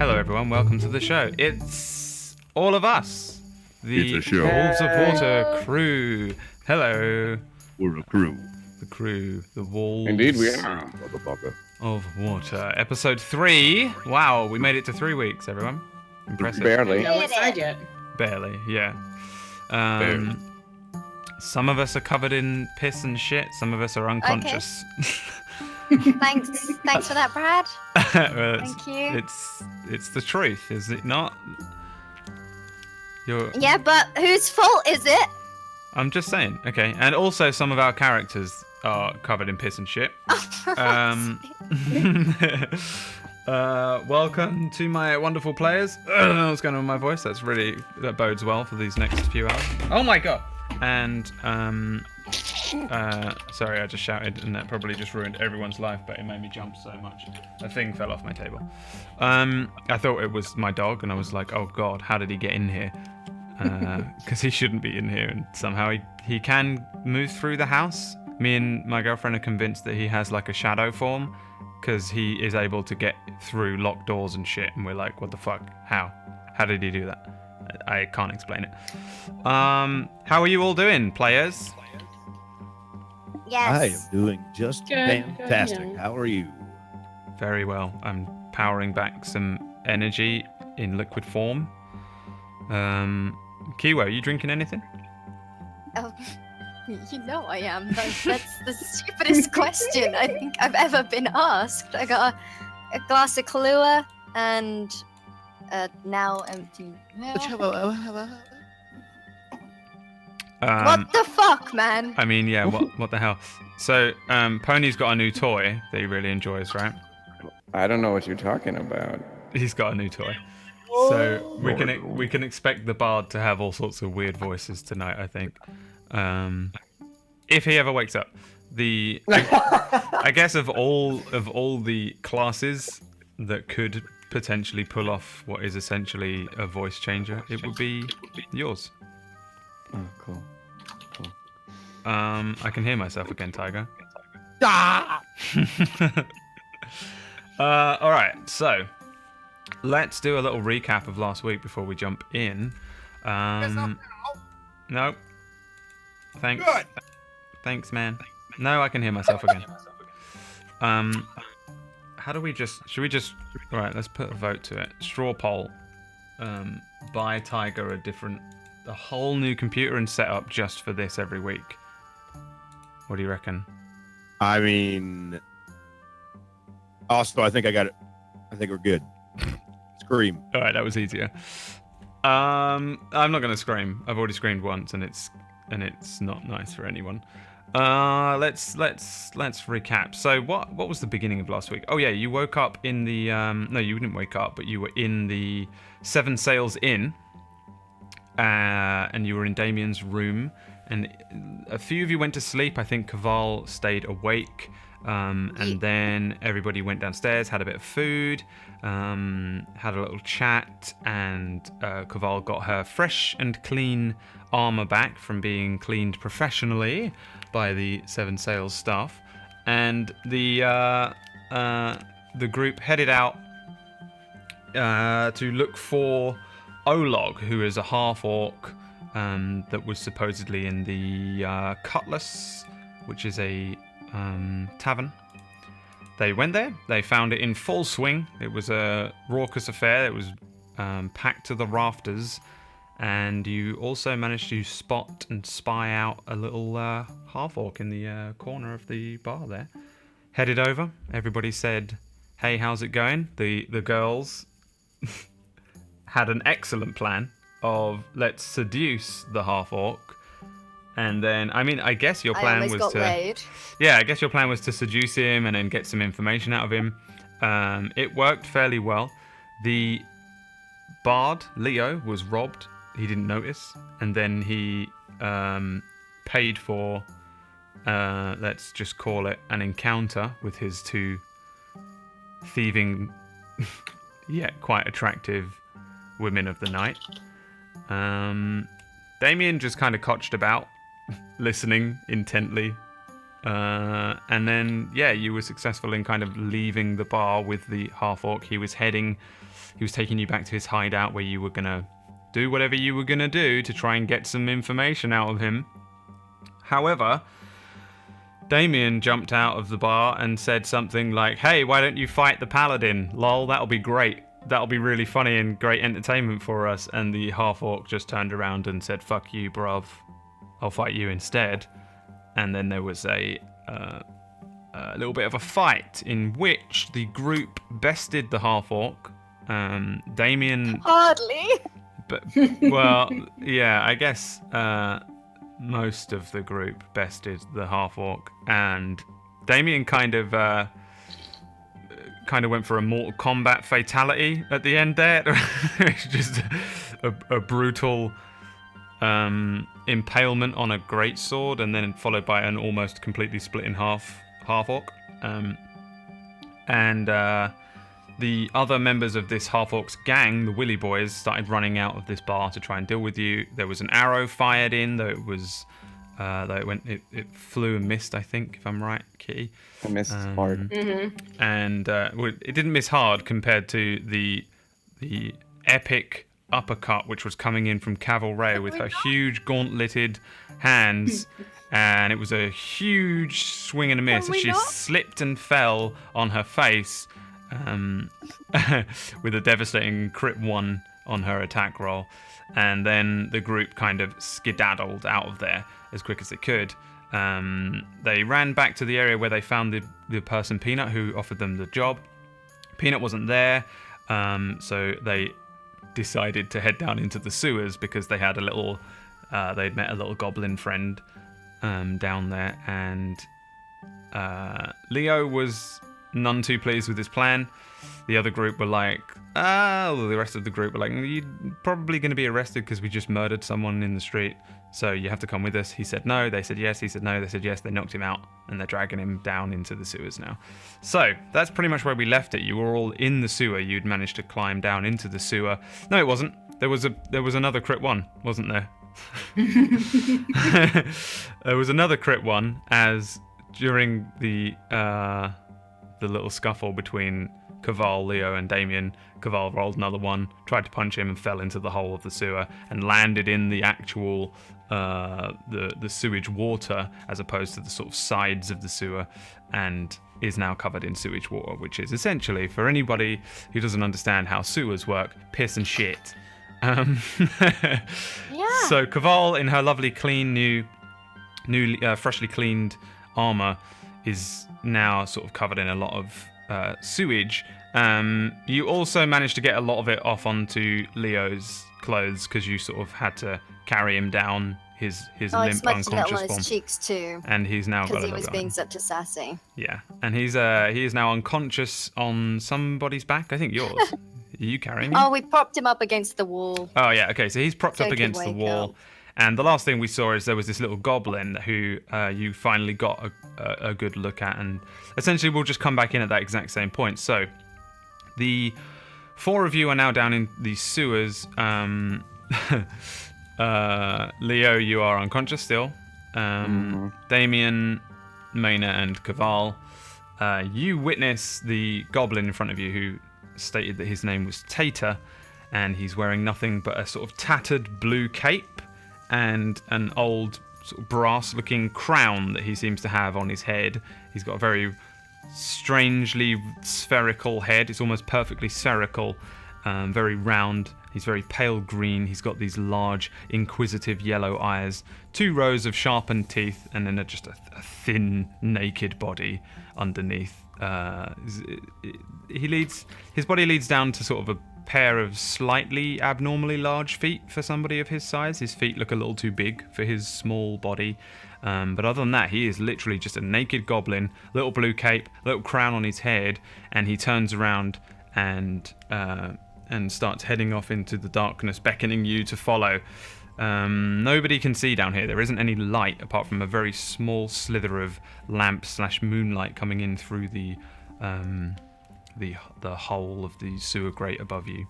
Hello, everyone. Welcome to the show. It's all of us, the It's a show. Wolves of Water crew. Hello. We're a crew. The crew, the Wolves Indeed, we are. Motherfucker. of Water. Episode 3. Wow, we made it to 3 weeks, everyone. Impressive. Barely. No inside yet. Barely, yeah. Some of us are covered in piss and shit. Some of us are unconscious. Thanks for that, Brad. Well, Thank you. It's the truth, is it not? Yeah, but whose fault is it? I'm just saying. Okay, and also some of our characters are covered in piss and shit. Welcome to my wonderful players. I don't know what's going on with my voice. That bodes well for these next few hours. Oh my god! And sorry, I just shouted, and that probably just ruined everyone's life, but it made me jump so much. A thing fell off my table. I thought it was my dog, and I was like, oh god, how did he get in here? Because he shouldn't be in here, and somehow he can move through the house. Me and my girlfriend are convinced that he has like a shadow form, because he is able to get through locked doors and shit, and we're like, what the fuck? How did he do that? I can't explain it. How are you all doing, players? Yes. I am doing just Good, fantastic. good, yeah. How are you? Very well. I'm powering back some energy in liquid form. Kiwo, are you drinking anything? Oh, you know I am. That's the stupidest question I think I've ever been asked. I got a glass of Kahlua and a now empty. What the fuck, man? I mean, yeah, what the hell? So, Pony's got a new toy that he really enjoys, right? I don't know what you're talking about. He's got a new toy. So we can expect the bard to have all sorts of weird voices tonight, I think. If he ever wakes up. I guess of all the classes that could potentially pull off what is essentially a voice changer, it would be yours. Oh, cool. I can hear myself again, Tiger. All right, so let's do a little recap of last week before we jump in. No. Thanks. Good. Thanks, man. No, I can hear myself again. How do we should we just, right, let's put a vote to it. Straw poll. Buy Tiger a whole new computer and setup just for this every week. What do you reckon? I mean, also, I think I got it. I think we're good. Scream. All right, that was easier. I'm not gonna scream. I've already screamed once, and it's not nice for anyone. Let's recap. So what was the beginning of last week? Oh yeah, you woke up in the no, you didn't wake up, but you were in the Seven Sails Inn, and you were in Damien's room, and a few of you went to sleep. I think Kaval stayed awake. And then everybody went downstairs, had a bit of food, had a little chat, and Kaval got her fresh and clean armor back from being cleaned professionally by the Seven Sails staff. And the group headed out to look for Olog, who is a half-orc that was supposedly in the Cutlass, which is a tavern. They went there. They found it in full swing. It was a raucous affair. It was packed to the rafters, and you also managed to spot and spy out a little half-orc in the corner of the bar there. Headed over. Everybody said, "Hey, how's it going?" The girls had an excellent plan of let's seduce the half-orc. And then, I guess your plan was to... laid. Yeah, I guess your plan was to seduce him and then get some information out of him. It worked fairly well. The bard, Leo, was robbed. He didn't notice. And then he paid for, let's just call it, an encounter with his two thieving, yet quite attractive women of the night. Damien just kind of cotched about, listening intently And then, yeah, you were successful in kind of leaving the bar with the half-orc. He was taking you back to his hideout where you were going to do whatever you were going to do to try and get some information out of him. However, Damien jumped out of the bar and said something like, "Hey, why don't you fight the paladin? Lol, that'll be great. That'll be really funny and great entertainment for us." And the half-orc just turned around and said, "Fuck you, bruv. I'll fight you instead." And then there was a little bit of a fight in which the group bested the half-orc. Damien... Hardly. But, well, yeah, I guess most of the group bested the half-orc. And Damien kind of went for a Mortal Kombat fatality at the end there. It's just a brutal... impalement on a greatsword, and then followed by an almost completely split in half orc. The other members of this half-orc's gang, the Willy Boys, started running out of this bar to try and deal with you. There was an arrow fired in, though it was it flew and missed, I think, if I'm right, Kitty. I missed hard. Mm-hmm. And it didn't miss hard compared to the epic uppercut which was coming in from Cavalry with her huge gauntleted hands, and it was a huge swing and a miss. She slipped and fell on her face with a devastating crit 1 on her attack roll, and then the group kind of skedaddled out of there as quick as they could. They ran back to the area where they found the person Peanut who offered them the job. Peanut wasn't there, so they decided to head down into the sewers because they had they'd met a little goblin friend down there, and Leo was none too pleased with his plan. The other group were like, the rest of the group were like, "You're probably going to be arrested because we just murdered someone in the street, so you have to come with us." He said no, they said yes, he said no, they said yes, they knocked him out, and they're dragging him down into the sewers now. So that's pretty much where we left it. You were all in the sewer. You'd managed to climb down into the sewer. No, it wasn't. There was another crit 1, wasn't there? There was another crit 1 as during the little scuffle between Caval, Leo, and Damien, Caval rolled another 1, tried to punch him, and fell into the hole of the sewer and landed in the actual the sewage water as opposed to the sort of sides of the sewer, and is now covered in sewage water, which is essentially, for anybody who doesn't understand how sewers work, piss and shit. Yeah. So Caval, in her lovely clean new freshly cleaned armor, is now sort of covered in a lot of sewage. You also managed to get a lot of it off onto Leo's clothes because you sort of had to carry him down his limp, unconscious on form. his cheeks too. And he's now got a Because he little was bit being on. such a sassy. Yeah, and he is now unconscious on somebody's back. I think yours. Are you carrying him? Oh, we propped him up against the wall. Oh yeah, okay. So he's propped So up he could against the wake wall. up. And the last thing we saw is there was this little goblin who you finally got a good look at, and essentially we'll just come back in at that exact same point. So the 4 of you are now down in the sewers. Leo, you are unconscious still. Damien, Maina, and Caval. You witness the goblin in front of you who stated that his name was Tater, and he's wearing nothing but a sort of tattered blue cape and an old sort of brass-looking crown that he seems to have on his head. He's got a very strangely spherical head. It's almost perfectly spherical, very round. He's very pale green. He's got these large, inquisitive yellow eyes, 2 rows of sharpened teeth, and then just a thin, naked body underneath. His body leads down to sort of a pair of slightly abnormally large feet for somebody of his size. His feet look a little too big for his small body. But other than that, he is literally just a naked goblin, little blue cape, little crown on his head, and he turns around and starts heading off into the darkness, beckoning you to follow. Nobody can see down here. There isn't any light apart from a very small slither of lamp/moonlight coming in through the hole of the sewer grate above you.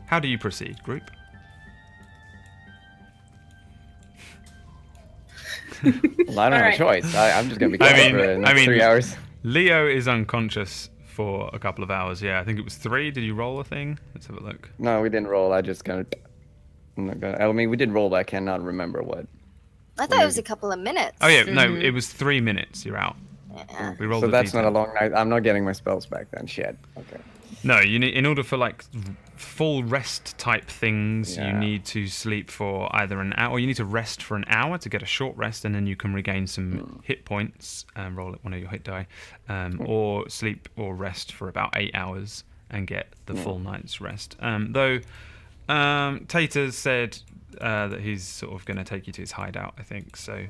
How do you proceed, group? Well, I don't have Alright. a choice. I'm just gonna be I quiet mean- for the I next mean- 3 hours. Leo is unconscious for a couple of hours. Yeah, I think it was 3. Did you roll a thing? Let's have a look. No, we didn't roll. I just kind of. I mean, we did roll, but I cannot remember what. I thought it was a couple of minutes. Oh yeah, no, it was 3 minutes. You're out. Yeah. We rolled So a that's D10. not a long night. I'm not getting my spells back then. Shit. Okay. No, you need, in order for like full rest type things, you Yeah. need to sleep for either an hour, or you need to rest for an hour to get a short rest, and then you can regain some hit points and roll one of your hit die, or sleep or rest for about 8 hours and get the full night's rest. Though Tater said that he's sort of going to take you to his hideout, I think. So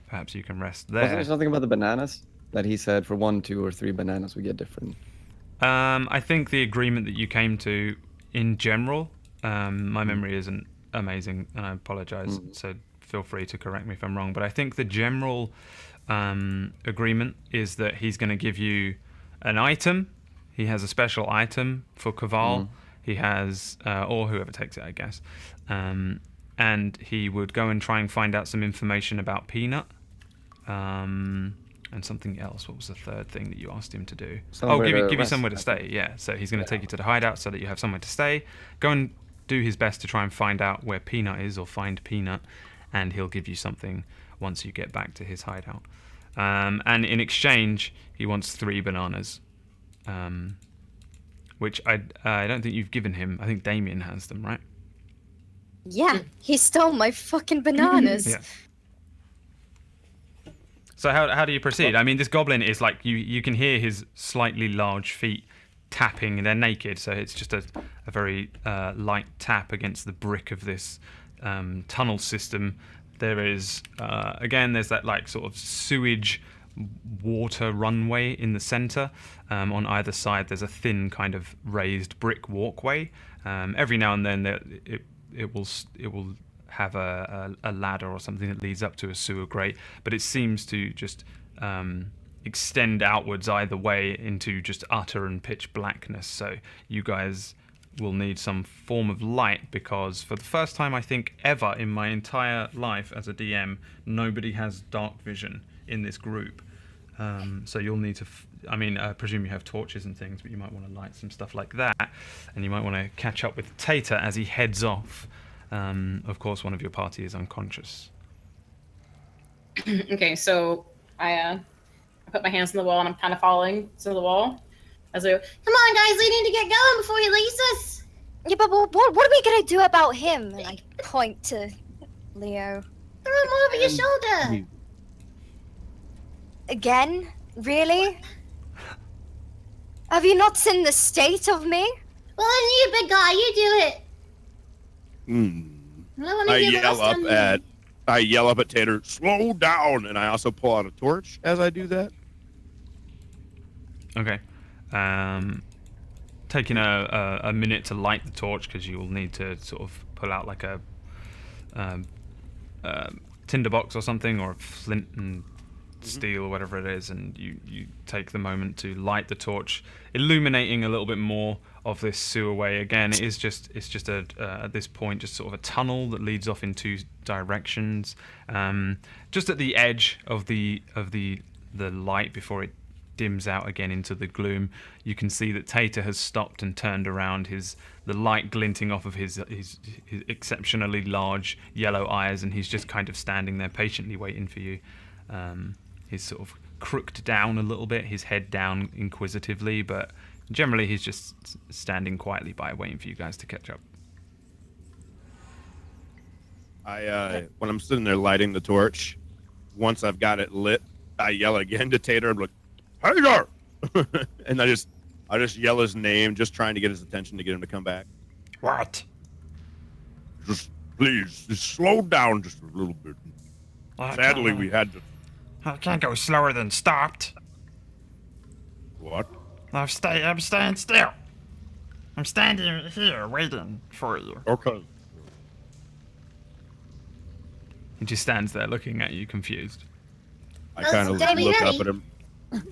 perhaps you can rest Wasn't there. there something about the bananas that he said for 1, 2, or 3 bananas we get different? I think the agreement that you came to, in general, my memory isn't amazing, and I apologize. So feel free to correct me if I'm wrong. But I think the general agreement is that he's going to give you an item. He has a special item for Kaval. He has, or whoever takes it, I guess. And he would go and try and find out some information about Peanut. And something else. What was the third thing that you asked him to do? Somewhere to give you rest, somewhere to I stay. Yeah. So he's going to take you to the hideout so that you have somewhere to stay. Go and do his best to try and find out where Peanut is, or find Peanut, and he'll give you something once you get back to his hideout. And in exchange, he wants 3 bananas, which I don't think you've given him. I think Damien has them, right? Yeah, he stole my fucking bananas. Yeah. So how do you proceed? I mean, this goblin is like, you can hear his slightly large feet tapping, and they're naked, so it's just a very light tap against the brick of this tunnel system. There is, again, there's that like sort of sewage water runway in the center. On either side, there's a thin kind of raised brick walkway. Every now and then it will have a ladder or something that leads up to a sewer grate, but it seems to just extend outwards either way into just utter and pitch blackness. So you guys will need some form of light, because for the first time I think ever in my entire life as a DM, nobody has dark vision in this group. So you'll need to, I presume you have torches and things, but you might want to light some stuff like that, and you might want to catch up with Tater as he heads off. Of course, one of your party is unconscious. Okay, so I put my hands on the wall and I'm kind of following to the wall. As I go, come on, guys, we need to get going before he leaves us. Yeah, but what are we gonna do about him? And I point to Leo. Throw him over your shoulder. Again? Really? Have you not seen the state of me? Well, then you, big guy, you do it. I don't want to hear the rest on me. I yell up at Tater, slow down, and I also pull out a torch as I do that. Okay. Taking a minute to light the torch, because you will need to sort of pull out like a tinderbox or something, or a flint and steel or whatever it is, and you take the moment to light the torch, illuminating a little bit more of this sewerway. Again, it's just at this point just sort of a tunnel that leads off in 2 directions, just at the edge of the light before it dims out again into the gloom. You can see that Tater has stopped and turned around, the light glinting off of his exceptionally large yellow eyes, and he's just kind of standing there patiently waiting for you. He's sort of crooked down a little bit, his head down inquisitively, but generally he's just standing quietly by, waiting for you guys to catch up. When I'm sitting there lighting the torch, once I've got it lit, I yell again to Tater. I'm like, Tater! And I just yell his name, just trying to get his attention to get him to come back. What? Just please, just slow down just a little bit. Sadly, we had to. I can't go slower than stopped. What? I'm staying still. I'm standing here waiting for you. Okay. He just stands there looking at you, confused. I kind of Davey, look Daddy. up at him.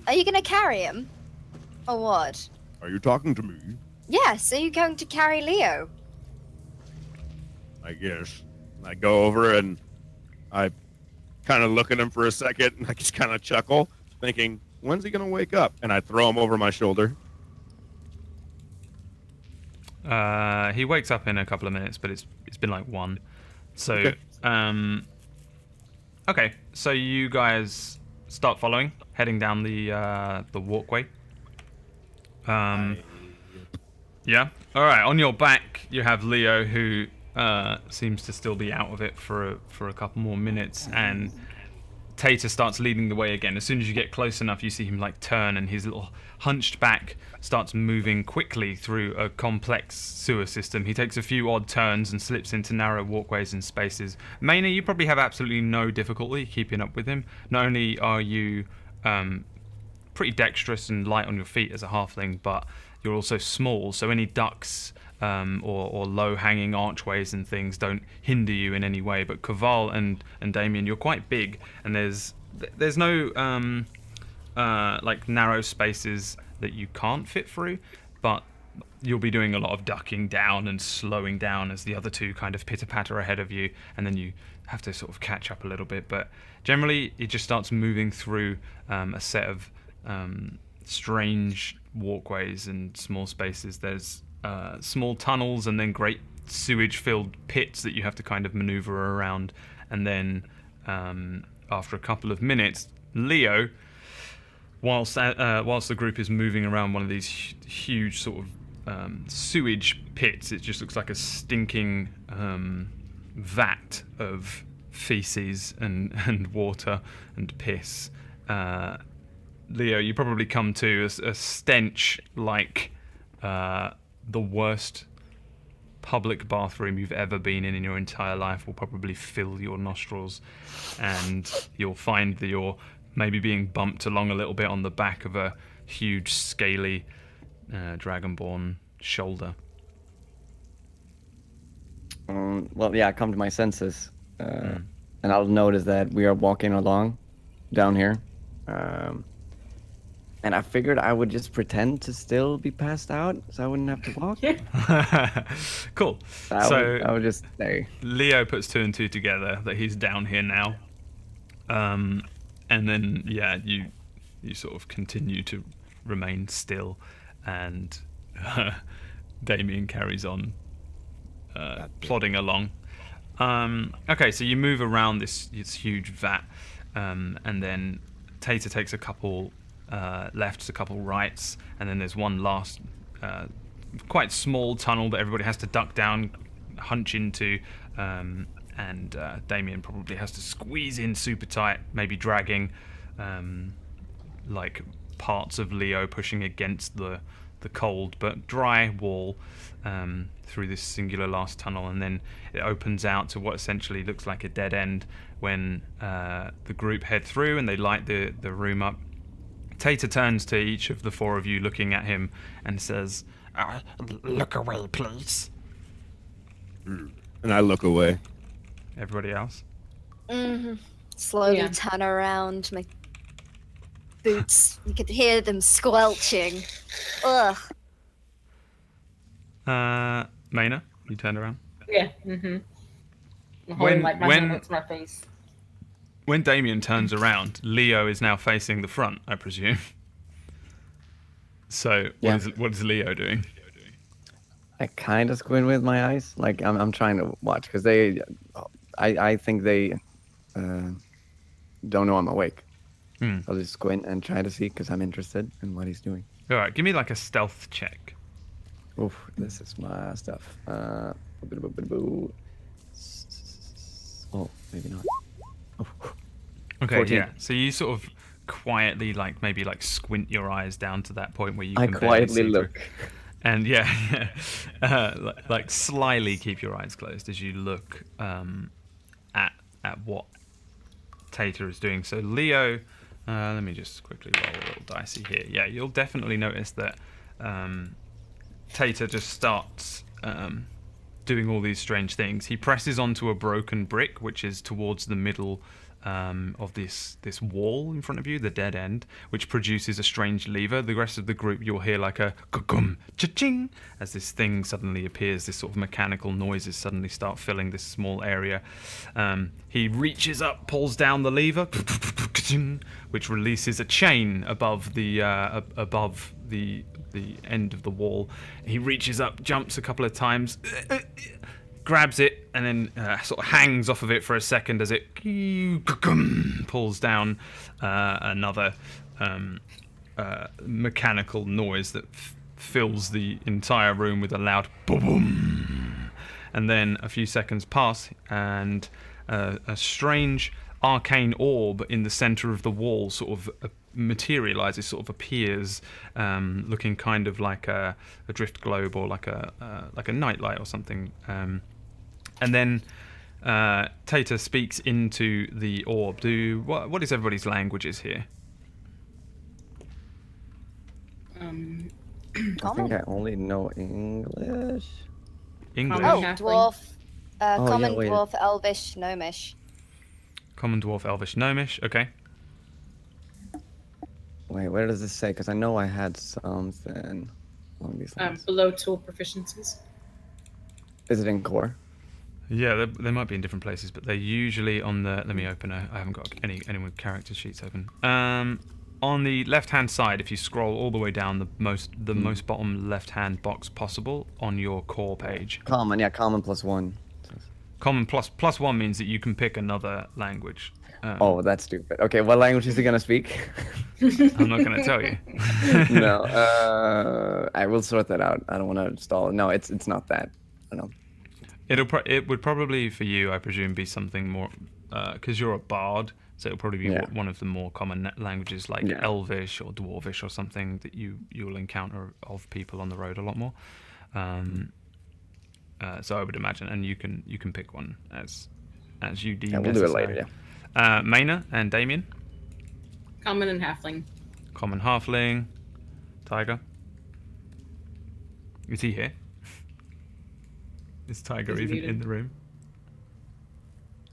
Are you gonna carry him? Or what? Are you talking to me? Yes, are you going to carry Leo? I guess. I go over and I kind of look at him for a second, and I just kind of chuckle, thinking, when's he going to wake up? And I throw him over my shoulder. He wakes up in a couple of minutes, but it's been like 1. So, Okay. Okay, so you guys start following, heading down the walkway. Yeah. All right. On your back, you have Leo, who seems to still be out of it for a couple more minutes, and Tater starts leading the way again. As soon as you get close enough, you see him like turn, and his little hunched back starts moving quickly through a complex sewer system. He takes a few odd turns and slips into narrow walkways and spaces. Maynard, you probably have absolutely no difficulty keeping up with him. Not only are you pretty dexterous and light on your feet as a halfling, but you're also small, so any ducks or low-hanging archways and things don't hinder you in any way. But Kaval and Damien, you're quite big, and there's no like narrow spaces that you can't fit through, but you'll be doing a lot of ducking down and slowing down as the other two kind of pitter-patter ahead of you, and then you have to sort of catch up a little bit. But generally, it just starts moving through a set of strange walkways and small spaces. There's small tunnels and then great sewage-filled pits that you have to kind of maneuver around. And then after a couple of minutes, Leo, whilst the group is moving around one of these huge sort of sewage pits, it just looks like a stinking vat of feces and water and piss. Leo, you probably come to a stench like the worst public bathroom you've ever been in your entire life will probably fill your nostrils, and you'll find that you're maybe being bumped along a little bit on the back of a huge, scaly dragonborn shoulder. Well, yeah, I come to my senses, and I'll notice that we are walking along down here. And I figured I would just pretend to still be passed out, so I wouldn't have to walk. Cool. I would just stay. Leo puts 2 and 2 together that he's down here now. And then, yeah, you sort of continue to remain still, and Damien carries on plodding along. Okay, so you move around this huge vat, and then Tater takes a couple lefts, a couple rights, and then there's one last quite small tunnel that everybody has to duck down, hunch into, and Damien probably has to squeeze in super tight, maybe dragging like parts of Leo pushing against the cold but dry wall through this singular last tunnel, and then it opens out to what essentially looks like a dead end when the group head through and they light the room up. Tater turns to each of the 4 of you, looking at him, and says, Look away, please. And I look away. everybody else? Slowly Yeah. turn around, my boots. You could hear them squelching. Ugh. Maina, you turned around. Yeah. I'm holding like my hand up to my face. When Damien turns around, Leo is now facing the front, I presume. So what is Leo doing? I kind of squint with my eyes, like I'm trying to watch, because I think they don't know I'm awake. I'll just squint and try to see, because I'm interested in what he's doing. All right, give me like a stealth check. Oof, this is my stuff. Oh, maybe not. Oh. Okay, 14. yeah. So you sort of quietly, maybe squint your eyes down to that point where you I can barely quietly see through. look. And like slyly keep your eyes closed as you look at what Tater is doing. So Leo, let me just quickly roll a little dicey here. Yeah, you'll definitely notice that Tater just starts doing all these strange things. He presses onto a broken brick, which is towards the middle of this wall in front of you, the dead end, which produces a strange lever. The rest of the group, you'll hear like a gum cha-ching as this thing suddenly appears. This sort of mechanical noises suddenly start filling this small area. He reaches up, pulls down the lever, which releases a chain above the end of the wall. He reaches up, jumps a couple of times, grabs it, and then sort of hangs off of it for a second as it pulls down another mechanical noise that fills the entire room with a loud boom. And then a few seconds pass, and a strange arcane orb in the center of the wall sort of materializes, sort of appears, looking kind of like a drift globe or like a nightlight or something. And then Tater speaks into the orb. What is everybody's languages here? I think I only know English. English. Oh, Halfling. dwarf. Common, wait. dwarf, elvish, gnomish. Common, dwarf, elvish, gnomish. Okay. Wait, where does this say? Because I know I had something along these lines. Below tool proficiencies. Is it in core? Yeah, they might be in different places, but they're usually on the. Let me open I haven't got any with character sheets open. On the left-hand side, if you scroll all the way down the most bottom left-hand box possible on your core page. Common, yeah, common +1. Common plus one means that you can pick another language. Oh, that's stupid. Okay, what language is he gonna speak? I'm not going to tell you. No, I will sort that out. I don't want to stall. No, it's not that. I don't know. It would probably for you, I presume, be something more because you're a bard, so it'll probably be one of the more common languages like Elvish or Dwarvish or something that you'll encounter of people on the road a lot more. So I would imagine, and you can pick one as you deem. Yeah, we'll do it later. Yeah. Maina and Damien. Common and halfling. Common halfling. Tiger. Is he here? Is Tiger He's even muted. in the room?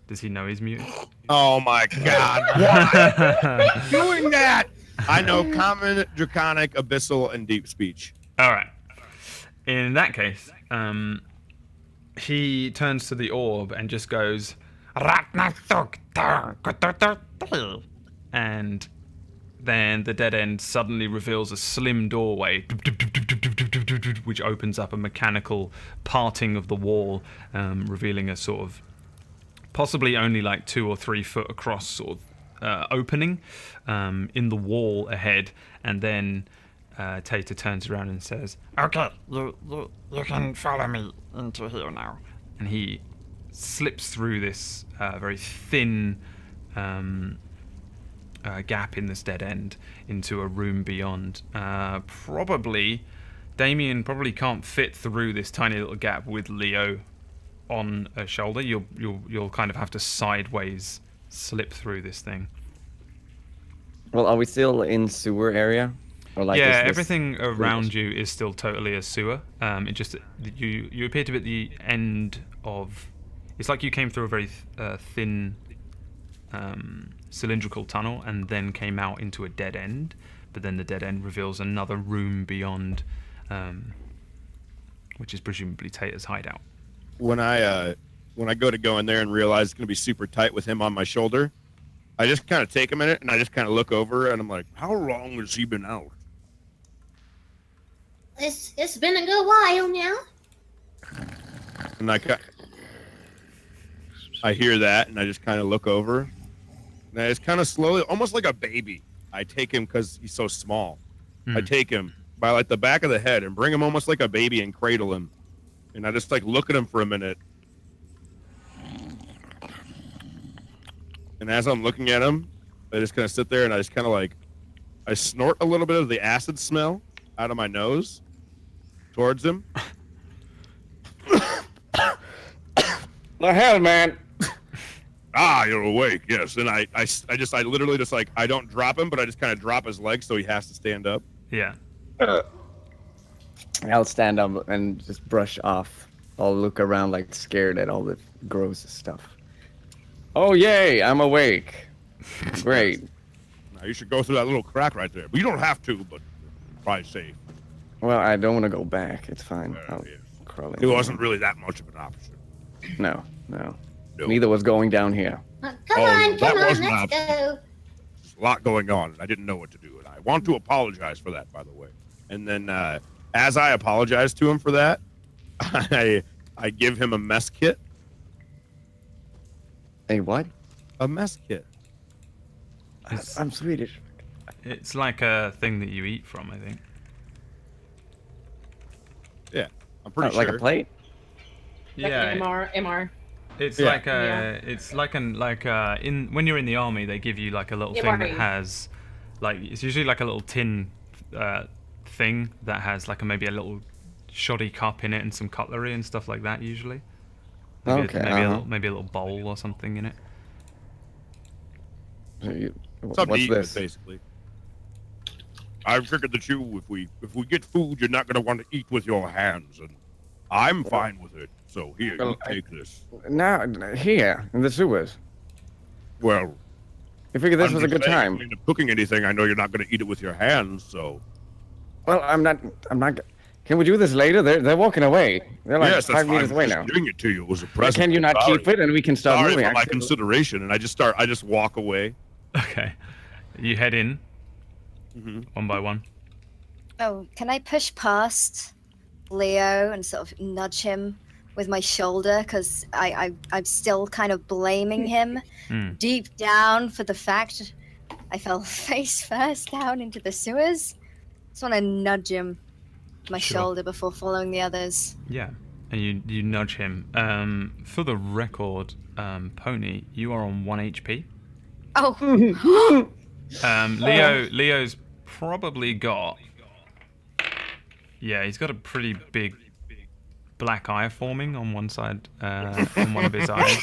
Does he know he's muted? Oh my God! Why are you doing that? I know common, draconic, abyssal, and deep speech. All right. In that case, he turns to the orb and just goes, and then the dead end suddenly reveals a slim doorway, which opens up a mechanical parting of the wall, revealing a sort of possibly only like 2 or 3 foot across sort of opening in the wall ahead, and then Tater turns around and says, Okay, you can follow me into here now. and he slips through this very thin gap in this dead end into a room beyond. Damien probably can't fit through this tiny little gap with Leo on a shoulder. You'll kind of have to sideways slip through this thing. Well, are we still in sewer area? Or like Yeah, is this- everything around you is still totally a sewer. It just you appear to be at the end of. It's like you came through a very thin cylindrical tunnel and then came out into a dead end. But then the dead end reveals another room beyond, which is presumably Tater's hideout. When I go to go in there and realize it's gonna be super tight with him on my shoulder, I just kind of take a minute and I just kind of look over and I'm like, how long has he been out? It's been a good while now. And I hear that and I just kind of look over. And I just kind of slowly, almost like a baby, I take him because he's so small. I take him by like the back of the head and bring him almost like a baby and cradle him. And I just like look at him for a minute. And as I'm looking at him, I just kind of sit there and I just kind of like, I snort a little bit of the acid smell out of my nose towards him. The hell, man! Ah, you're awake. Yes. And I literally just like, I don't drop him, but I just kind of drop his leg so he has to stand up. Yeah. I'll stand up and just brush off. I'll look around like scared at all the gross stuff. Oh, yay, I'm awake. Great. Now you should go through that little crack right there. But you don't have to, but probably safe. Well, I don't want to go back. It's fine. Well, I'll yes. crawl in. It wasn't really that much of an option. No. No. Neither was going down here. Come Oh, on, that come on, was an let's option. go. There's a lot going on, and I didn't know what to do. And I want to apologize for that, by the way. And then, as I apologize to him for that, I give him a mess kit. A what? A mess kit. I'm Swedish. It's like a thing that you eat from, I think. Yeah, I'm pretty sure. Like a plate? Yeah. MR. It's Yeah. like in when you're in the army, they give you like a little thing that MRE. has, like, it's usually like a little tin thing that has like maybe a little shoddy cup in it and some cutlery and stuff like that. Usually, maybe, Okay, maybe a little bowl or something in it. Something to What's eat with, this? basically. I figured that if we get food, you're not going to want to eat with your hands, and I'm fine with it. So here, Well, you take this. Now, here, in the sewers. Well, I figured this I'm was a just good saying, time. If you end up cooking anything, I know you're not going to eat it with your hands, so. Well, I'm not. Can we do this later? They're walking away. They're like Yes, that's 5 meters fine. away Just now. giving it to you was a Why present. can you not Sorry. keep it and we can start Sorry moving? for my Actually, consideration, and I just walk away. Okay, you head in one by one. Oh, can I push past Leo and sort of nudge him with my shoulder? Because I'm still kind of blaming him deep down for the fact I fell face first down into the sewers. Just want to nudge him with my Sure. shoulder before following the others. Yeah, and you nudge him. For the record, Pony, you are on 1 HP. Oh, Leo's probably got. Yeah, he's got a pretty big black eye forming on one side, on one of his eyes,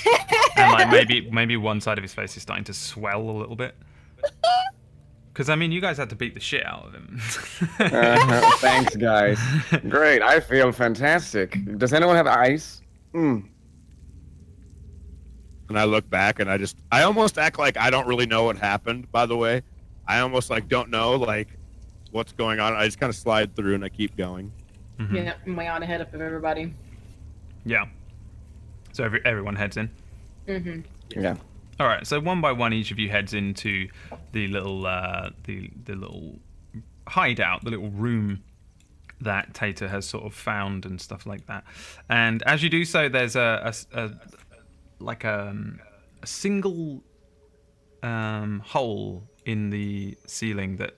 and like maybe one side of his face is starting to swell a little bit. Because I mean, you guys had to beat the shit out of him. Thanks, guys. Great. I feel fantastic. Does anyone have ice? And I look back, and I almost act like I don't really know what happened. By the way, I almost like don't know like what's going on. I just kind of slide through, and I keep going. Yeah, I'm way on ahead of everybody. Yeah. So everyone heads in. Yeah. All right. So one by one, each of you heads into the little the little hideout, the little room that Tater has sort of found and stuff like that. And as you do so, there's a single hole in the ceiling that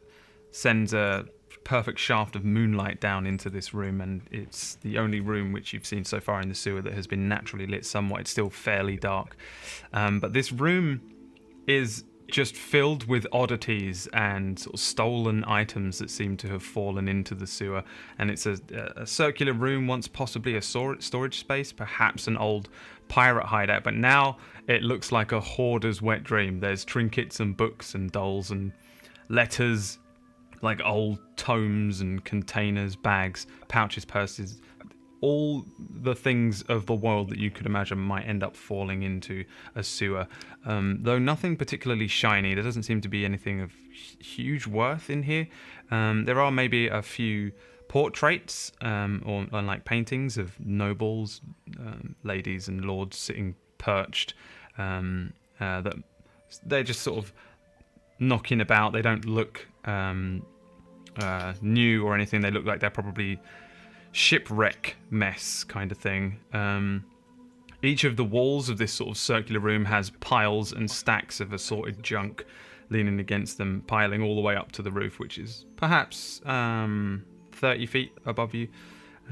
sends a perfect shaft of moonlight down into this room, and it's the only room which you've seen so far in the sewer that has been naturally lit somewhat. It's still fairly dark, but this room is just filled with oddities and sort of stolen items that seem to have fallen into the sewer. And it's a circular room, once possibly a storage space, perhaps an old pirate hideout, but now it looks like a hoarder's wet dream. There's trinkets and books and dolls and letters, like old tomes and containers, bags, pouches, purses, all the things of the world that you could imagine might end up falling into a sewer. Though nothing particularly shiny. There doesn't seem to be anything of huge worth in here. There are maybe a few portraits or like paintings of nobles, ladies and lords sitting perched, that they're just sort of knocking about. They don't look new or anything. They look like they're probably shipwreck mess kind of thing. Each of the walls of this sort of circular room has piles and stacks of assorted junk leaning against them, piling all the way up to the roof, which is perhaps 30 feet above you.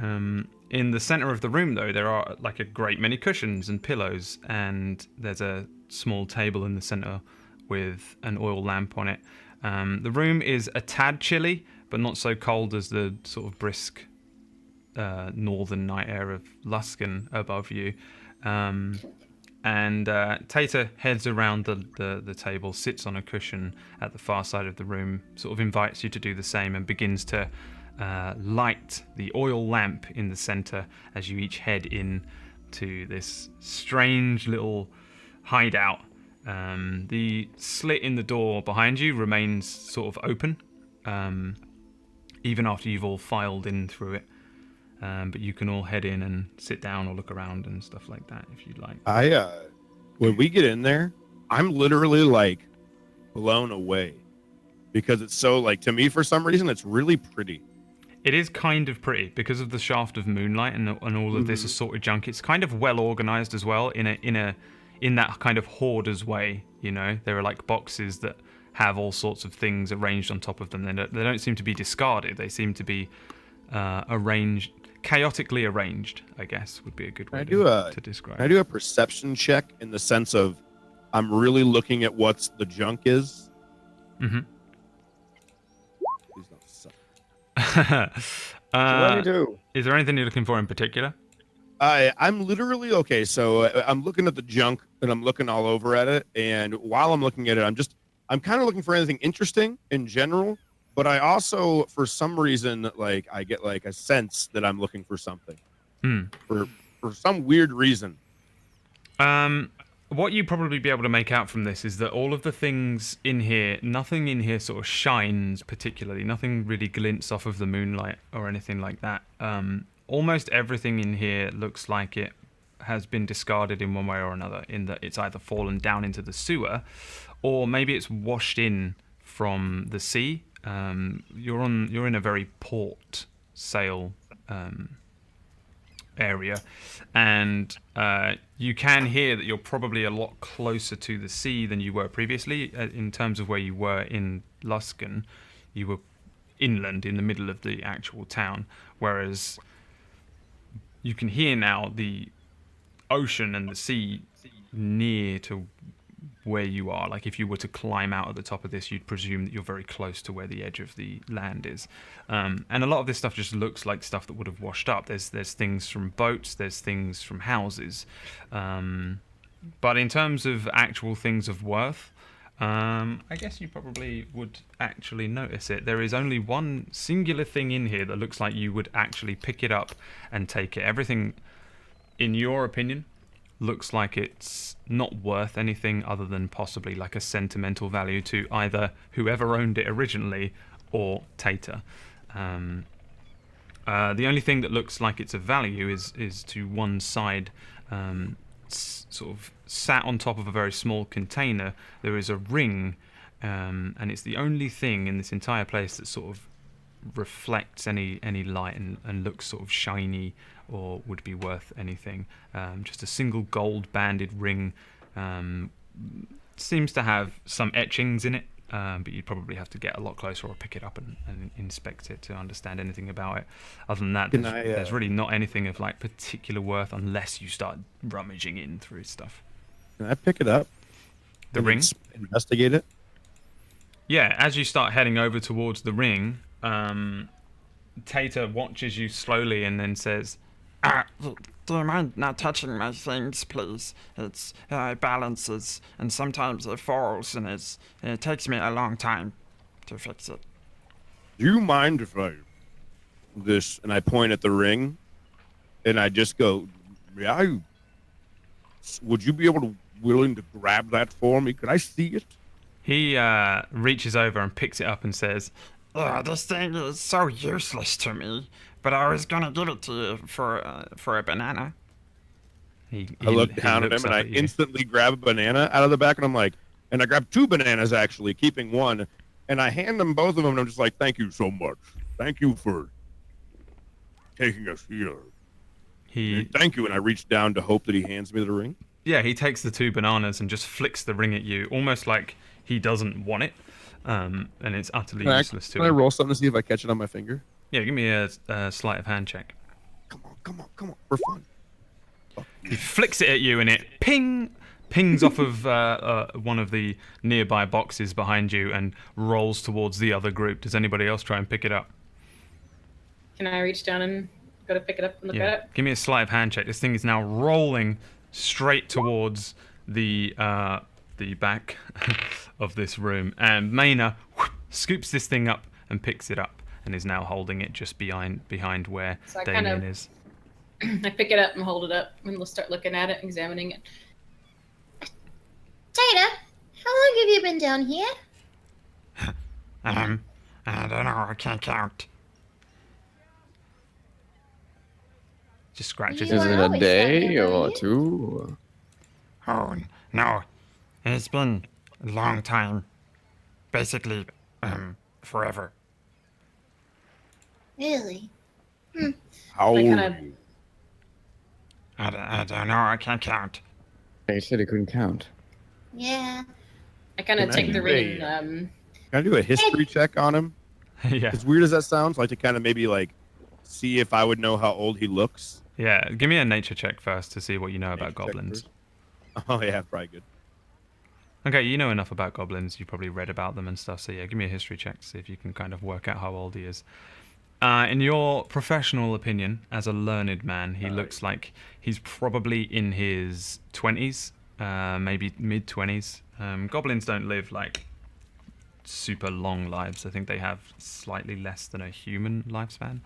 In the center of the room, though, there are like a great many cushions and pillows, and there's a small table in the center with an oil lamp on it. The room is a tad chilly, but not so cold as the sort of brisk northern night air of Luskan above you. And Tater heads around the table, sits on a cushion at the far side of the room, sort of invites you to do the same, and begins to light the oil lamp in the center as you each head in to this strange little hideout The slit in the door behind you remains sort of open, even after you've all filed in through it. But you can all head in and sit down or look around and stuff like that if you'd like. When we get in there, I'm literally like blown away because it's so like, to me, for some reason, it's really pretty. It is kind of pretty because of the shaft of moonlight and all of this assorted junk. It's kind of well organized as well in that kind of hoarder's way. You know, there are like boxes that have all sorts of things arranged on top of them. They don't seem to be discarded. They seem to be chaotically arranged, I guess would be a good way to describe. Can I do a perception check in the sense of I'm really looking at what the junk is? Mm-hmm. Please don't suck. 22. Is there anything you're looking for in particular? I'm literally okay. So I'm looking at the junk and I'm looking all over at it. And while I'm looking at it, I'm kind of looking for anything interesting in general. But I also, for some reason, like I get like a sense that I'm looking for something. For some weird reason. What you probably be able to make out from this is that all of the things in here, nothing in here sort of shines particularly. Nothing really glints off of the moonlight or anything like that. Almost everything in here looks like it has been discarded in one way or another, in that it's either fallen down into the sewer or maybe it's washed in from the sea. You're in a very port sail area, and you can hear that you're probably a lot closer to the sea than you were previously. In terms of where you were in Luskan, you were inland in the middle of the actual town, whereas you can hear now the ocean and the sea near to where you are. Like if you were to climb out at the top of this, you'd presume that you're very close to where the edge of the land is. And a lot of this stuff just looks like stuff that would have washed up. There's things from boats, there's things from houses. But in terms of actual things of worth, I guess you probably would actually notice it. There is only one singular thing in here that looks like you would actually pick it up and take it. Everything, in your opinion, looks like it's not worth anything other than possibly like a sentimental value to either whoever owned it originally or Tater. The only thing that looks like it's of value is to one side, sort of sat on top of a very small container. There is a ring, and it's the only thing in this entire place that sort of reflects any light and looks sort of shiny or would be worth anything. Just a single gold banded ring. Seems to have some etchings in it, but you'd probably have to get a lot closer or pick it up and inspect it to understand anything about it. Other than that, there's really not anything of like particular worth unless you start rummaging in through stuff. Can I pick it up? The ring? Investigate it? Yeah, as you start heading over towards the ring, Tater watches you slowly and then says, do you mind not touching my things, please? It balances, and sometimes it falls, and it takes me a long time to fix it. Do you mind if I this? And I point at the ring, and I just go, yeah. Would you be willing to grab that for me? Could I see it? He reaches over and picks it up and says, this thing is so useless to me, but I was gonna give it to you for a banana. I look down at him and I instantly grab a banana out of the back, and I'm like, and I grab 2 bananas actually, keeping one, and I hand them both of them, and I'm just like, thank you so much. Thank you for taking us here. Thank you, and I reach down to hope that he hands me the ring. Yeah, he takes the 2 bananas and just flicks the ring at you, almost like he doesn't want it, and it's utterly useless to him. Can I roll something to see if I catch it on my finger? Yeah, give me a sleight of hand check. Come on, for fun. He flicks it at you, and it pings off of one of the nearby boxes behind you and rolls towards the other group. Does anybody else try and pick it up? Can I reach down and go to pick it up and look at it? Give me a sleight of hand check. This thing is now rolling straight towards the back of this room, and Maina scoops this thing up and picks it up and is now holding it just behind where Damien is. I pick it up and hold it up, and we'll start looking at it, examining it. Tater, how long have you been down here? I don't know. I can't count. Just scratches. You Is are it a always day down here, or don't you? 2? Oh no, it's been a long time. Basically, forever. Really? How I old kinda- are you? I don't know. I can't count. He said he couldn't count. Yeah. I kind of Can I take the do ring. Can I do a history check on him? Yeah. As weird as that sounds, like to kind of maybe like see if I would know how old he looks. Yeah. Give me a nature check first to see what you know about Nature check goblins. first. Oh yeah, probably good. Okay, you know enough about goblins. You probably read about them and stuff. So yeah, give me a history check to see if you can kind of work out how old he is. In your professional opinion, as a learned man, he looks like he's probably in his 20s, maybe mid-20s. Goblins don't live like super long lives. I think they have slightly less than a human lifespan.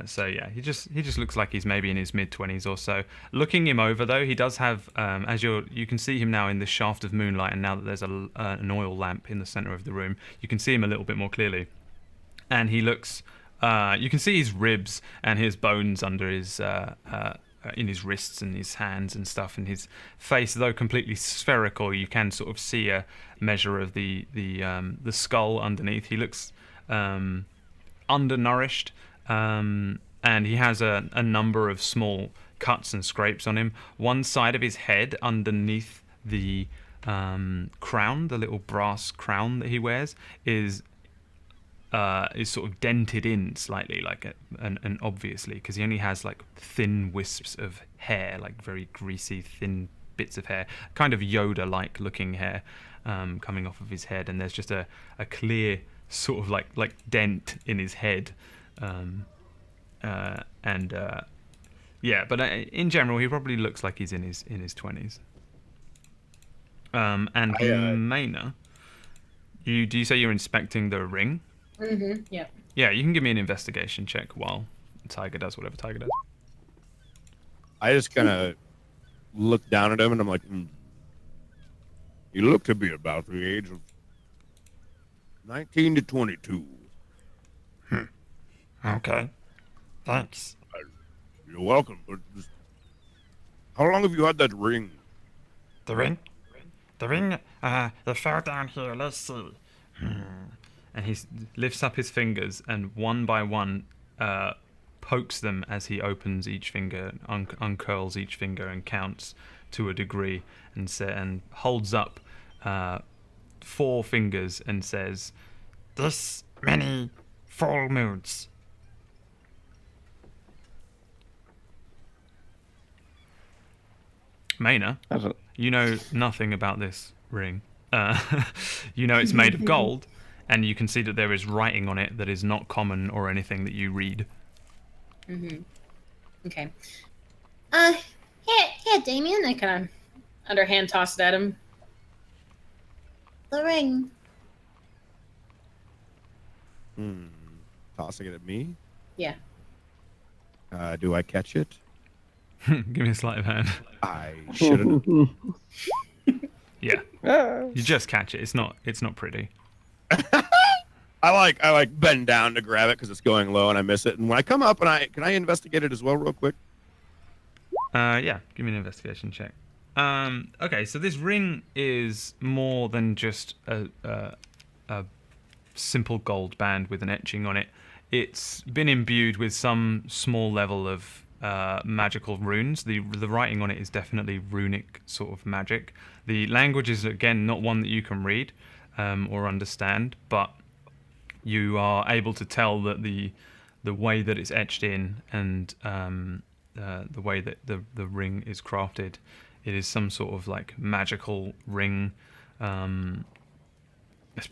So yeah, he just looks like he's maybe in his mid-20s or so. Looking him over though, he does have you can see him now in this shaft of moonlight, and now that there's an oil lamp in the center of the room, you can see him a little bit more clearly. And he looks, you can see his ribs and his bones under his, in his wrists and his hands and stuff. And his face, though completely spherical, you can sort of see a measure of the skull underneath. He looks undernourished, and he has a number of small cuts and scrapes on him. One side of his head, underneath the crown, the little brass crown that he wears, is sort of dented in slightly, and obviously, because he only has like thin wisps of hair, like very greasy, thin bits of hair, kind of Yoda-like looking hair coming off of his head, and there's just a clear sort of like dent in his head, yeah. But in general, he probably looks like he's in his 20s. And Maina, do you say you're inspecting the ring? Mm-hmm. Yeah. Yeah, you can give me an investigation check while Tiger does whatever Tiger does. I just kind of look down at him and I'm like, you look to be about the age of 19 to 22. Okay. Thanks. You're welcome. But how long have you had that ring? The ring? The ring, it fell down here. Let's see. And he lifts up his fingers and one by one pokes them as he opens each finger, uncurls each finger and counts to a degree, and holds up 4 fingers and says, This many full moons. Maina, I don't, you know nothing about this ring. You know it's made of gold, and you can see that there is writing on it that is not common or anything that you read. Mm-hmm. Okay. Here, Damien. I kind of underhand toss it at him. The ring. Tossing it at me? Yeah. Do I catch it? Give me a sleight of hand. I shouldn't. Yeah, you just catch it. It's not pretty. I like bend down to grab it because it's going low and I miss it. And when I come up and can I investigate it as well real quick? Yeah, give me an investigation check. Okay, so this ring is more than just a simple gold band with an etching on it. It's been imbued with some small level of magical runes. The writing on it is definitely runic sort of magic. The language is, again, not one that you can read or understand, but you are able to tell that the way that it's etched in and the way that the ring is crafted, it is some sort of like magical ring. That's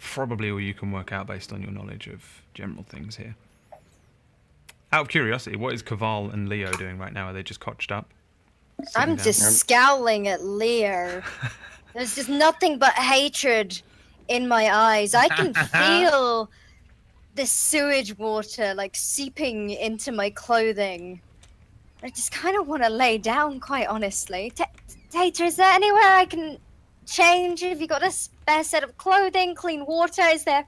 probably all you can work out based on your knowledge of general things here. Out of curiosity, what is Kaval and Leo doing right now? Are they just cotched up? I'm Sitting down? just scowling at Leo. There's just nothing but hatred in my eyes. I can feel the sewage water like seeping into my clothing. I just kind of want to lay down, quite honestly. Tater, is there anywhere I can change? Have you got a spare set of clothing, clean water? Is there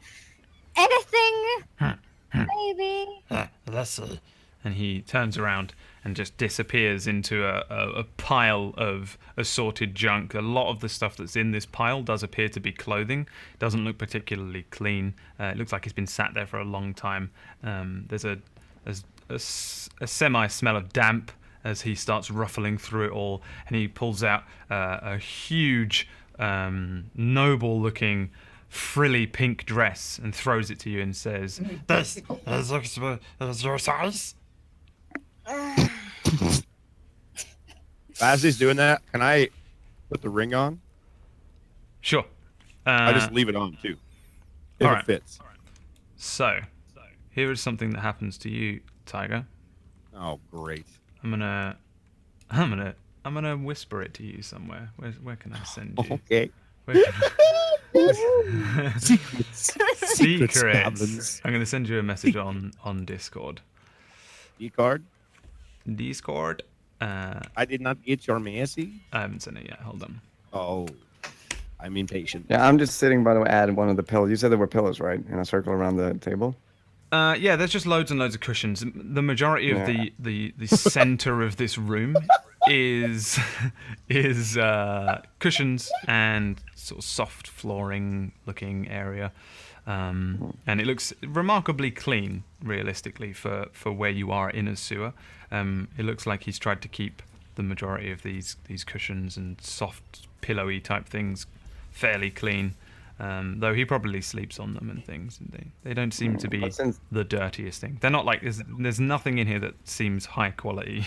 anything? Maybe? Let's see. And he turns around and just disappears into a pile of assorted junk. A lot of the stuff that's in this pile does appear to be clothing. It doesn't look particularly clean. It looks like it's been sat there for a long time. There's a semi-smell of damp as he starts ruffling through it all, and he pulls out a huge, noble-looking, frilly pink dress and throws it to you and says, This is your size? As he's doing that, can I put the ring on? "Sure." I just leave it on too. If alright. it fits. So, here is something that happens to you, Tiger. Oh, great. I'm gonna whisper it to you somewhere. Where can I send you? Okay. Where can... Secrets. Secrets. goblins. I'm gonna send you a message on Discord. E-card? Discord. I did not get your message. I haven't sent it yet. Hold on. Oh, I'm impatient. Yeah, I'm just sitting, by the way, at one of the pillows. You said there were pillows, right? In a circle around the table? Yeah, there's just loads and loads of cushions. The majority of the center of this room is cushions and sort of soft flooring looking area. And it looks remarkably clean, realistically, for where you are in a sewer. It looks like he's tried to keep the majority of these cushions and soft, pillowy type things fairly clean. Though he probably sleeps on them and things. And they don't seem to be the dirtiest thing. They're not like there's nothing in here that seems high quality.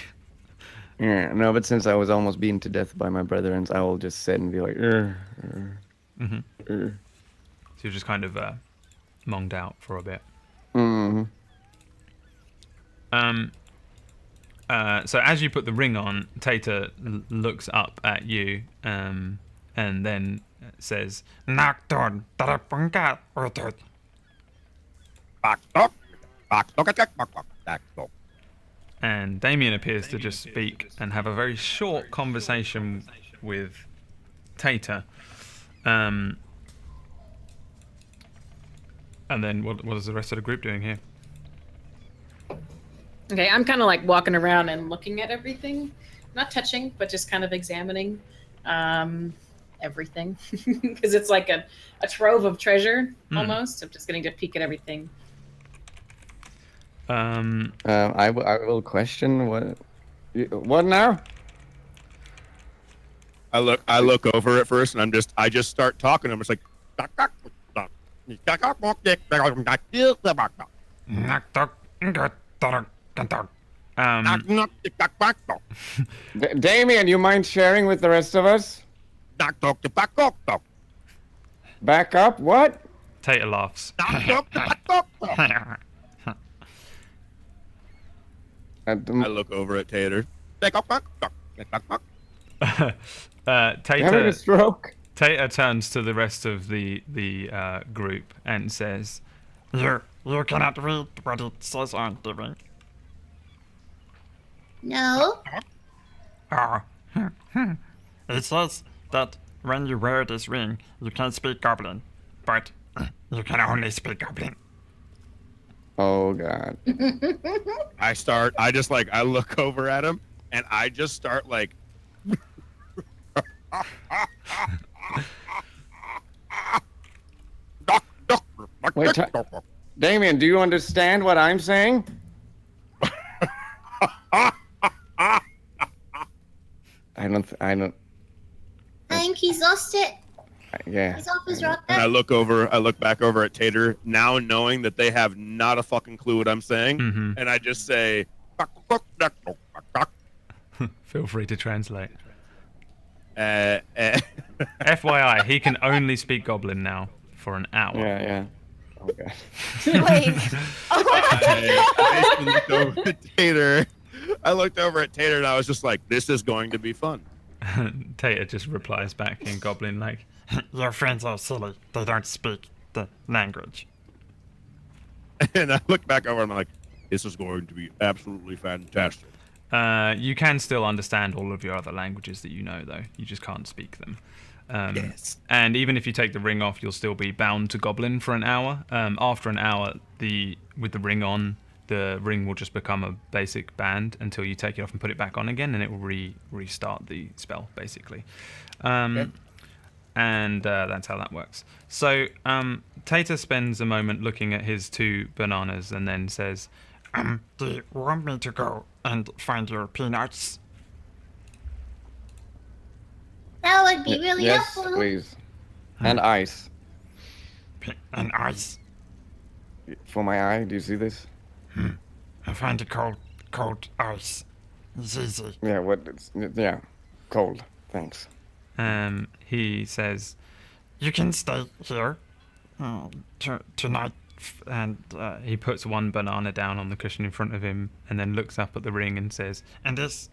Yeah, no, but since I was almost beaten to death by my brethren, I will just sit and be like, So you're just kind of monged out for a bit. So as you put the ring on, Tater looks up at you and then says, Nocturne, Tarapunga, Ortut. and Damien appears to just speak and have a very short conversation with Tater. And then what is the rest of the group doing here? Okay, I'm kind of like walking around and looking at everything. Not touching, but just kind of examining everything. Because it's like a trove of treasure, almost. I'm just getting to peek at everything. I will question what now? I look over at first, and I just start talking. I'm just like, Damien, you mind sharing with the rest of us? Back up? What? Tater laughs. I look over at Tater. You having a stroke? Tater turns to the rest of the group and says, You cannot read what it says on the ring. No. It says that when you wear this ring, you can speak goblin, but you can only speak goblin. Oh God. I look over at him, and I just start like. Wait, Damien, do you understand what I'm saying? I don't. I think he's lost it. Yeah. He's off his rocker. And I look back over at Tater, now knowing that they have not a fucking clue what I'm saying, and I just say, feel free to translate. FYI, he can only speak Goblin now for an hour. Yeah. Okay. Wait. I looked over at Tater and I was just like, this is going to be fun. Tater just replies back in Goblin like, Your friends are silly. They don't speak the language. And I look back over and I'm like, this is going to be absolutely fantastic. You can still understand all of your other languages that you know, though. You just can't speak them. Yes. And even if you take the ring off, you'll still be bound to Goblin for an hour. After an hour, with the ring on, the ring will just become a basic band until you take it off and put it back on again, and it will restart the spell, basically. And that's how that works. So Tater spends a moment looking at his 2 bananas and then says, Do you want me to go and find your peanuts? That would be really yes, helpful. please. And ice. And ice? For my eye, do you see this? I find it cold ice. It's easy. Yeah, yeah, cold. Thanks. he says, You can stay here tonight. and he puts one banana down on the cushion in front of him and then looks up at the ring and says, And this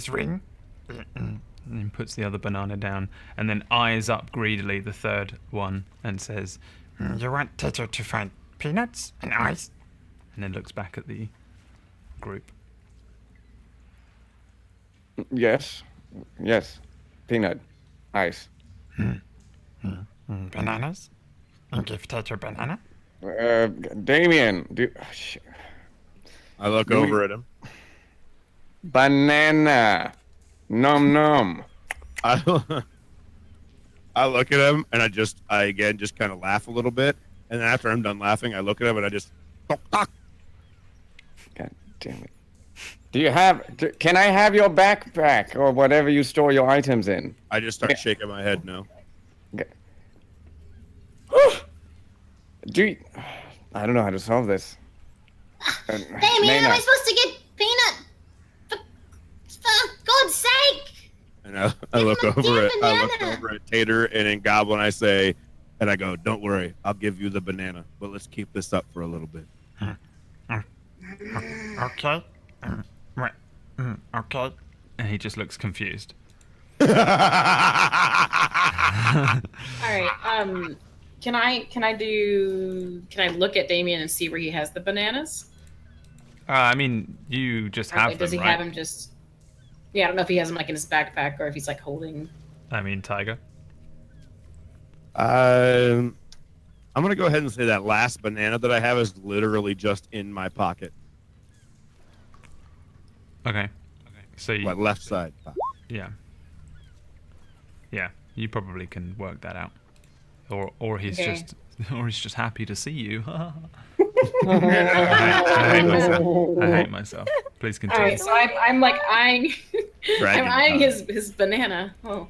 ring? and then puts the other banana down and then eyes up greedily the third one and says, You want Tater to find peanuts and ice? and then looks back at the group. Yes. Peanut. Ice. Bananas? And give Tater banana? Damien, I look over at him. banana. Nom nom. I look at him and I again just kind of laugh a little bit, and then after I'm done laughing, I look at him and I just talk. God damn it. Can I have your backpack or whatever you store your items in? I just start shaking my head no. I don't know how to solve this. Damien, Maynard. am I supposed to get peanut? For God's sake! And I look him a over damn at Tater, and in Goblin I say, and I go, don't worry, I'll give you the banana, but let's keep this up for a little bit. Okay. Okay. And he just looks confused. All right. Can I look at Damien and see where he has the bananas? I mean, you just have them, Does he right? have him just? Yeah, I don't know if he has them like in his backpack or if he's like holding. I mean, Tiger. I'm gonna go ahead and say that last banana that I have is literally just in my pocket, Okay. So you, my left side. yeah, you probably can work that out, or he's Okay. just happy to see you. I hate myself. Please All continue. right, so I'm like eyeing, Dragon I'm eyeing time. his banana. Oh.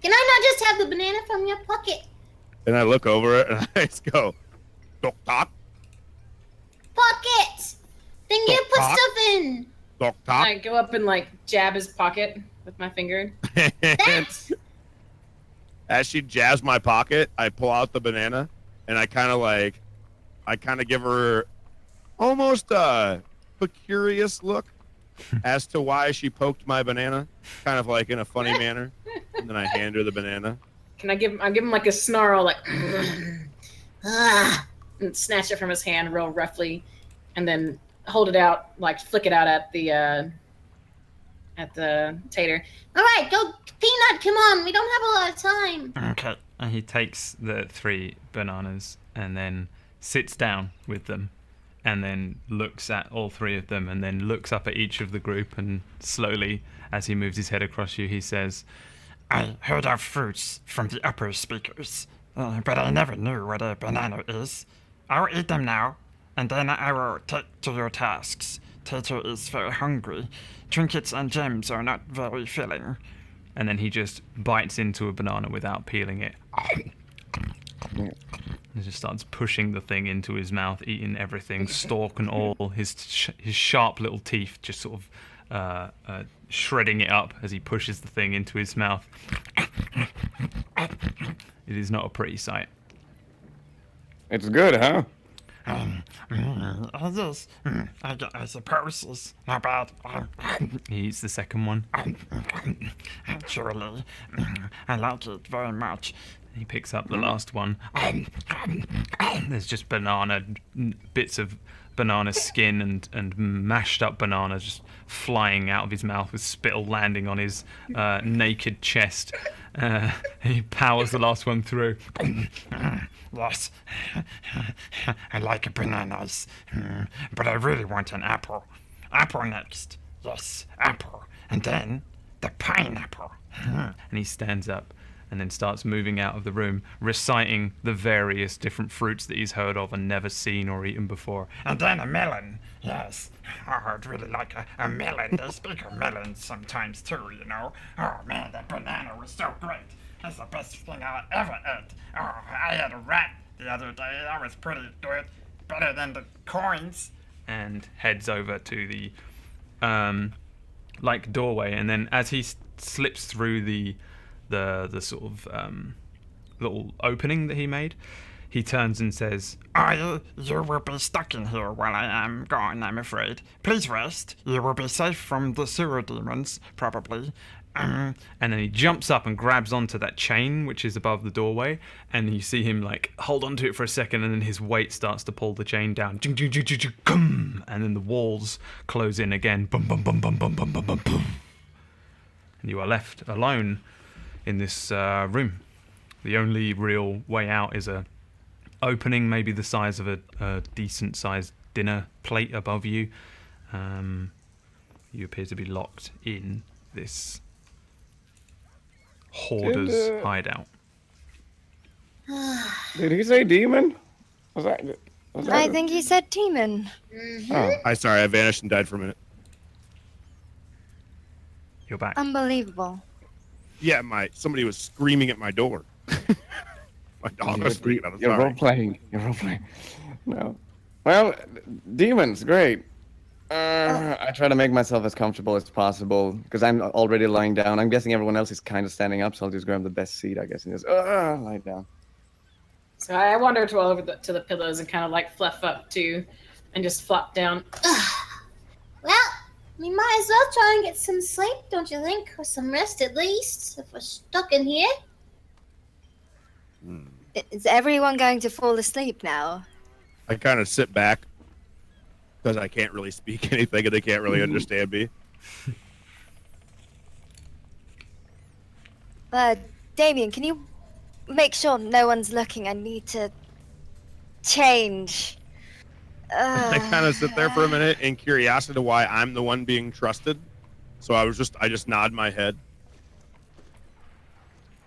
Can I not just have the banana from your pocket? And I look over it and I just go, talk. Pocket! Then you put Talk. stuff in. I Talk. go up and like jab his pocket with my finger. And That. as she jabs my pocket, I pull out the banana and I kind of give her almost a curious look as to why she poked my banana, kind of like in a funny manner. And then I hand her the banana. Can I give him like a snarl, like, and snatch it from his hand real roughly, and then hold it out, like flick it out at the Tater. All right, go, Peanut. Come on, we don't have a lot of time. Okay. And he takes the 3 bananas and then sits down with them and then looks at all 3 of them and then looks up at each of the group and slowly, as he moves his head across you, he says, I heard of fruits from the upper speakers, but I never knew what a banana is. I'll eat them now, and then I will take to your tasks. Tater is very hungry. Trinkets and gems are not very filling. and then he just bites into a banana without peeling it. He just starts pushing the thing into his mouth, eating everything, stalk and all. His sharp little teeth just sort of shredding it up as he pushes the thing into his mouth. It is not a pretty sight. It's good, huh? Yes, I suppose it's not bad. He eats the second one. Surely, I like it very much. He picks up the last one. There's just banana bits of banana skin and mashed up banana just flying out of his mouth with spittle landing on his naked chest. He powers the last one through. Yes, I like bananas, but I really want an apple. Apple next. Yes, apple. And then the pineapple. And he stands up and then starts moving out of the room, reciting the various different fruits that he's heard of and never seen or eaten before. And then a melon. Yes. Oh, I'd really like a melon. They speak of melons sometimes too, you know. Oh man, that banana was so great. That's the best thing I ever ate. Oh, I had a rat the other day. That was pretty good. Better than the coins. And heads over to the doorway, and then as he slips through the sort of little opening that he made, he turns and says, You will be stuck in here while I am gone, I'm afraid. Please rest. You will be safe from the sewer demons, probably. and then he jumps up and grabs onto that chain which is above the doorway, and you see him like hold onto it for a second, and then his weight starts to pull the chain down. And then the walls close in again. Bum, bum, bum, bum, bum, bum, bum, bum, bum. And you are left alone in this room. The only real way out is a opening maybe the size of a decent sized dinner plate above you. You appear to be locked in this hoarder's hideout. Did he say demon? Was that I think he said demon. Oh. I vanished and died for a minute. You're back. Unbelievable. Yeah, somebody was screaming at my door. My dog was screaming. I'm You're sorry. role playing. No. Well, demons, great. I try to make myself as comfortable as possible because I'm already lying down. I'm guessing everyone else is kind of standing up, so I'll just grab the best seat, I guess, and just lie down. So I wander to all over to the pillows and kind of like fluff up too, and just flop down. Well, we might as well try and get some sleep, don't you think? Or some rest at least, if we're stuck in here. Is everyone going to fall asleep now? I kind of sit back because I can't really speak anything and they can't really understand me. Damien, can you make sure no one's looking? I need to change. I kind of sit there for a minute in curiosity to why I'm the one being trusted. So I just nod my head.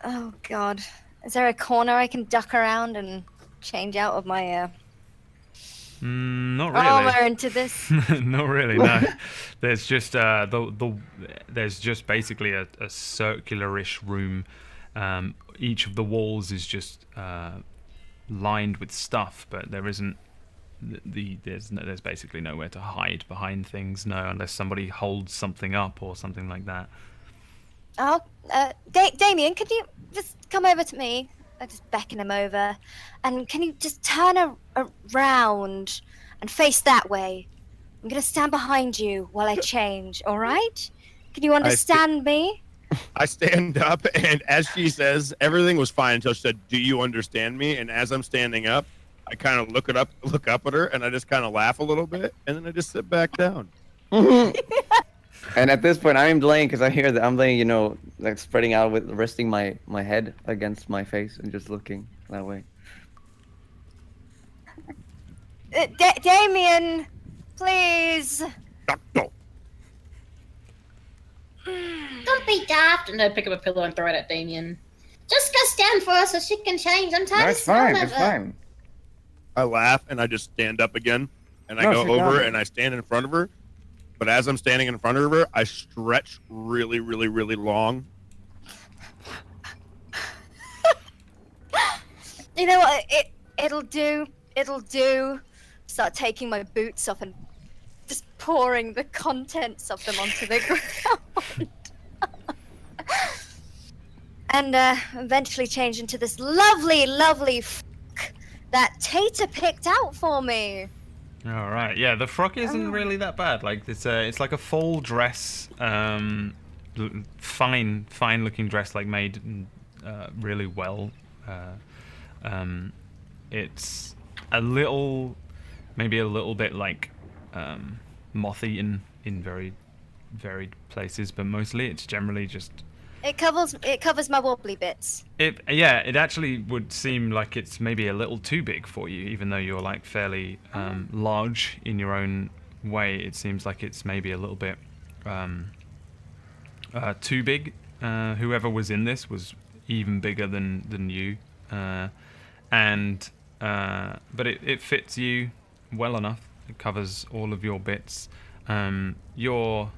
Oh God, is there a corner I can duck around and change out of my Not armor really. into this? Not really. No. There's just there's just basically a circular-ish room. Each of the walls is just lined with stuff, but there isn't. There's basically nowhere to hide behind things, unless somebody holds something up or something like that. Oh, Damien, could you just come over to me? I just beckon him over, and can you just turn around and face that way? I'm gonna stand behind you while I change. All right? Can you understand me? I stand up, and as she says, everything was fine until she said, "Do you understand me?" And as I'm standing up, I kind of look up at her, and I just kind of laugh a little bit, and then I just sit back down. And at this point, I'm laying because I hear that I'm laying, like spreading out with resting my head against my face and just looking that way. Damien, please. No. Don't be daft. And I pick up a pillow and throw it at Damien. Just go stand for her so she can change. I'm tired No, of it's fine. smelling It's of her. fine. I laugh, and I just stand up again, and I No, go sit over, down. and I stand in front of her. But as I'm standing in front of her, I stretch really, really, really long. You know what? It'll do. It'll do. Start taking my boots off and just pouring the contents of them onto the ground. And eventually change into this lovely, lovely that Tater picked out for me. All right. Yeah, the frock isn't really that bad. Like it's like a full dress, fine looking dress, like made really well. It's a little maybe a little bit like moth-eaten in very varied places, but mostly it's generally just. It covers my wobbly bits. It actually would seem like it's maybe a little too big for you, even though you're like fairly large in your own way. It seems like it's maybe a little bit too big. Whoever was in this was even bigger than you, but it fits you well enough. It covers all of your bits. Your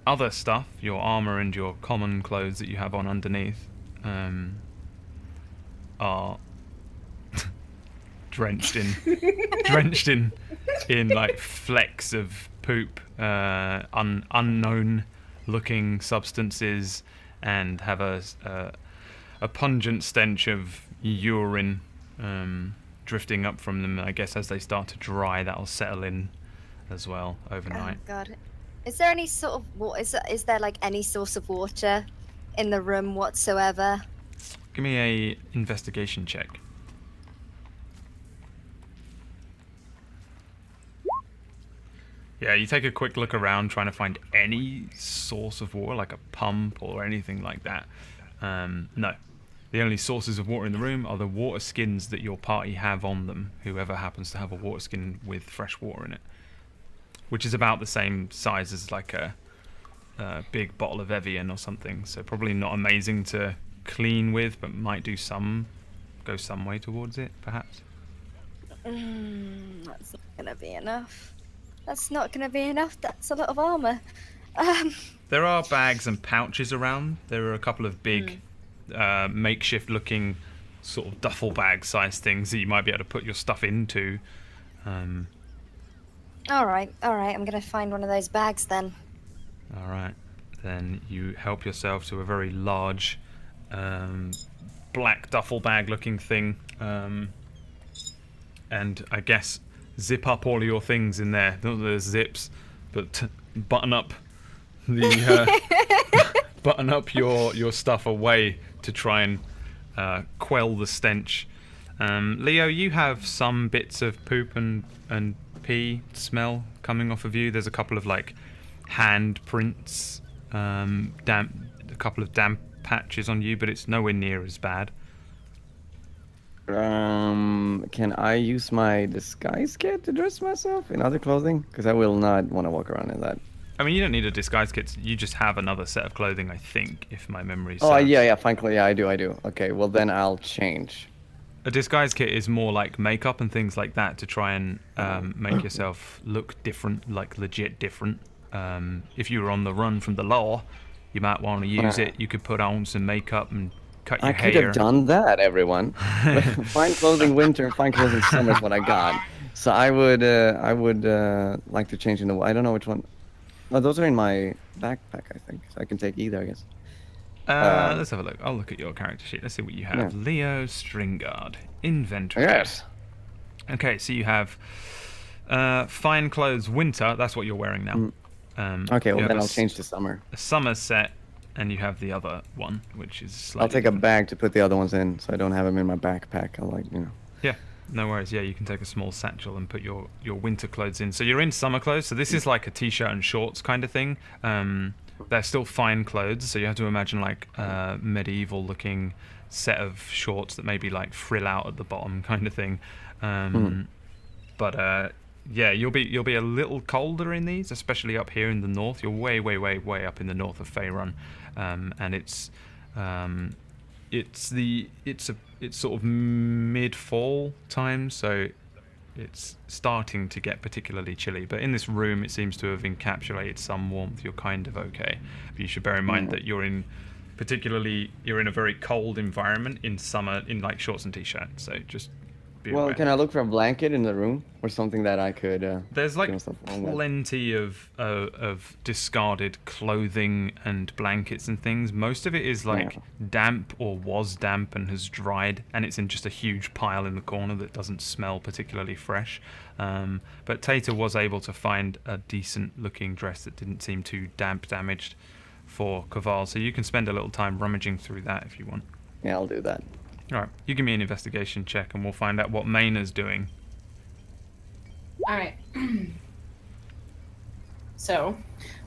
other stuff, your armor and your common clothes that you have on underneath, are drenched in like flecks of poop, unknown looking substances, and have a pungent stench of urine drifting up from them. I guess as they start to dry, that'll settle in as well overnight. Oh God. Is there any sort of is there like any source of water in the room whatsoever? Give me a investigation check. Yeah, you take a quick look around trying to find any source of water, like a pump or anything like that. No. The only sources of water in the room are the water skins that your party have on them, whoever happens to have a water skin with fresh water in it. Which is about the same size as like a big bottle of Evian or something. So probably not amazing to clean with, but might go some way towards it, perhaps. That's not gonna be enough. That's not gonna be enough. That's a lot of armor. There are bags and pouches around. There are a couple of big makeshift-looking sort of duffel bag-sized things that you might be able to put your stuff into. All right. I'm gonna find one of those bags then. All right. Then you help yourself to a very large, black duffel bag-looking thing, and I guess zip up all of your things in there. Not that there's zips, but button up your stuff away to try and quell the stench. Leo, you have some bits of poop and pee smell coming off of you. There's a couple of like hand prints, a couple of damp patches on you, but it's nowhere near as bad. Can I use my disguise kit to dress myself in other clothing? Because I will not want to walk around in that. I mean, you don't need a disguise kit. You just have another set of clothing, I think, if my memory serves. Oh, yeah, fine. Yeah, I do. Okay, well then I'll change. A disguise kit is more like makeup and things like that to try and make yourself look different, like legit different. If you were on the run from the law, you might want to use it. You could put on some makeup and cut your hair. I could have done that, everyone. Fine clothing winter, fine clothing summer is what I got. So I would like to change into. I don't know which one. No, those are in my backpack, I think. So I can take either, I guess. Let's have a look. I'll look at your character sheet. Let's see what you have. Yeah. Leo Stringard. Inventory. Yes. Okay, so you have fine clothes winter. That's what you're wearing now. Okay, well you then have I'll change to summer. a summer set, and you have the other one, which is slightly I'll take a different. bag to put the other ones in, so I don't have them in my backpack. Yeah, no worries. Yeah, you can take a small satchel and put your winter clothes in. So you're in summer clothes. So this is like a t-shirt and shorts kind of thing. They're still fine clothes, so you have to imagine like a medieval-looking set of shorts that maybe like frill out at the bottom, kind of thing. But yeah, you'll be a little colder in these, especially up here in the north. You're way up in the north of Faerun, and it's sort of mid-fall time, so it's starting to get particularly chilly. But in this room, it seems to have encapsulated some warmth. You're kind of okay. But you should bear in mind that you're in a very cold environment in summer in like shorts and t-shirts. So just be aware. Can I look for a blanket in the room or something that I could? There's like get myself warm with? plenty of discarded clothing and blankets and things. Most of it is like damp or was damp and has dried, and it's in just a huge pile in the corner that doesn't smell particularly fresh. But Tater was able to find a decent looking dress that didn't seem too damaged for Kaval, so you can spend a little time rummaging through that if you want. Yeah, I'll do that. All right, you give me an investigation check and we'll find out what Mayna's doing. All right. So,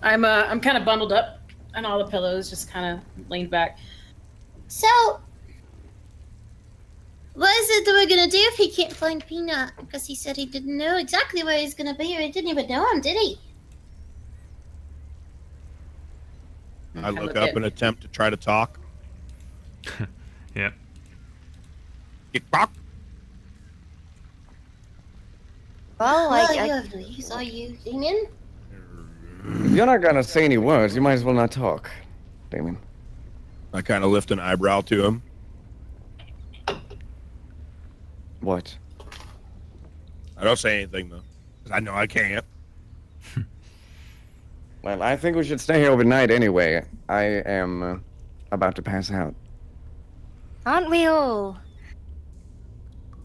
I'm kind of bundled up, and all the pillows just kind of leaned back. So, what is it that we're gonna do if he can't find Peanut? Because he said he didn't know exactly where he's gonna be, or he didn't even know him, did he? I look up and attempt to try to talk. Yeah. Kick-bock. Well, Are you Damien? If you're not gonna say any words, you might as well not talk, Damien. I kind of lift an eyebrow to him. What? I don't say anything though, 'cause I know I can't. Well, I think we should stay here overnight anyway. I am about to pass out. Aren't we all?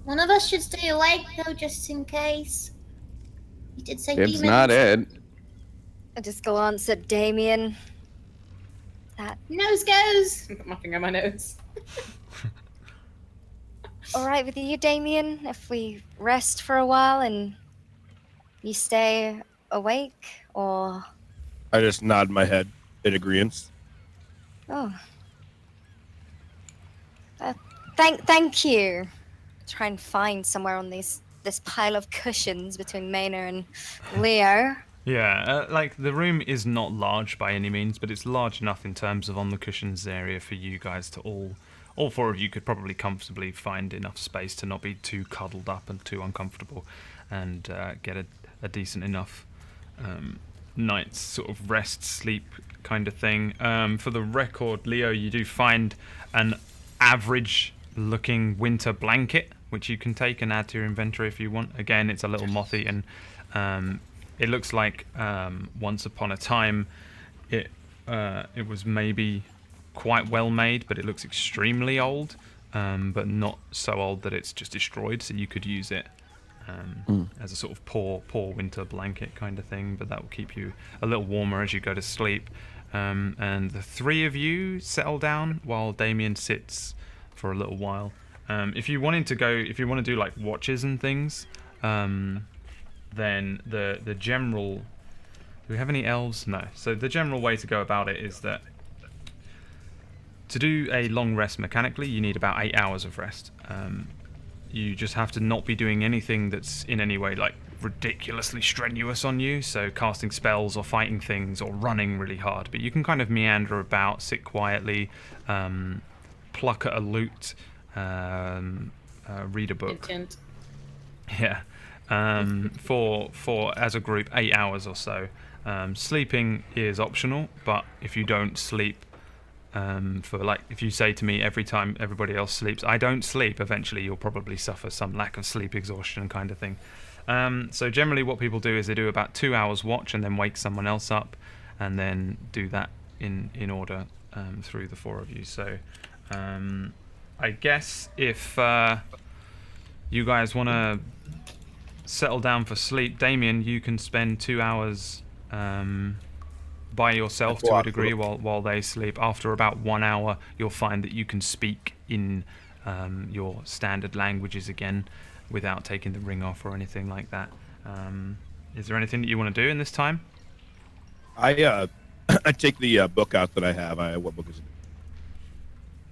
One of us should stay awake though, just in case. You did say It's demons. not Ed. I just glance at Damien. Nose goes. Put my finger on my nose. All right with you, Damien? If we rest for a while and you stay awake, or I just nod my head in agreement. oh, thank you. Try and find somewhere on this pile of cushions between Maynard and Leo. Yeah, like the room is not large by any means, but it's large enough in terms of on the cushions area for you guys to all four of you could probably comfortably find enough space to not be too cuddled up and too uncomfortable, and get a decent enough night's sort of rest, sleep kind of thing. For the record, Leo, you do find an average-looking winter blanket, which you can take and add to your inventory if you want. Again, it's a little mothy, and it looks like once upon a time it was maybe quite well made, but it looks extremely old, but not so old that it's just destroyed, so you could use it as a sort of poor winter blanket kind of thing, but that will keep you a little warmer as you go to sleep. And the three of you settle down while Damien sits for a little while. If you want to do like watches and things, then the general... Do we have any elves? No. So the general way to go about it is that to do a long rest mechanically, you need about 8 hours of rest. You just have to not be doing anything that's in any way like ridiculously strenuous on you, so casting spells or fighting things or running really hard. But you can kind of meander about, sit quietly, pluck at a lute, read a book. Intent. Yeah. For as a group, 8 hours or so. Sleeping is optional, but if you don't sleep, if you say to me every time everybody else sleeps, I don't sleep, eventually you'll probably suffer some lack of sleep exhaustion kind of thing. So generally what people do is they do about 2 hours watch and then wake someone else up, and then do that in order through the four of you. So I guess if you guys want to settle down for sleep, Damien, you can spend 2 hours by yourself to a degree while they sleep. After about 1 hour, you'll find that you can speak in your standard languages again without taking the ring off or anything like that. Is there anything that you want to do in this time? I take the book out that I have. What book is it?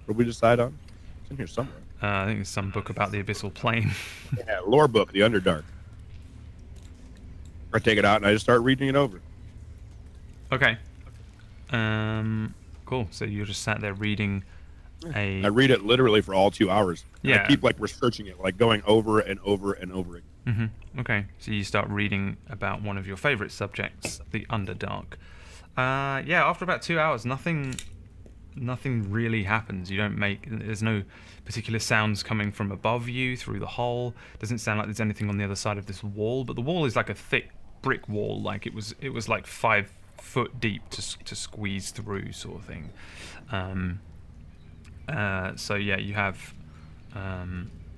What did we decide on? It's in here somewhere. I think it's some book about the Abyssal Plane. Yeah, lore book, The Underdark. I take it out and I just start reading it over. Okay. Cool. So you just sat there reading I read it literally for all 2 hours. Yeah. I keep like researching it, like going over and over and over again. Mm-hmm. Okay. So you start reading about one of your favorite subjects, the Underdark. Yeah. After about 2 hours, nothing really happens. There's no particular sounds coming from above you through the hole. Doesn't sound like there's anything on the other side of this wall, but the wall is like a thick brick wall, like it was like 5 foot deep to squeeze through, sort of thing. So yeah, you have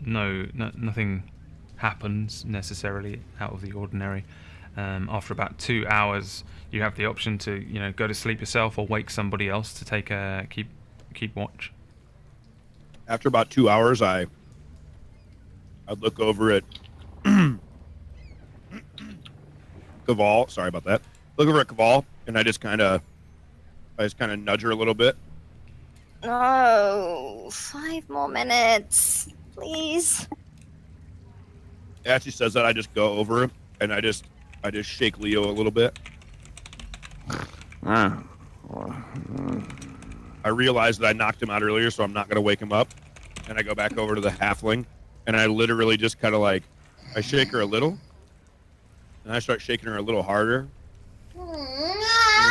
nothing happens necessarily out of the ordinary. After about 2 hours, you have the option to go to sleep yourself or wake somebody else to take keep watch. After about 2 hours, I'd look over at Caval. Sorry about that. Look over at Caval, and I just kind of nudge her a little bit. Oh, 5 more minutes, please. As she says that, I just go over her, and I just shake Leo a little bit. I realize that I knocked him out earlier, so I'm not going to wake him up. And I go back over to the halfling, and I literally just kind of like, I shake her a little, and I start shaking her a little harder. A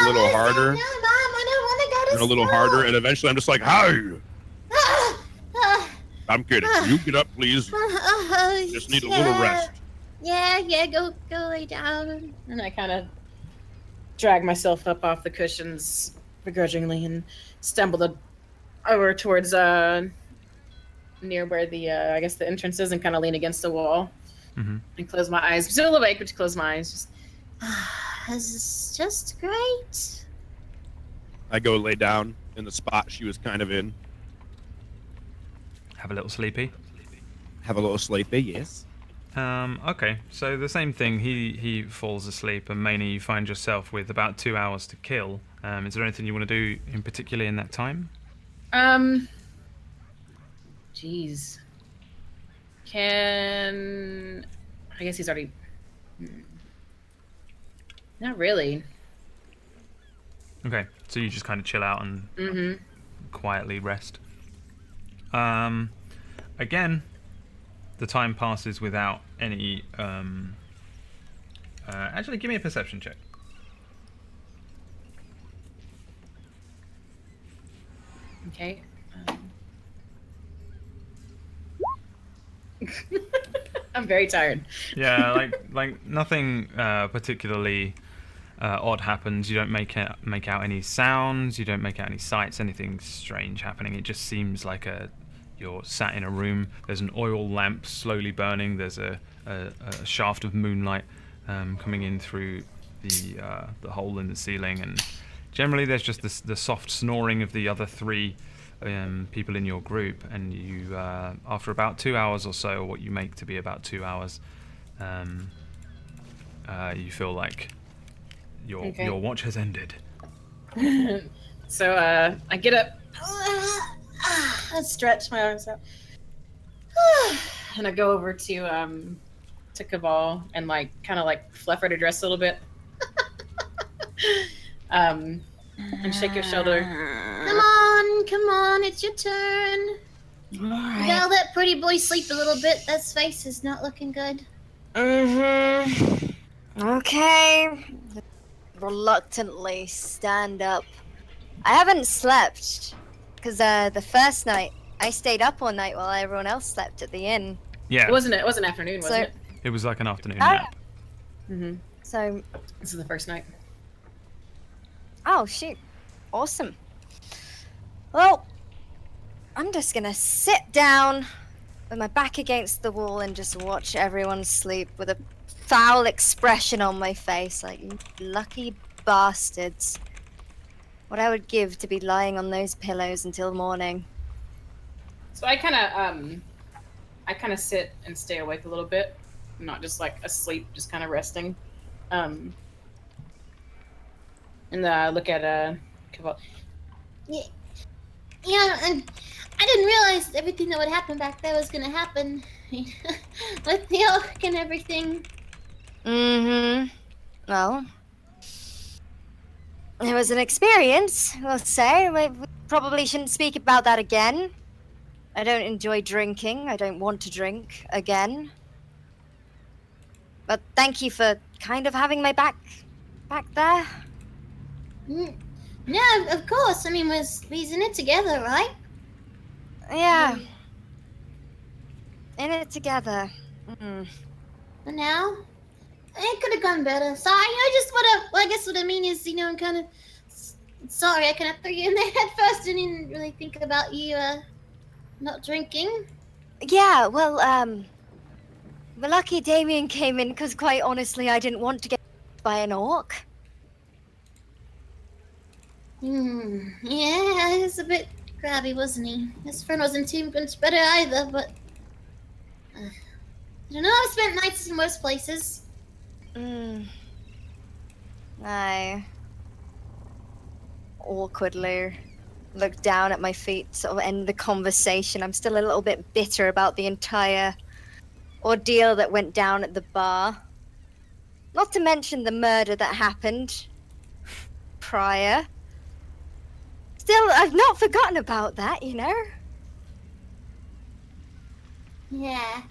little harder. And a little harder, and eventually I'm just like, hi! I'm kidding. You get up, please. Just need a little rest. Yeah, go lay down. And I kind of drag myself up off the cushions begrudgingly and stumbled over towards near where the I guess the entrance is and kind of lean against the wall and close my eyes. I'm still awake, but close my eyes. Just This is just great. I go lay down in the spot she was kind of in. Have a little sleepy. Have a little sleepy, yes. Okay, so the same thing. He falls asleep, and mainly you find yourself with about 2 hours to kill. Is there anything you want to do in particular in that time? Jeez. I guess he's already. Not really. Okay, so you just kind of chill out and quietly rest. Again, the time passes without any. Actually, give me a perception check. Okay. I'm very tired. Yeah, like nothing particularly odd happens. You don't make out any sounds. You don't make out any sights. Anything strange happening. It just seems like you're sat in a room. There's an oil lamp slowly burning. There's a shaft of moonlight coming in through the hole in the ceiling, and generally there's just the soft snoring of the other 3 people in your group. And you, after about 2 hours or so, or what you make to be about 2 hours, you feel like your watch has ended. So I get up, I stretch my arms out, and I go over to Caval and kind of fluff her to dress a little bit, and shake your shoulder. Come on, it's your turn. All right. Now that pretty boy sleep a little bit. That face is not looking good. Okay. Reluctantly stand up. I haven't slept because the first night I stayed up all night while everyone else slept at the inn. Yeah. It wasn't afternoon, wasn't it? It was like an afternoon nap. So This is the first night. oh shoot, awesome. Well, I'm just gonna sit down with my back against the wall and just watch everyone sleep with a foul expression on my face, like, you lucky bastards. What I would give to be lying on those pillows until morning. So I kind of sit and stay awake a little bit, not just asleep, just kind of resting. And look at Caval. Yeah, and I didn't realize everything that would happen back there was gonna happen with the oak and everything. Well, it was an experience, we'll say. We probably shouldn't speak about that again. I don't enjoy drinking. I don't want to drink again. But thank you for kind of having my back there. Yeah, of course. I mean, we're in it together, right? Yeah. In it together. For now, it could have gone better. Sorry, I guess what I mean is, I'm kind of sorry. I kind of threw you in there at first and didn't really think about you not drinking. Yeah, well, we're lucky Damien came in because, quite honestly, I didn't want to get by an orc. Yeah, he was a bit crabby, wasn't he? His friend wasn't too much better either, but I don't know. I've spent nights in worse places. I awkwardly look down at my feet, sort of end the conversation. I'm still a little bit bitter about the entire ordeal that went down at the bar. Not to mention the murder that happened prior. Still, I've not forgotten about that, you know? Yeah.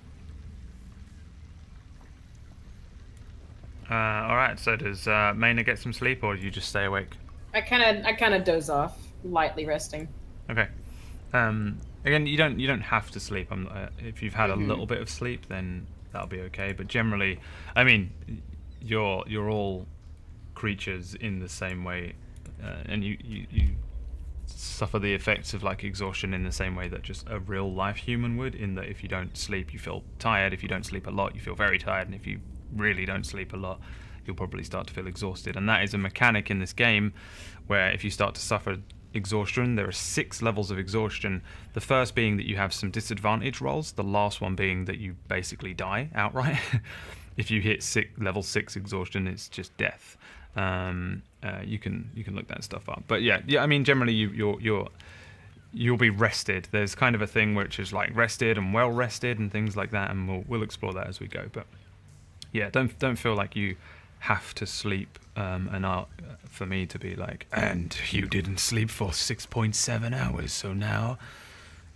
All right. So does Maynard get some sleep, or do you just stay awake? I kind of doze off, lightly resting. Okay. Again, you don't have to sleep. If you've had a little bit of sleep, then that'll be okay. But generally, I mean, you're all creatures in the same way, and you suffer the effects of like exhaustion in the same way that just a real life human would. In that, if you don't sleep, you feel tired. If you don't sleep a lot, you feel very tired. And if you really don't sleep a lot, you'll probably start to feel exhausted. And that is a mechanic in this game, where if you start to suffer exhaustion, there are 6 levels of exhaustion. The first being that you have some disadvantage rolls. The last one being that you basically die outright. If you hit level 6 exhaustion, it's just death. You can look that stuff up. But yeah. I mean, generally you'll be rested. There's kind of a thing which is like rested and well rested and things like that, and we'll explore that as we go. But yeah, don't feel like you have to sleep. For me to be like, and you didn't sleep for 6.7 hours, so now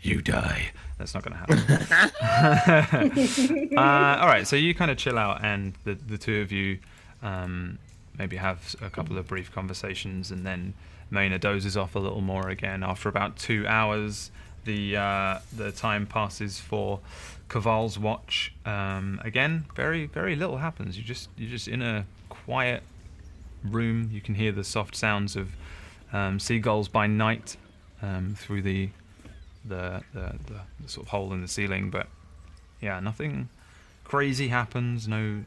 you die. That's not going to happen. All right, so you kind of chill out, and the two of you maybe have a couple of brief conversations, and then Maynard dozes off a little more again. After about 2 hours, the time passes for Caval's watch. Again, very very little happens. You're just in a quiet room. You can hear the soft sounds of seagulls by night through the sort of hole in the ceiling, but yeah, nothing crazy happens. No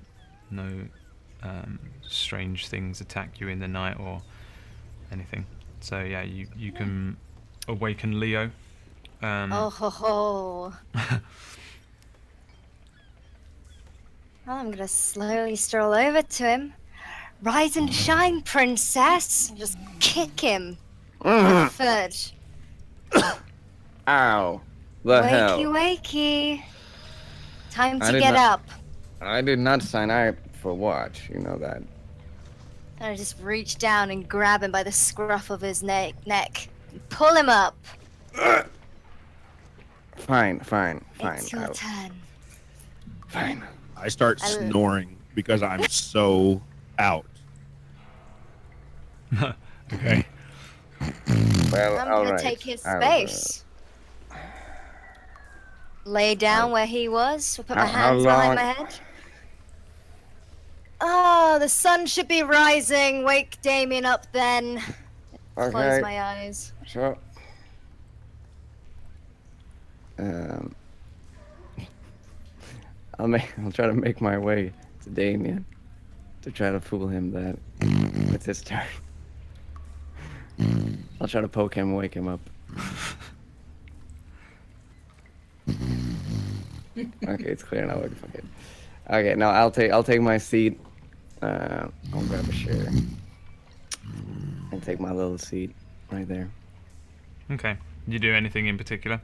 strange things attack you in the night or anything. So yeah, you can awaken Leo. Oh ho ho. Well, I'm gonna slowly stroll over to him. Rise and shine, princess! Just kick him. With a foot. Ow. The hell. Wakey. Time I to did get not- up. I did not sign up for watch, you know that. And I just reach down and grab him by the scruff of his neck and pull him up. Fine. It's your turn. Fine. I start snoring because I'm so out. Okay. Well, I'm all gonna right. take his I'll, space. Lay down where he was. Put my how hands behind long- my head. Oh, the sun should be rising. Wake Damien up then. Close Okay. my eyes. Sure. I'll try to make my way to Damien to try to fool him that it's his turn. I'll try to poke him, wake him up. Okay, it's clear now. Fuck it. Okay, now I'll take my seat. I'll grab a chair and take my little seat right there. Okay. You do anything in particular?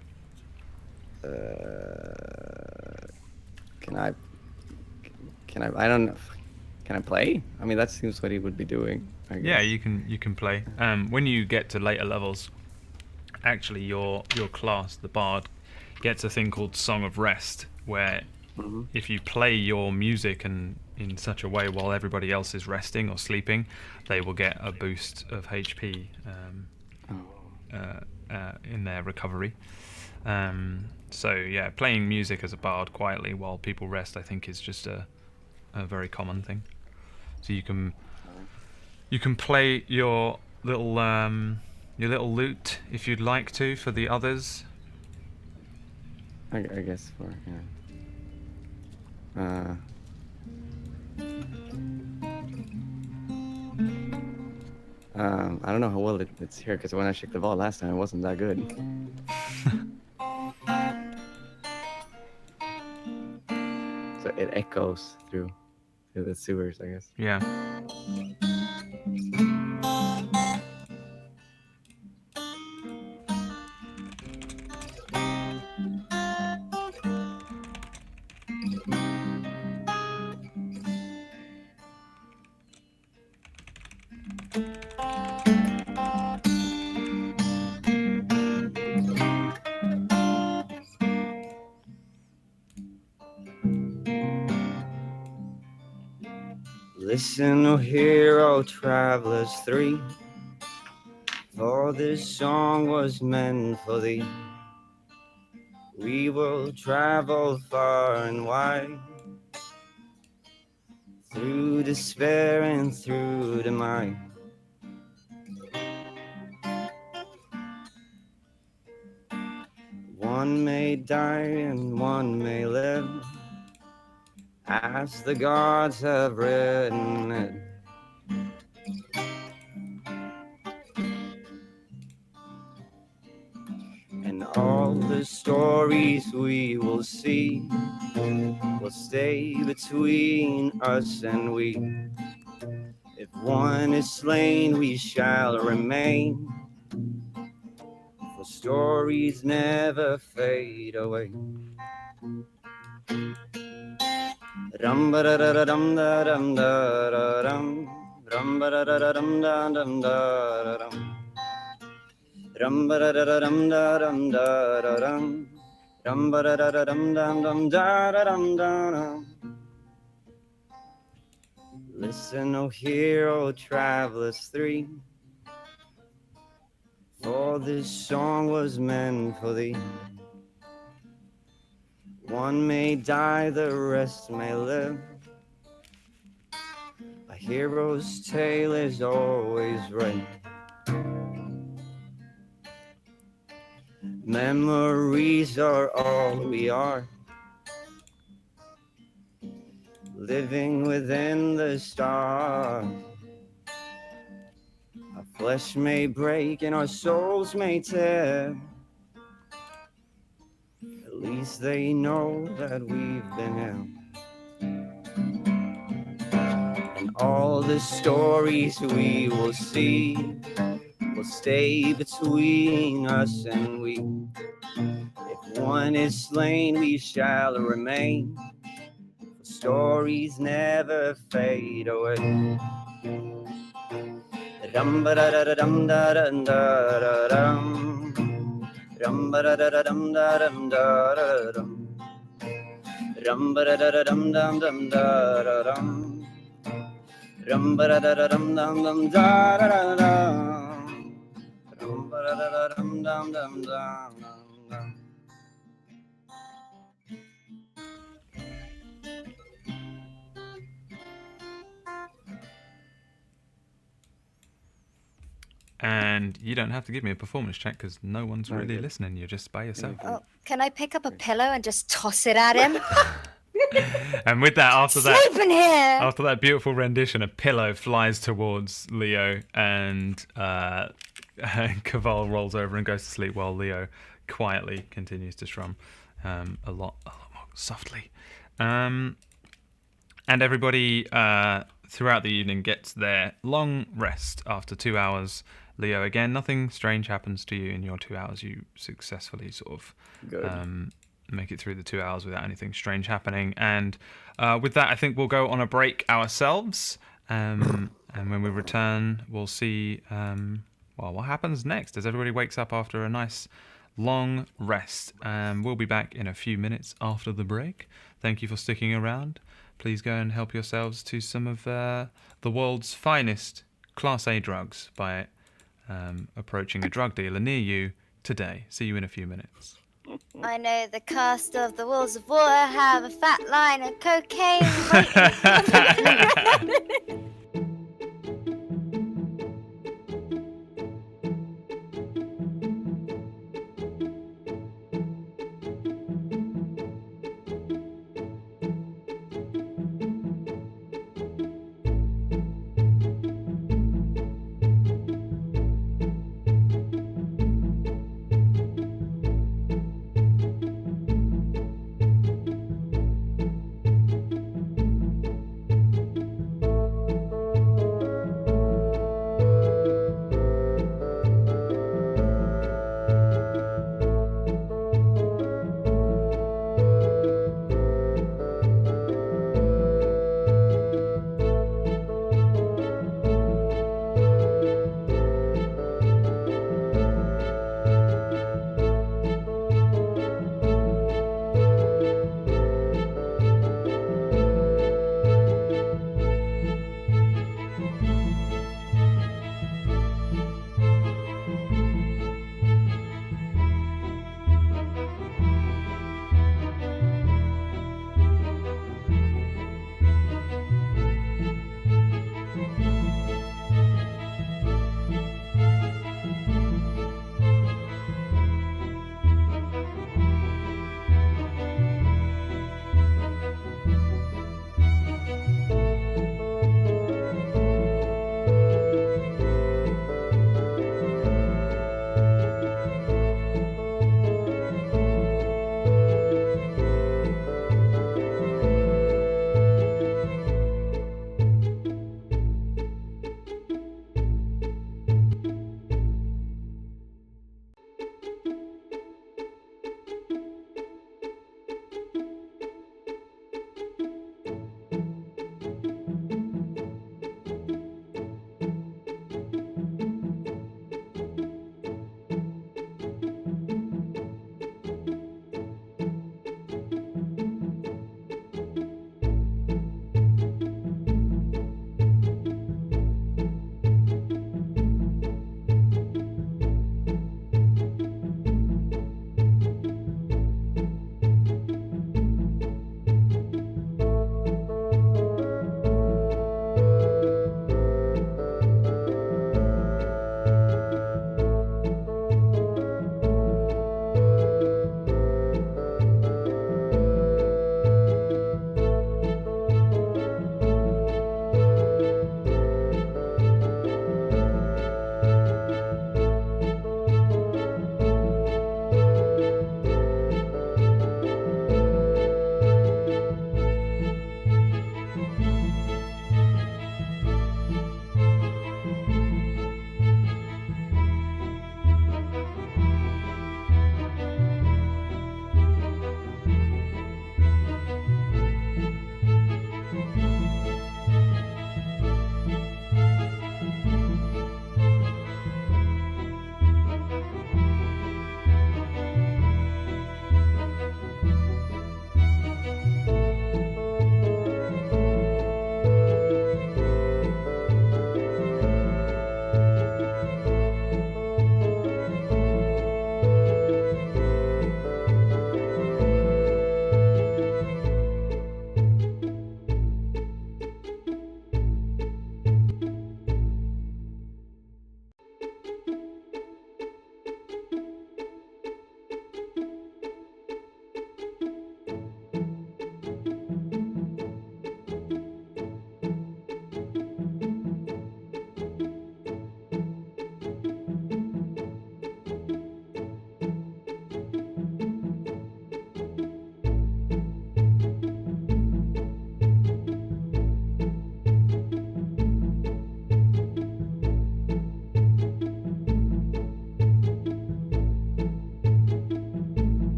Can I? I don't know. Can I play? I mean, that seems what he would be doing. I guess. Yeah, you can play. When you get to later levels, actually your class, the bard, gets a thing called Song of Rest, where if you play your music and in such a way while everybody else is resting or sleeping, they will get a boost of HP in their recovery. So yeah, playing music as a bard quietly while people rest, I think, is just a very common thing. So you can play your little lute if you'd like to for the others. I guess for yeah. I don't know how well it's here because when I shook the vault last time, it wasn't that good. So it echoes through the sewers, I guess. Yeah. Listen, O hero travelers three, for this song was meant for thee. We will travel far and wide, through despair and through the mind. One may die and one may live, as the gods have written it. And all the stories we will see will stay between us and we. If one is slain, we shall remain, for stories never fade away. Rum ba da da da dum da dum da da dum. Rum ba da da da dum da dum da dum. Rum ba da da da dum da dum da dum. Rum ba da da da dum dum dum da dum dum. Listen, O hero travelers three, for this song was meant for thee. One may die, the rest may live. A hero's tale is always right. Memories are all we are, living within the stars. Our flesh may break and our souls may tear. At least they know that we've been here. And all the stories we will see will stay between us and we. If one is slain, we shall remain, for stories never fade away. Dum ba da da da dum da da da dum. Dum ba da da da dum da dum da dum. Dum ba da da da dum dum dum da dum. Dum ba da da da dum dum dum da da dum. Dum ba da da da dum dum dum dum. And you don't have to give me a performance check because no one's Very really good. listening. You're just by yourself. Oh, can I pick up a pillow and just toss it at him? And with that, Sleep in here! after that beautiful rendition, a pillow flies towards Leo, and Caval rolls over and goes to sleep while Leo quietly continues to strum a lot more softly. And everybody throughout the evening gets their long rest after 2 hours. Leo, again, nothing strange happens to you in your 2 hours. You successfully sort of make it through the 2 hours without anything strange happening. And with that, I think we'll go on a break ourselves. And when we return, we'll see what happens next as everybody wakes up after a nice long rest. We'll be back in a few minutes after the break. Thank you for sticking around. Please go and help yourselves to some of the world's finest Class A drugs by approaching a drug dealer near you today. See you in a few minutes. I know the cast of The Wolves of War have a fat line of cocaine.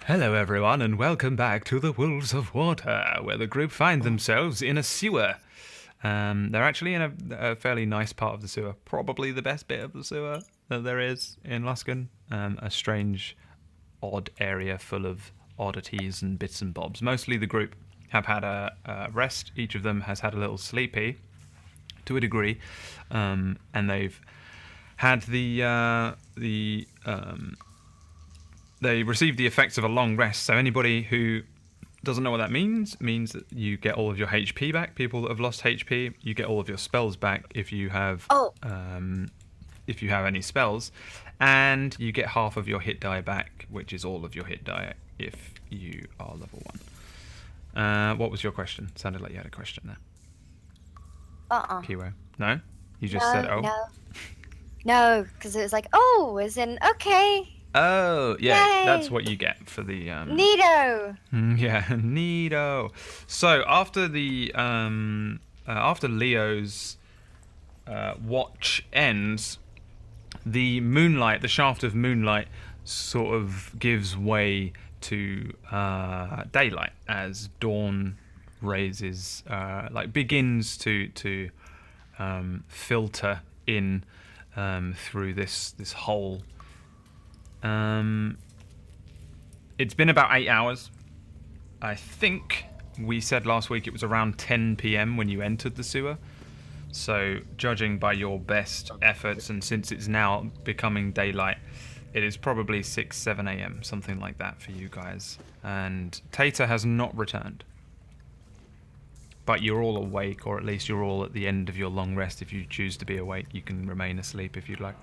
Hello, everyone, and welcome back to the Wolves of Water, where the group find themselves in a sewer. They're actually in a fairly nice part of the sewer, probably the best bit of the sewer that there is in Luskan. A strange, odd area full of oddities and bits and bobs. Mostly the group have had a rest. Each of them has had a little sleepy, to a degree, and they've had they received the effects of a long rest. So anybody who doesn't know what that means that you get all of your HP back. People that have lost HP, you get all of your spells back if you have any spells, and you get half of your hit die back, which is all of your hit die if you are level 1. What was your question? Sounded like you had a question there. Kiwo. No? You just said oh? No, because it was like, oh, as in, okay. Oh, yeah, Yay! that's what you get for the Neato. Yeah, neato. So after the after Leo's watch ends, the moonlight, the shaft of moonlight, sort of gives way to daylight as dawn raises, begins to filter in through this hole. It's been about 8 hours. I think we said last week it was around 10 p.m. when you entered the sewer. So, judging by your best efforts, and since it's now becoming daylight, it is probably 6, 7 a.m., something like that for you guys. And Tater has not returned. But you're all awake, or at least you're all at the end of your long rest. If you choose to be awake, you can remain asleep if you'd like.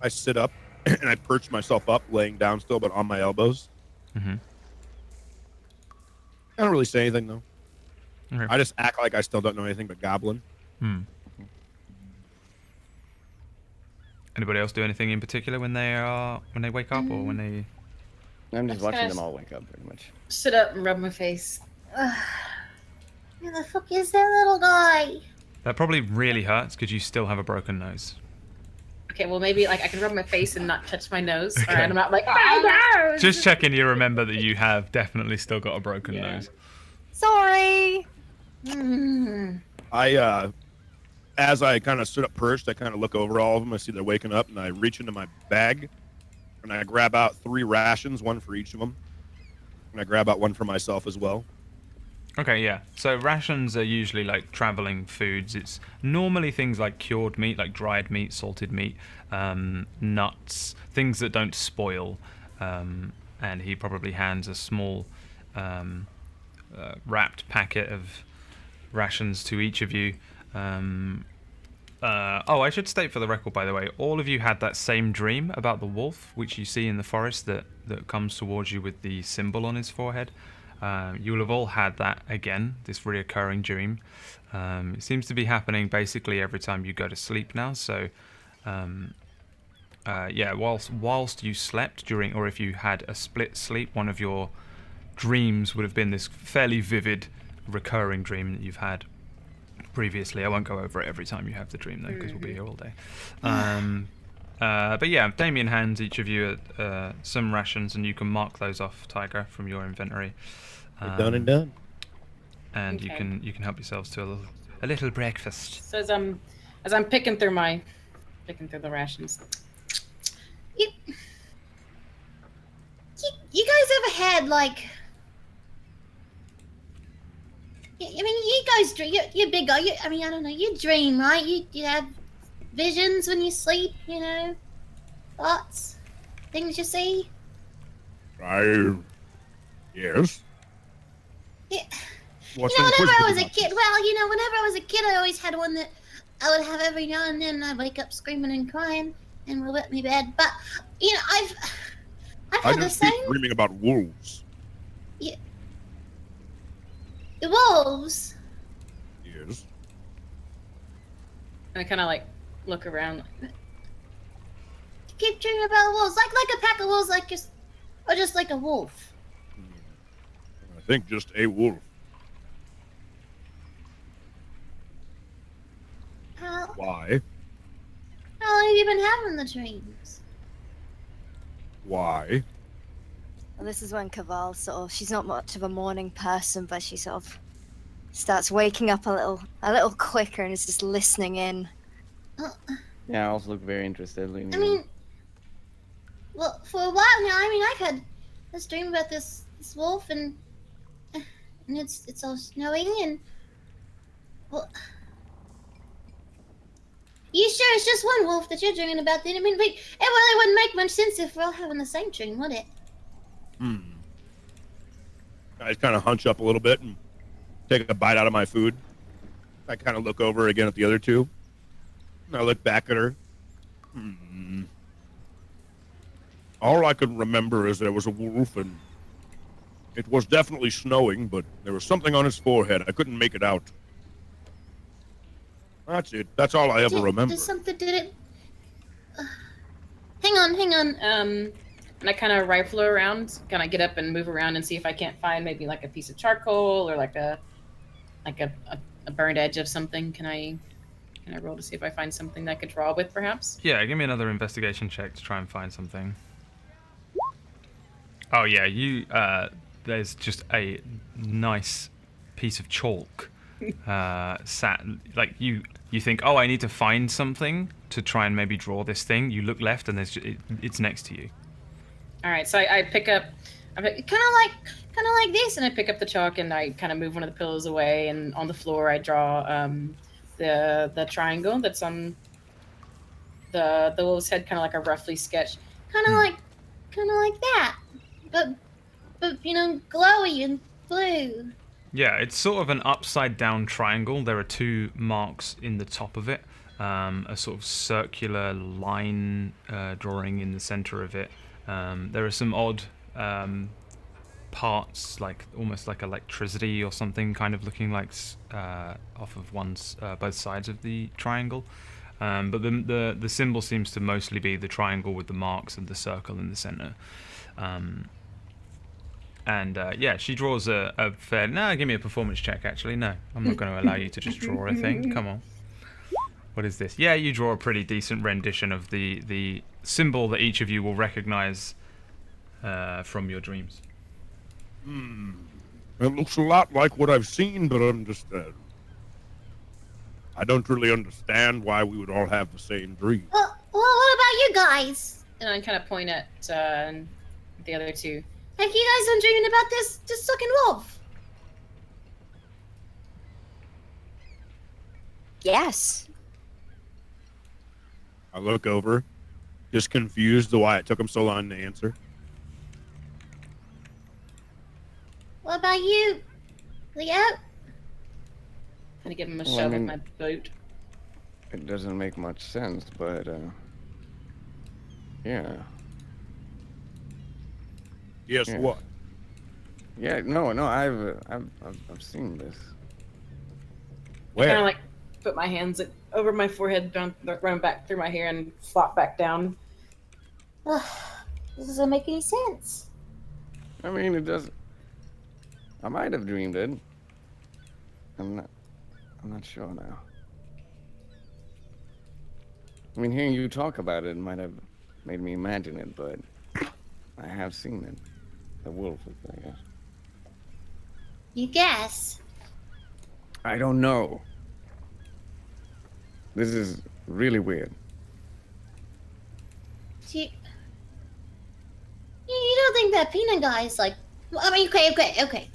I sit up and I perch myself up, laying down still, but on my elbows. Mm-hmm. I don't really say anything, though. Okay. I just act like I still don't know anything but goblin. Anybody else do anything in particular when they wake up, or when they? I'm just watching them all wake up, pretty much. Sit up and rub my face. Where the fuck is that little guy? That probably really hurts because you still have a broken nose. Okay, well maybe like I can rub my face and not touch my nose, Okay. or I'm not like my nose. Just checking you remember that you have definitely still got a broken nose. Sorry. As I kind of stood up perched, I kind of look over all of them. I see they're waking up, and I reach into my bag, and I grab out 3 rations, 1 for each of them, and I grab out 1 for myself as well. Okay, yeah. So rations are usually like traveling foods. It's normally things like cured meat, like dried meat, salted meat, nuts, things that don't spoil. And he probably hands a small wrapped packet of rations to each of you. I should state for the record, by the way, all of you had that same dream about the wolf, which you see in the forest that comes towards you with the symbol on his forehead. You will have all had that again, this reoccurring dream. It seems to be happening basically every time you go to sleep now. So, whilst you slept during, or if you had a split sleep, one of your dreams would have been this fairly vivid, recurring dream that you've had previously. I won't go over it every time you have the dream, though, because we'll be here all day. But yeah, Damien hands each of you some rations, and you can mark those off, Tiger, from your inventory. Done and done. And Okay. you can help yourselves to a little breakfast. So as I'm picking through the rations. You guys ever had like? I mean, you guys dream. You're big guy. I mean, I don't know. You dream, right? You have visions when you sleep. You know, thoughts, things you see. Yes. Yeah. What's You know, the whenever I was a inquisitive kid, whenever I was a kid, I always had one that I would have every now and then. I'd wake up screaming and crying and will wet me bed. But you know, I've I had the just keep same. dreaming about wolves. The wolves. Yes. And I kind of like look around. Keep dreaming about wolves, like a pack of wolves, or just like a wolf. I think just a wolf. How Why? long have you been having the dreams? Why? Well, this is when Caval she's not much of a morning person, but she sort of starts waking up a little quicker and is just listening in. Yeah, I also look very interested. I mean, well, for a while now, I mean, I've had this dream about this wolf, and it's all snowy, and well, you sure it's just one wolf that you're dreaming about? Then I mean, wait, it really wouldn't make much sense if we're all having the same dream, would it? I just kind of hunch up a little bit and take a bite out of my food. I kind of look over again at the other two. And I look back at her. All I can remember is there was a wolf, and it was definitely snowing, but there was something on his forehead. I couldn't make it out. That's it. That's all I ever remember. Did it? Hang on. And I kind of rifle around, kind of get up and move around and see if I can't find maybe like a piece of charcoal or like a burned edge of something. Can I roll to see if I find something that I could draw with, perhaps? Yeah, give me another investigation check to try and find something. Oh yeah, you. There's just a nice piece of chalk. Sat like you think, oh, I need to find something to try and maybe draw this thing. You look left and it's next to you. All right, so I pick up, kind of like this, and I pick up the chalk and I kind of move one of the pillows away, and on the floor I draw the triangle that's on the wolf's head, kind of like a roughly sketch, kind of like that, but glowy and blue. Yeah, it's sort of an upside down triangle. There are two marks in the top of it, a sort of circular line drawing in the center of it. There are some odd parts, like almost like electricity or something, kind of looking like off of both sides of the triangle. But the symbol seems to mostly be the triangle with the marks and the circle in the center. Yeah, she draws a fair... No, give me a performance check, actually. No, I'm not going to allow you to just draw a thing. Come on. What is this? Yeah, you draw a pretty decent rendition of the symbol that each of you will recognize from your dreams. It looks a lot like what I've seen, but I'm just... I don't really understand why we would all have the same dream. Well, what about you guys? And I kind of point at the other two. Have you guys been dreaming about this fucking wolf? Yes. I look over, just confused why it took him so long to answer. What about you, Leo? Kind of give him a shove with my boot. It doesn't make much sense, but yeah. Guess what? Yeah, no, I've seen this. Where? Kind of like put my hands over my forehead, run back through my hair, and flop back down. This doesn't make any sense. I mean, it doesn't. I might have dreamed it. I'm not sure now. I mean, hearing you talk about it might have made me imagine it, but I have seen it. The wolf, I guess. You guess? I don't know. This is really weird. You don't think that peanut guy is like... I mean, okay.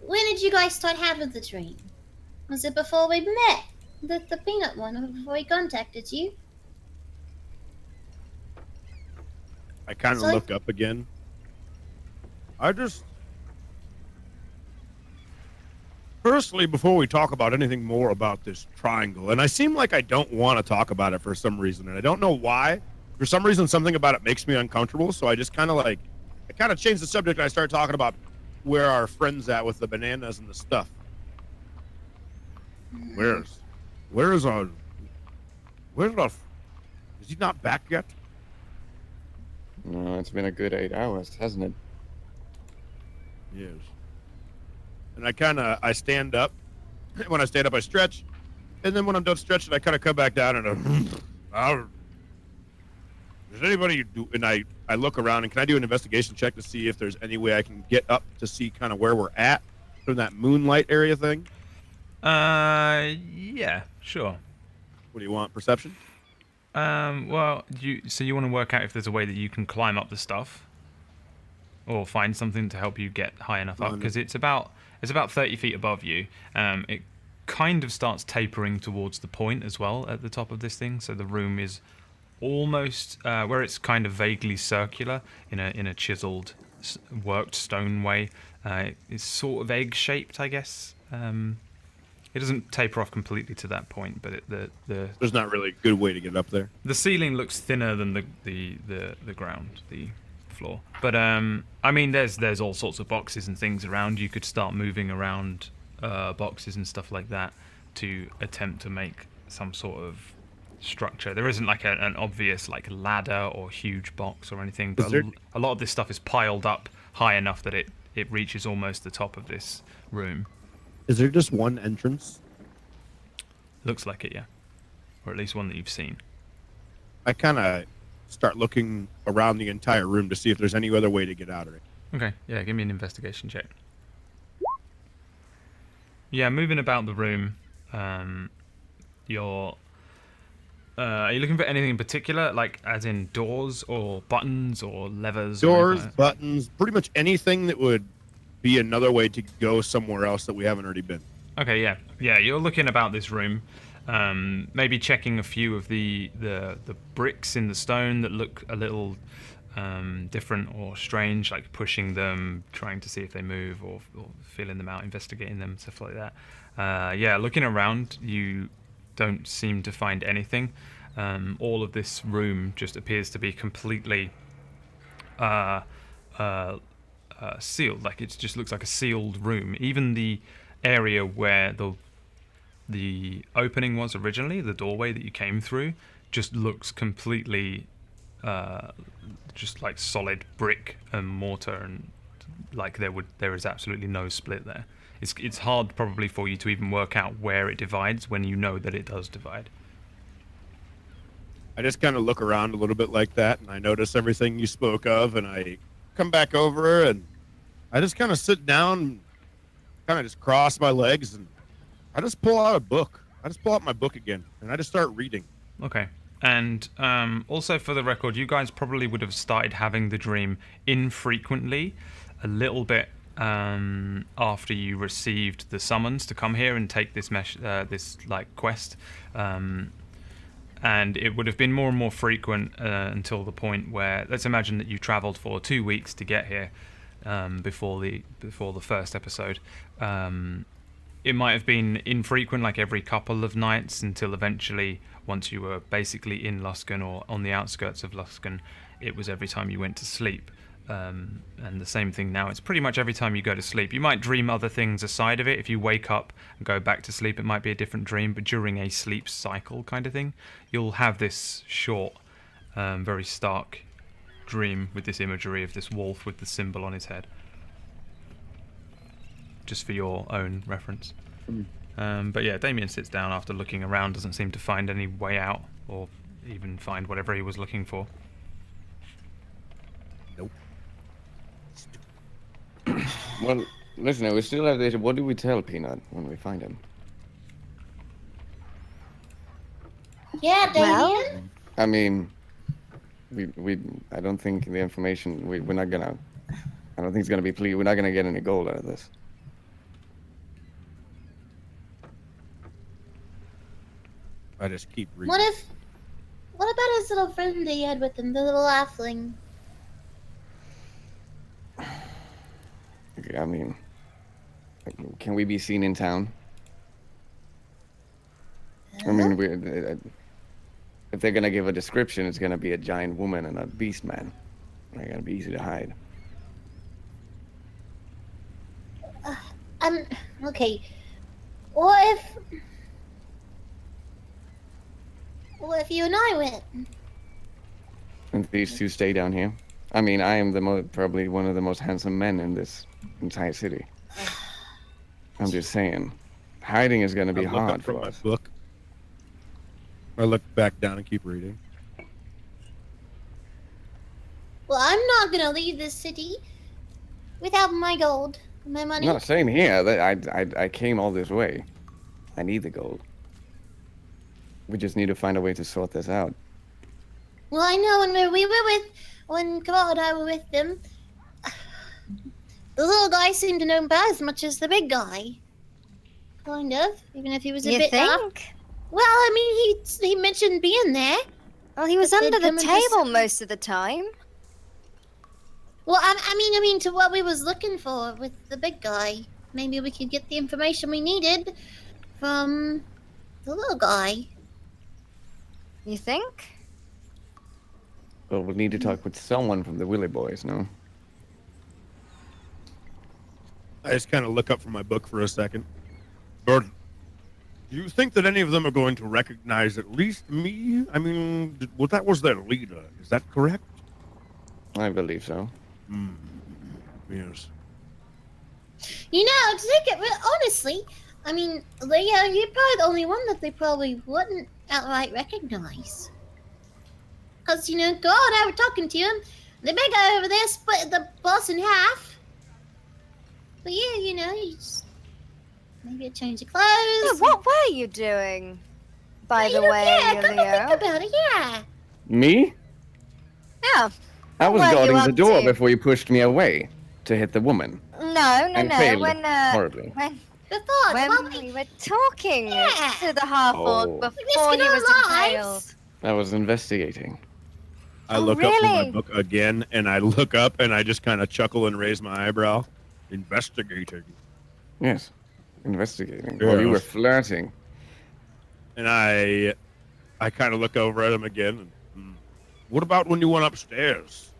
When did you guys start having the dream? Was it before we met? The peanut one, or before he contacted you? I kind of look up again. Firstly, before we talk about anything more about this triangle, and I seem like I don't want to talk about it for some reason, and I don't know why. For some reason, something about it makes me uncomfortable, so I just kind of change the subject and I start talking about where our friend's at with the bananas and the stuff. Is he not back yet? No, it's been a good 8 hours, hasn't it? Yes. And I stand up. When I stand up, I stretch. And then when I'm done stretching, I kind of come back down and Does anybody do? And I look around, and can I do an investigation check to see if there's any way I can get up to see kind of where we're at from that moonlight area thing? Yeah, sure. What do you want? Perception? Well, so you want to work out if there's a way that you can climb up the stuff, or find something to help you get high enough up, because it's about 30 feet above you. It kind of starts tapering towards the point as well at the top of this thing, so the room is almost where it's kind of vaguely circular in a chiseled, worked stone way. It's sort of egg-shaped, I guess. It doesn't taper off completely to that point, but there's not really a good way to get up there. The ceiling looks thinner than the ground, the floor. But I mean, there's all sorts of boxes and things around. You could start moving around boxes and stuff like that to attempt to make some sort of structure. There isn't like an obvious like ladder or huge box or anything, but a lot of this stuff is piled up high enough that it reaches almost the top of this room. Is there just one entrance? Looks like it, yeah. Or at least one that you've seen. I kind of start looking around the entire room to see if there's any other way to get out of it. Okay, yeah, give me an investigation check. Yeah, moving about the room, are you looking for anything in particular, like as in doors or buttons or levers? Doors, buttons, pretty much anything that would be another way to go somewhere else that we haven't already been. Okay, yeah. You're looking about this room, maybe checking a few of the bricks in the stone that look a little different or strange, like pushing them, trying to see if they move, or feeling them out, investigating them, stuff like that. Yeah, looking around, you don't seem to find anything. All of this room just appears to be completely sealed. Like it just looks like a sealed room. Even the area where the opening was originally, the doorway that you came through, just looks completely just like solid brick and mortar, and like there is absolutely no split there. It's hard probably for you to even work out where it divides when you know that it does divide. I just kind of look around a little bit like that, and I notice everything you spoke of, and I come back over, and I just kind of sit down, kind of just cross my legs, and I just pull out a book. I just pull out my book again, and I just start reading. Okay. And also for the record, you guys probably would have started having the dream infrequently, a little bit after you received the summons to come here and take this quest, and it would have been more and more frequent until the point where, let's imagine that you traveled for 2 weeks to get here before the first episode. It might have been infrequent, like every couple of nights, until eventually, once you were basically in Luskan or on the outskirts of Luskan, it was every time you went to sleep. And the same thing now. It's pretty much every time you go to sleep. You might dream other things aside of it. If you wake up and go back to sleep, it might be a different dream. But during a sleep cycle kind of thing, you'll have this short, very stark dream with this imagery of this wolf with the symbol on his head. Just for your own reference. But yeah, Damien sits down after looking around, doesn't seem to find any way out, or even find whatever he was looking for. Nope. Well, listen, we still have this. What do we tell Peanut when we find him? Yeah, Damien. Well- I mean, I don't think the information. We're not gonna. I don't think it's gonna be. We're not gonna get any gold out of this. I just keep reading. What about his little friend that he had with him, the little halfling? I mean, can we be seen in town? I mean, if they're gonna give a description, it's gonna be a giant woman and a beast man. They're gonna be easy to hide. Okay. What if you and I went? And these two stay down here. I mean, I am probably one of the most handsome men in this entire city. I'm just saying, hiding is gonna be I look hard up from for my us. book. I look back down and keep reading. Well, I'm not gonna leave this city without my gold, my money. No, same here. I came all this way. I need the gold. We just need to find a way to sort this out. Well, I know when Kamal and I were with them, the little guy seemed to know about as much as the big guy. Kind of, even if he was a You bit off. think? Well, I mean, he mentioned being there. Well, he was But under they'd the come and just- table most of the time. Well, I mean, to what we was looking for with the big guy. Maybe we could get the information we needed from the little guy. You think? Well, we'll need to talk with someone from the Willy Boys, no? I just kind of look up from my book for a second. Gordon, do you think that any of them are going to recognize at least me? I mean, well, that was their leader. Is that correct? I believe so. Yes. You know, to take it honestly, I mean, Leo, you're probably the only one that they probably wouldn't outright recognize. Because, you know, God, I were talking to him. The big guy over there split the boss in half. But yeah, you know, you just maybe a change of clothes. Yeah, what were you doing? By the way, yeah, come and Leo. think about it, yeah. Me? Yeah. I was What were you guarding the up door to? before you pushed me away to hit the woman. No. And failed When horribly. The thought, when well, we were talking Yeah. to the half-orc Oh. before he risking our was lives. impaled. I was investigating. I Oh, look up from my really? book again, and I look up and I just kind of chuckle and raise my eyebrow. Investigating. Yes. Investigating. While you were Yes. flirting. And I kind of look over at him again. And, what about when you went upstairs?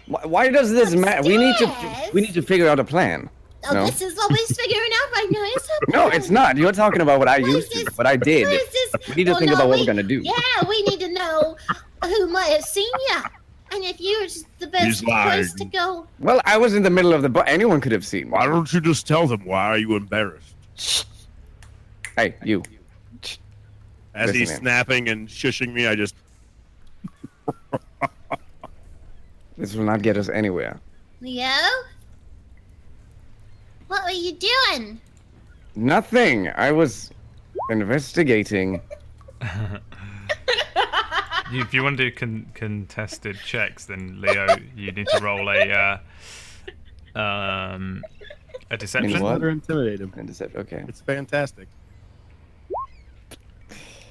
Why does this matter? We need Upstairs? to figure out a plan. oh, No. this is what we're figuring out right now. It's a No, it's not. You're talking about what I used to, what I did. What is this? We need to Well, think no, about what we- we're gonna do. Yeah, we need to know who might have seen you. And if you were just the best He's place to lying. go. Well, I was in the middle of the anyone could have seen me. Why don't you just tell them? Why are you embarrassed? Hey, you. As Listen, he's man. snapping and shushing me, I just This will not get us anywhere. Leo? What were you doing? Nothing. I was investigating. If you want to do contested checks, then Leo, you need to roll a deception. In what? or intimidate him. And deception. Okay. It's fantastic.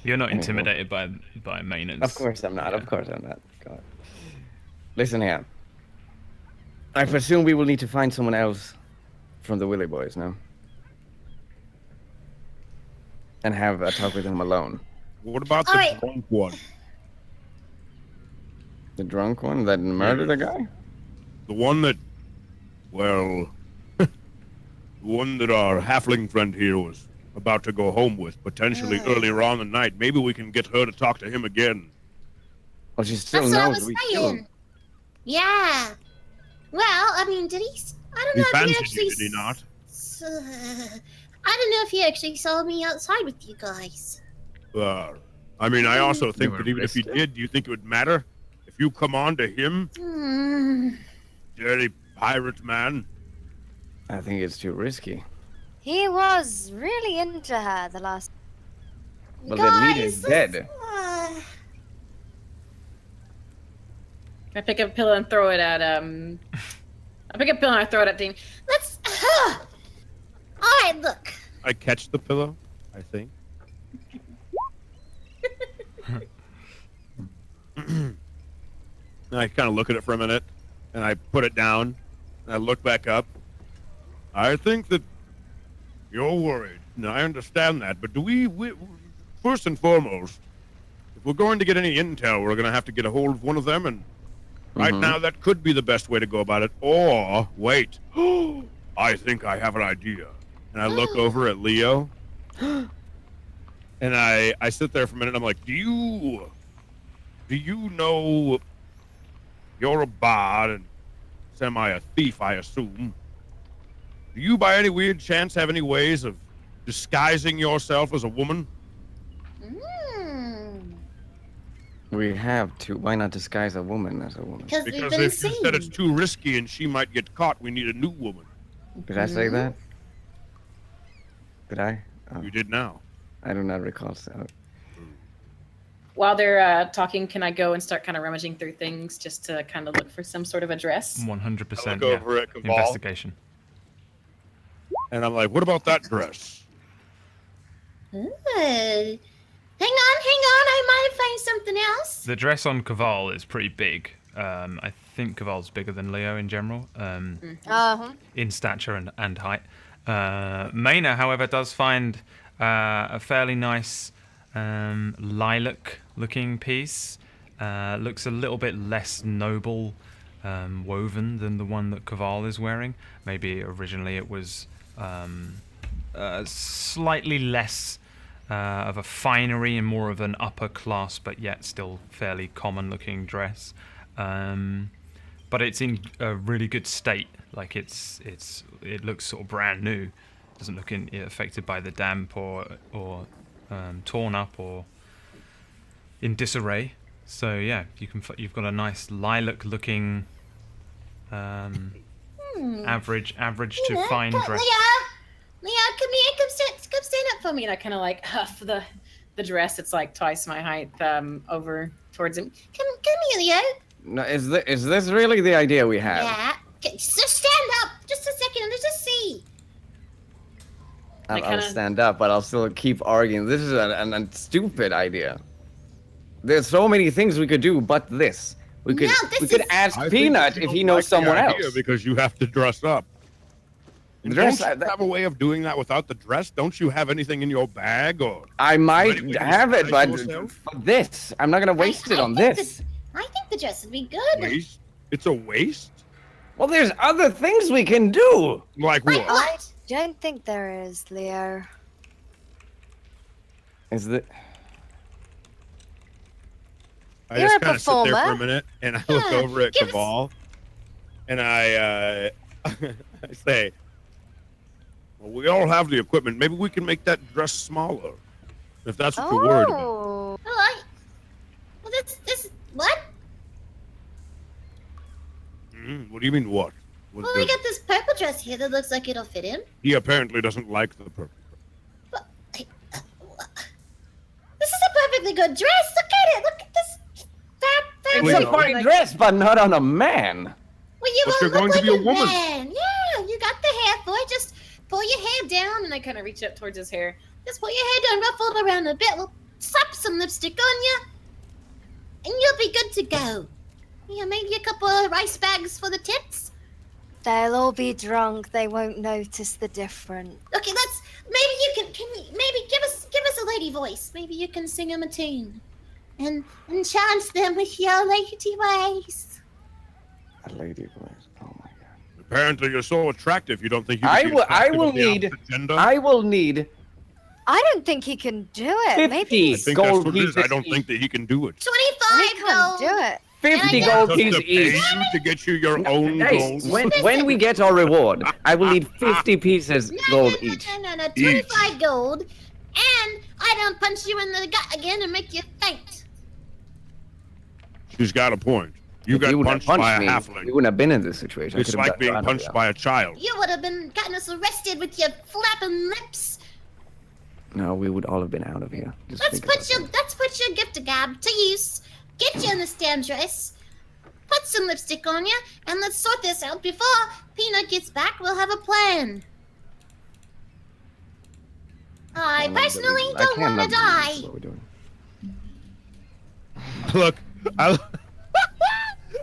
You're not Anyhow. intimidated by Maynard's. Of course I'm not. Of course I'm not. God. Listen here. I presume we will need to find someone else from the Willy Boys, no? And have a talk with him alone. What about the Alright. drunk one? The drunk one that murdered a guy? The one that, well, the one that our halfling friend here was about to go home with, potentially earlier on in the night. Maybe we can get her to talk to him again. Well, she still That's what I knows was we killed. saying. Yeah. Well, I mean, did he? I don't He know if he fancied actually. you, did he not? I don't know if he actually saw me outside with you guys. I mean, I also think were that even if he arrested? did, do you think it would matter? If you come on to him, Hmm. dirty pirate man? I think it's too risky. He was really into her the last. Well, the leader is Guys, dead. I pick up a pillow and throw it at I pick up a pillow and I throw it at Dean. Let's. All right, look. I catch the pillow, I think. I kind of look at it for a minute, and I put it down, and I look back up. I think that you're worried, and I understand that, but do we first and foremost, if we're going to get any intel, we're going to have to get a hold of one of them, and right Mhm. now that could be the best way to go about it. Or, wait, I think I have an idea. And I look over at Leo, and I sit there for a minute, and I'm like, do you know you're a bard and semi a thief, I assume? Do you by any weird chance have any ways of disguising yourself as a woman? Mm. We we have to? Why not disguise a woman as a woman? Because we've Because been if you seen. said it's too risky and she might get caught, we need a new woman. Did I say that? Did I? Oh, You did now. I do not recall. So. While they're talking, can I go and start kind of rummaging through things just to kind of look for some sort of address? 100%. I look over at Cabal, Investigation. and I'm like, what about that dress? Hang on. I might find something else. The dress on Caval is pretty big. I think Caval's bigger than Leo in general, in stature and height. Maina, however, does find a fairly nice lilac-looking piece. Looks a little bit less noble woven than the one that Caval is wearing. Maybe originally it was slightly less of a finery and more of an upper class, but yet still fairly common-looking dress. But it's in a really good state. Like it looks sort of brand new. Doesn't look affected by the damp or torn up or in disarray. So yeah, you've got a nice lilac-looking average to fine dress. Leah, come here. Come stand up For me, and I kind of like huff the dress. It's like twice my height over towards him. Come here, Leo. No, is this really the idea we have? Yeah. Okay, just stand up. Just a second. Let's just see. I'll stand up, but I'll still keep arguing. This is a stupid idea. There's so many things we could do, but this. We could ask I Peanut think if you he don't knows like the someone idea else. Because you have to dress up. And Dress- don't you have a way of doing that without the dress? Don't you have anything in your bag or? I might Ready to have it, but disguise yourself? for this, I'm not gonna waste it on this. I think the dress would be good. Waste? It's a waste? Well, there's other things we can do. Like Like what? what? Don't think there is, Leo. Is the I You're just a kind of sit there for a performer. minute and I look over at give us- Caval and I I say, well, we all have the equipment. Maybe we can make that dress smaller. If that's what you're worried about. Oh, Oh, well, this, what? What do you mean what? What Well, we does- got this purple dress here that looks like it'll fit him. He apparently doesn't like the purple. This is a perfectly good dress. Look at it. Look at this fab. it's a fine dress, but not on a man. Well, you But won't you're look going to like be a woman. man. Yeah, you got the hair for it. Just pull your hair down. And I kind of reach up towards his hair. Just pull your hair down, ruffle it around a bit. We'll slap some lipstick on you, and you'll be good to go. Yeah, maybe a couple of rice bags for the tips. they'll all be drunk. They won't notice the difference. Okay, let's. Maybe you maybe give us a lady voice. Maybe you can sing them a tune, and enchant them with your lady ways. A lady voice. Oh my god. Apparently, you're so attractive. You don't think you I can be will- I attractive will of the need- opposite gender? I will need I don't think he can do it. 50 Maybe I think gold that's what it is. I don't pieces think that he can do it. 25 he can't gold. do it. 50 I gold Just pieces to pay each. you to get you your own Guys, gold. when we get our reward, I will need 50 pieces gold each. No, 25 gold, and I don't punch you in the gut again and make you faint. She's got a point. You If got wouldn't have punched by a me, halfling. You wouldn't have been in this situation. I It's could have like being done punched it. by a child. You would have gotten us arrested with your flapping lips. No, we would all have been out of here. Just think about that. Let's put your gift of gab to use. Get you in this damn dress. Put some lipstick on you, and let's sort this out before Peanut gets back. We'll have a plan. I personally I don't want to cannot believe die. this is what we're doing. Look,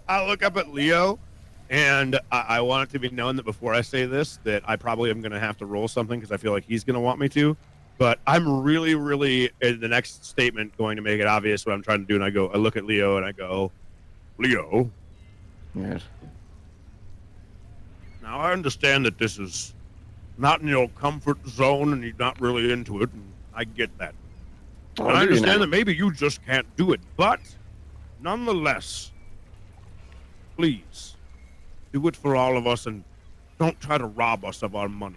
I look up at Leo, and I want it to be known that before I say this, that I probably am going to have to roll something because I feel like he's going to want me to. But I'm really, really, in the next statement, going to make it obvious what I'm trying to do. And I look at Leo and I go, Leo, Yes. now I understand that this is not in your comfort zone and you're not really into it. And I get that. Oh, And I do you understand now? that maybe you just can't do it, but nonetheless, please do it for all of us and don't try to rob us of our money.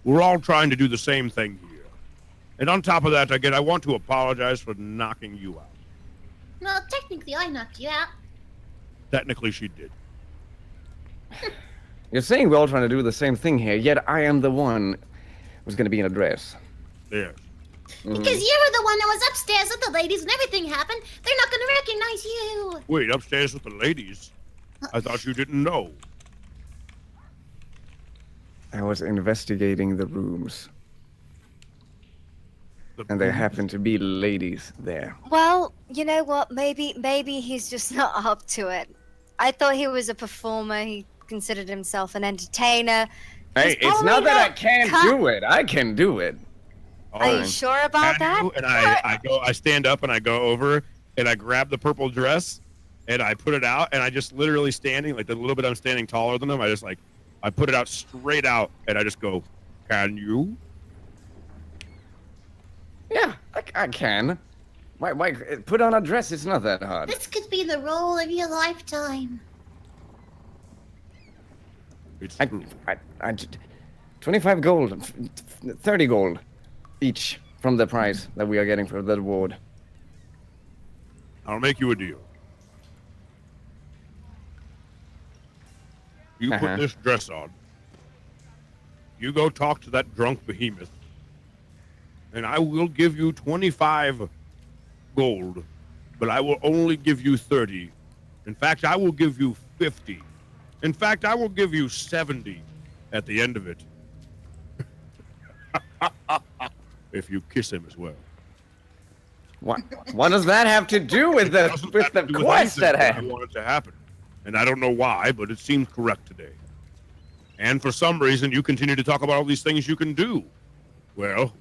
We're all trying to do the same thing here. And on top of that, again, I want to apologize for knocking you out. Well, technically, I knocked you out. Technically, she did. You're saying we're all trying to do the same thing here, yet I am the one who's going to be in a dress. There. Because you were the one that was upstairs with the ladies when everything happened. They're not going to recognize you. Wait, upstairs with the ladies? I thought you didn't know. I was investigating the rooms, and there happened to be ladies there. Well, you know what? Maybe he's just not up to it. I thought he was a performer. He considered himself an entertainer. Hey, He's it's probably not that I not can't cut- do it. I can do it. Are you sure about that? And I stand up and I go over and I grab the purple dress and I put it out and I just literally standing, like the little bit I'm standing taller than him, I put it out straight out and I just go, can you? Yeah, I can. Why put on a dress? It's not that hard. This could be the role of your lifetime. It's I, true. 25 gold, 30 gold each from the prize that we are getting for the award. I'll make you a deal. You put this dress on. You go talk to that drunk behemoth. And I will give you 25 gold, but I will only give you 30. In fact, I will give you 50. In fact, I will give you 70 at the end of it. If you kiss him as well. What does that have to do with the quest that I happened? want it to happen. And I don't know why, but it seems correct today. And for some reason, you continue to talk about all these things you can do. Well,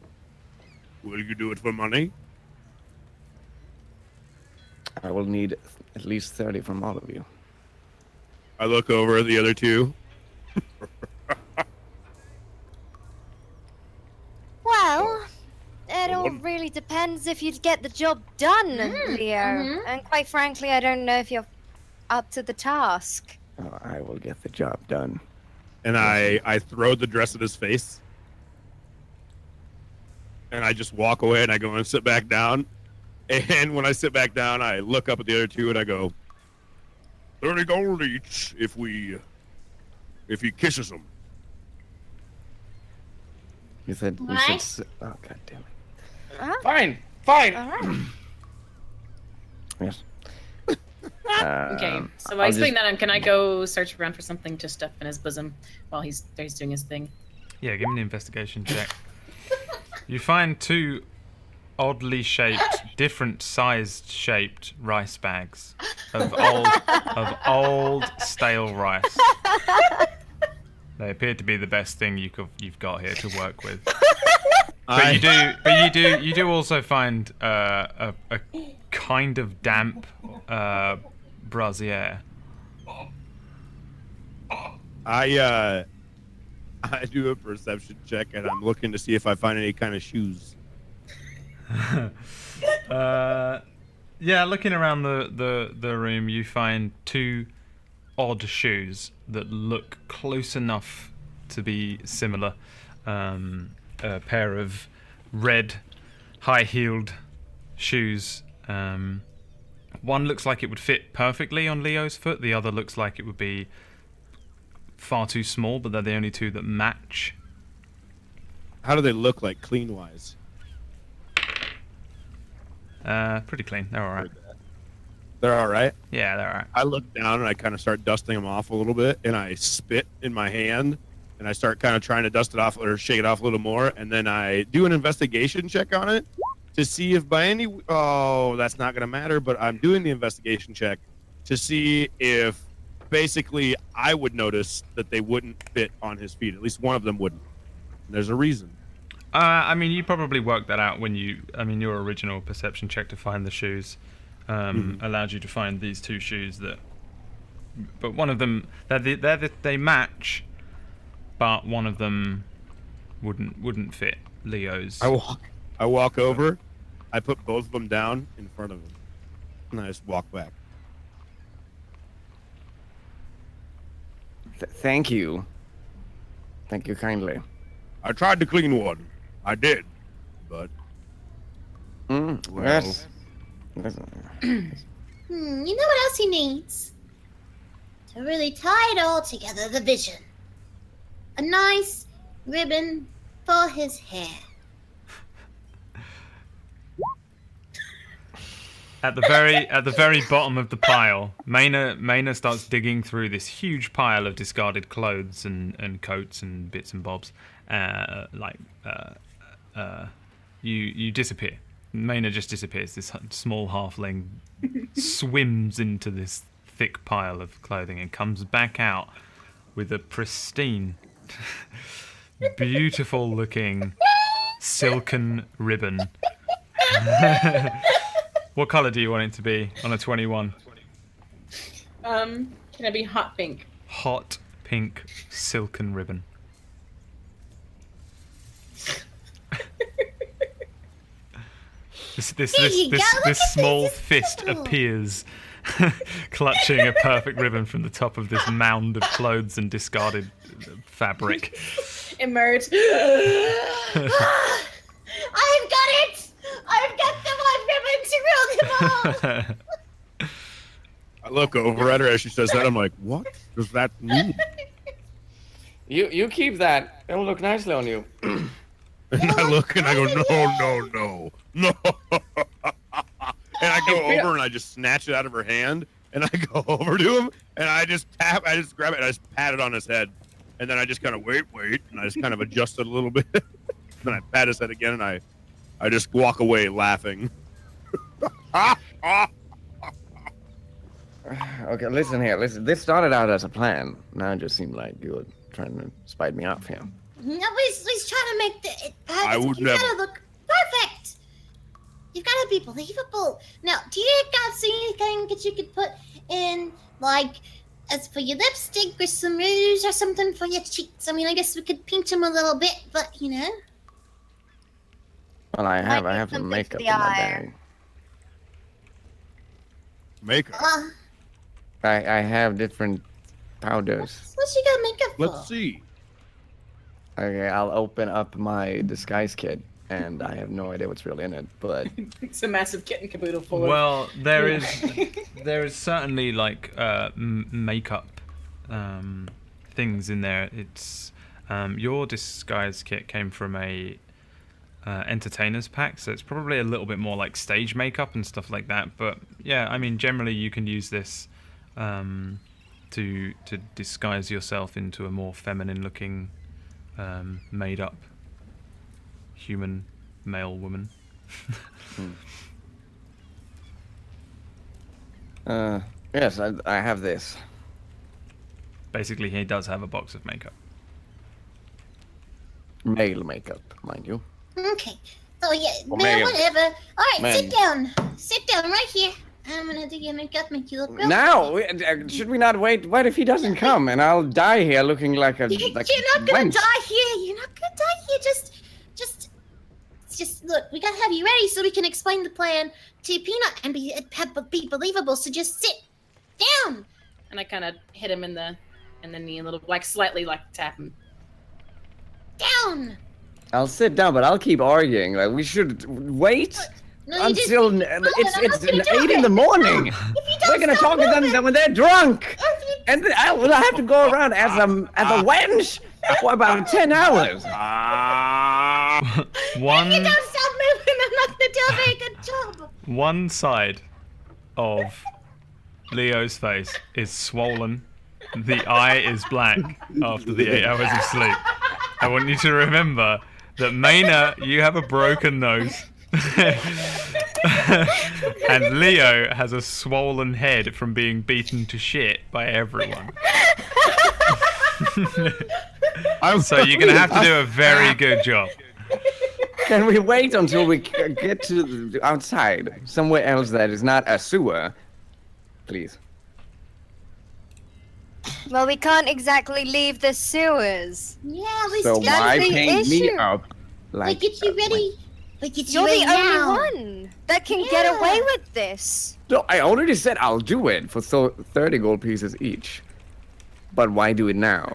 will you do it for money? I will need at least 30 from all of you. I look over at the other two. Well, it all really depends if you'd get the job done, Leo. And quite frankly, I don't know if you're up to the task. Oh, I will get the job done. And I throw the dress at his face. And I just walk away and I go and sit back down. And when I sit back down, I look up at the other two and I go, 30 gold each if he kisses them. You said you Right. said oh god damn it. Huh? Fine. All right. Yes. Okay, so while he's putting that on, can I go search around for something to stuff in his bosom while he's doing his thing? Yeah, give me an investigation check. You find two oddly shaped, different sized shaped rice bags of old stale rice. They appear to be the best thing you've got here to work with. But you do also find a kind of damp brassiere. I do a perception check and I'm looking to see if I find any kind of shoes. Yeah, looking around the room, you find two odd shoes that look close enough to be similar. A pair of red, high-heeled shoes. One looks like it would fit perfectly on Leo's foot. The other looks like it would be far too small, but they're the only two that match. How do they look like clean-wise? Pretty clean. They're all right. They're all right? Yeah, they're all right. I look down and I kind of start dusting them off a little bit, and I spit in my hand, and I start kind of trying to dust it off or shake it off a little more, and then I do an investigation check on it to see if by any... Oh, that's not going to matter, but I'm doing the investigation check to see if basically I would notice that they wouldn't fit on his feet. At least one of them wouldn't. And there's a reason. I mean, you probably worked that out when your original perception check to find the shoes allowed you to find these two shoes but one of them, they match, but one of them wouldn't fit Leo's. I walk over, I put both of them down in front of him, and I just walk back. Thank you. Thank you kindly. I tried to clean one. I did, but well, Yes. You know what else he needs? To really tie it all together, the vision. A nice ribbon for his hair. At the very bottom of the pile, Maina starts digging through this huge pile of discarded clothes and coats and bits and bobs. You disappear. Maina just disappears. This small halfling swims into this thick pile of clothing and comes back out with a pristine, beautiful looking silken ribbon. What colour do you want it to be on a 21? Can it be hot pink? Hot pink silken ribbon. This small fist appears, clutching a perfect ribbon from the top of this mound of clothes and discarded fabric. Emerge. I've got it! I've got the one ribbon to rule them all! I look over at her as she says that. I'm like, what does that mean? You keep that. It'll look nicely on you. And I look and I go, no. And I go over and I just snatch it out of her hand and I go over to him and I just grab it and I just pat it on his head. And then I just kind of wait, and I just kind of adjust it a little bit. Then I pat his head again and I just walk away laughing. Okay, listen here. Listen, this started out as a plan. Now it just seemed like you were trying to spite me off here. No, he's trying to make it perfect. I would You never. gotta look perfect. You've gotta be believable. Now, do you guys see anything that you could put in, like, as for your lipstick or some rouge or something for your cheeks? I mean, I guess we could paint them a little bit, but you know. Well, I have need some something makeup for in the my eye. bag. Makeup. I have different powders. What you got makeup for? Let's see. Okay, I'll open up my disguise kit, and I have no idea what's really in it, but It's a massive kit and caboodle full of. Well, there is certainly like makeup things in there. It's your disguise kit came from a entertainers pack, so it's probably a little bit more like stage makeup and stuff like that. But yeah, I mean, generally you can use this to disguise yourself into a more feminine looking made up human male woman. yes, I have this. Basically, he does have a box of makeup. Male makeup, mind you. Okay. So yeah, Or man, male. whatever. All right, Man. sit down. Sit down right here. I'm gonna do your makeup, make you look real. Now, should we not wait? What if he doesn't come, and I'll die here looking like a You're like not gonna wench? die here. You're not gonna die here. Just look. We gotta have you ready so we can explain the plan to Peanut and be believable. So just sit down. And I kind of hit him in the knee a little, like slightly, like tap him. Down. I'll sit down, but I'll keep arguing. Like we should wait No, you just. until I'm it's not gonna do 8 in it. the morning. If you don't We're gonna stop talk to moving, them when they're drunk, if you- and then I will have to go around as a wench for about 10 hours. One If you don't stop moving, I'm not gonna do a very good job. one side of Leo's face is swollen. The eye is black after the 8 hours of sleep. I want you to remember that Maina, you have a broken nose. And Leo has a swollen head from being beaten to shit by everyone. So you're going to have to do a very good job. Can we wait until we get to the outside, somewhere else that is not a sewer, please? Well, we can't exactly leave the sewers. Yeah, we So still why the paint me issue. up we like? get you ready. We get you You're ready the only now. one that can get Yeah. away with this. No, I already said I'll do it for 30 gold pieces each. But why do it now?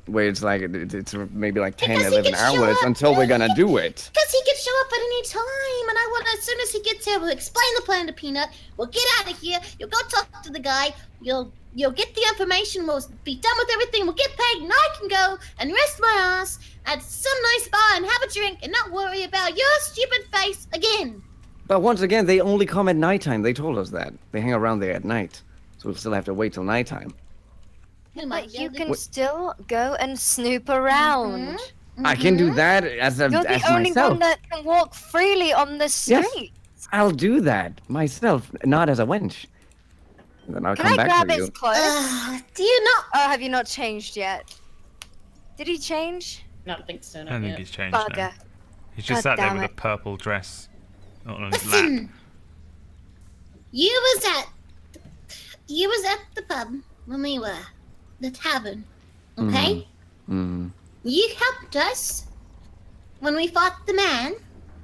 where it's like it's maybe like 10, Because he 11 can show hours up. until we're gonna do it. Because he can show up at any time, and I want as soon as he gets here, we'll explain the plan to Peanut. We'll get out of here. You'll go talk to the guy. You'll get the information. We'll be done with everything. We'll get paid, and I can go and rest my ass at some nice bar and have a drink and not worry about your stupid face again. But once again, they only come at nighttime. They told us that. They hang around there at night. So we'll still have to wait till nighttime. But you can still go and snoop around. I can do that as You're the only myself. one that can walk freely on the street. Yes, I'll do that myself, not as a wench. Then I'll Can come I back grab for his you. clothes? Do you not? Oh, have you not changed yet? Did he change? Not think so. I Not don't think yet. he's changed now. Bugger. He's just God sat there damn with it. a purple dress on his lap. Listen. You was at the pub when we were the tavern, okay? Mm. You helped us when we fought the man,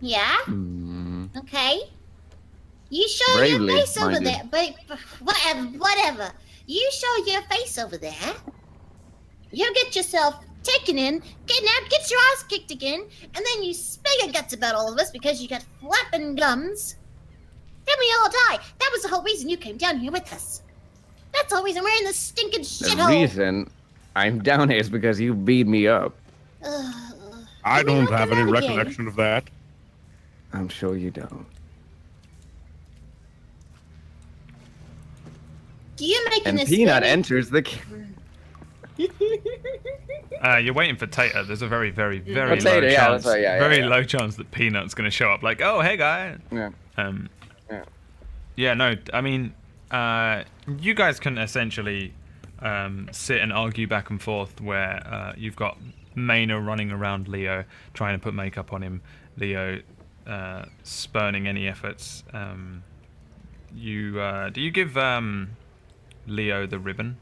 yeah? Mm. Okay. You show Bravely, your face over mind you. there, but whatever. You show your face over there. You get yourself taken in, get your ass kicked again, and then you spill your guts about all of us because you got flapping gums. Then we all die. That was the whole reason you came down here with us. That's the whole reason we're in this stinking The shithole. reason I'm down here is because you beat me up. I don't have any again. recollection of that. I'm sure you don't. You're making And this Peanut very- enters the. You're waiting for Tater. There's a very, very, very Oh, Tater, low yeah, chance. that's right, yeah, very yeah. low chance that Peanut's going to show up. Like, oh, hey, guy. Yeah. Yeah. Yeah, no, I mean, you guys can essentially sit and argue back and forth where you've got Maynard running around Leo, trying to put makeup on him. Leo spurning any efforts. Do you give Leo the ribbon?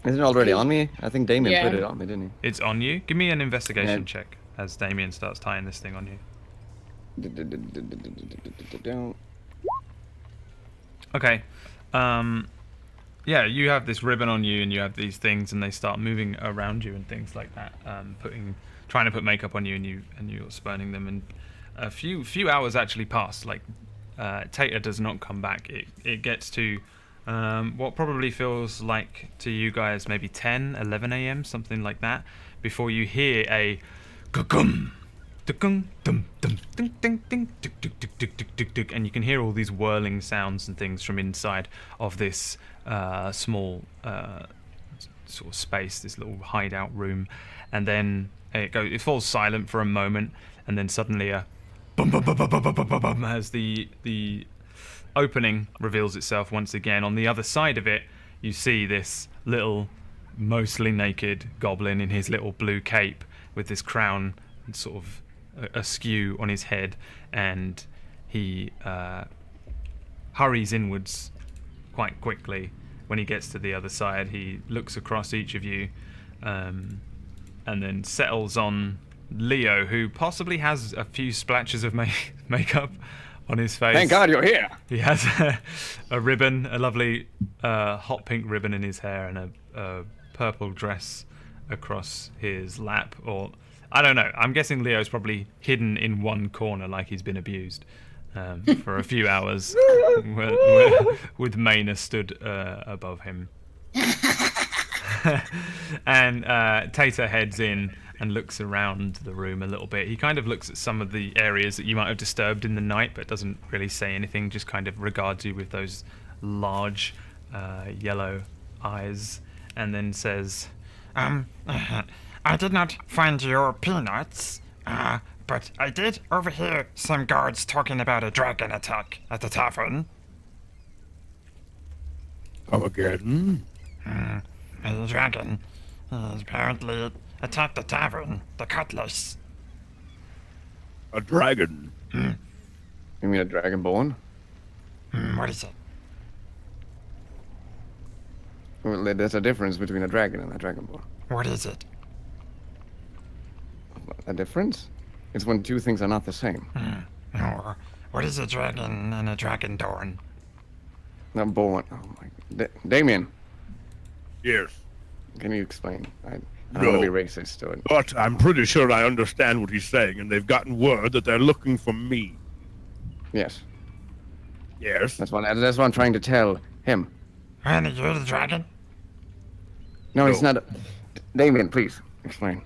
Isn't it already on me? I think Damien Yeah. put it on me, didn't It's on you. Give me an investigation Yeah. check as Damien starts tying this thing on you. he? Okay. Yeah, you have this ribbon on you, and you have these things, and they start moving around you and things like that. Trying to put makeup on you, and you're spurning them. And a few hours actually pass. Like Tater does not come back. It gets to what probably feels like to you guys maybe 10, 11 a.m., something like that, before you hear a gum. And you can hear all these whirling sounds and things from inside of this small sort of space, this little hideout room, and then it falls silent for a moment, and then suddenly a bum bum bum bum bum bum bum bum as the opening reveals itself once again. On the other side of it, you see this little, mostly naked goblin in his little blue cape with this crown sort of askew on his head, and he hurries inwards quite quickly. When he gets to the other side, he looks across each of you, and then settles on Leo, who possibly has a few splashes of makeup on his face. Thank God you're here. He has a ribbon, a lovely hot pink ribbon in his hair, and a purple dress across his lap. Or I don't know. I'm guessing Leo's probably hidden in one corner like he's been abused for a few hours, with Maynard stood above him. And Tater heads in and looks around the room a little bit. He kind of looks at some of the areas that you might have disturbed in the night, but doesn't really say anything, just kind of regards you with those large yellow eyes, and then says, I did not find your peanuts, but I did overhear some guards talking about a dragon attack at the tavern. Come again? A dragon apparently attacked the tavern, the Cutlass. A dragon? You mean a dragonborn? What is it? Well, there's a difference between a dragon and a dragonborn. What is it? A difference? It's when two things are not the same. Or what is a dragon and a dragonborn? Not born. Oh my. Damien, Yes. Can you explain? I don't want to be racist to it. But I'm pretty sure I understand what he's saying, and they've gotten word that they're looking for me. Yes, Yes? that's what I'm trying to tell him. And you're the dragon? No, it's No. not. Damien, please explain.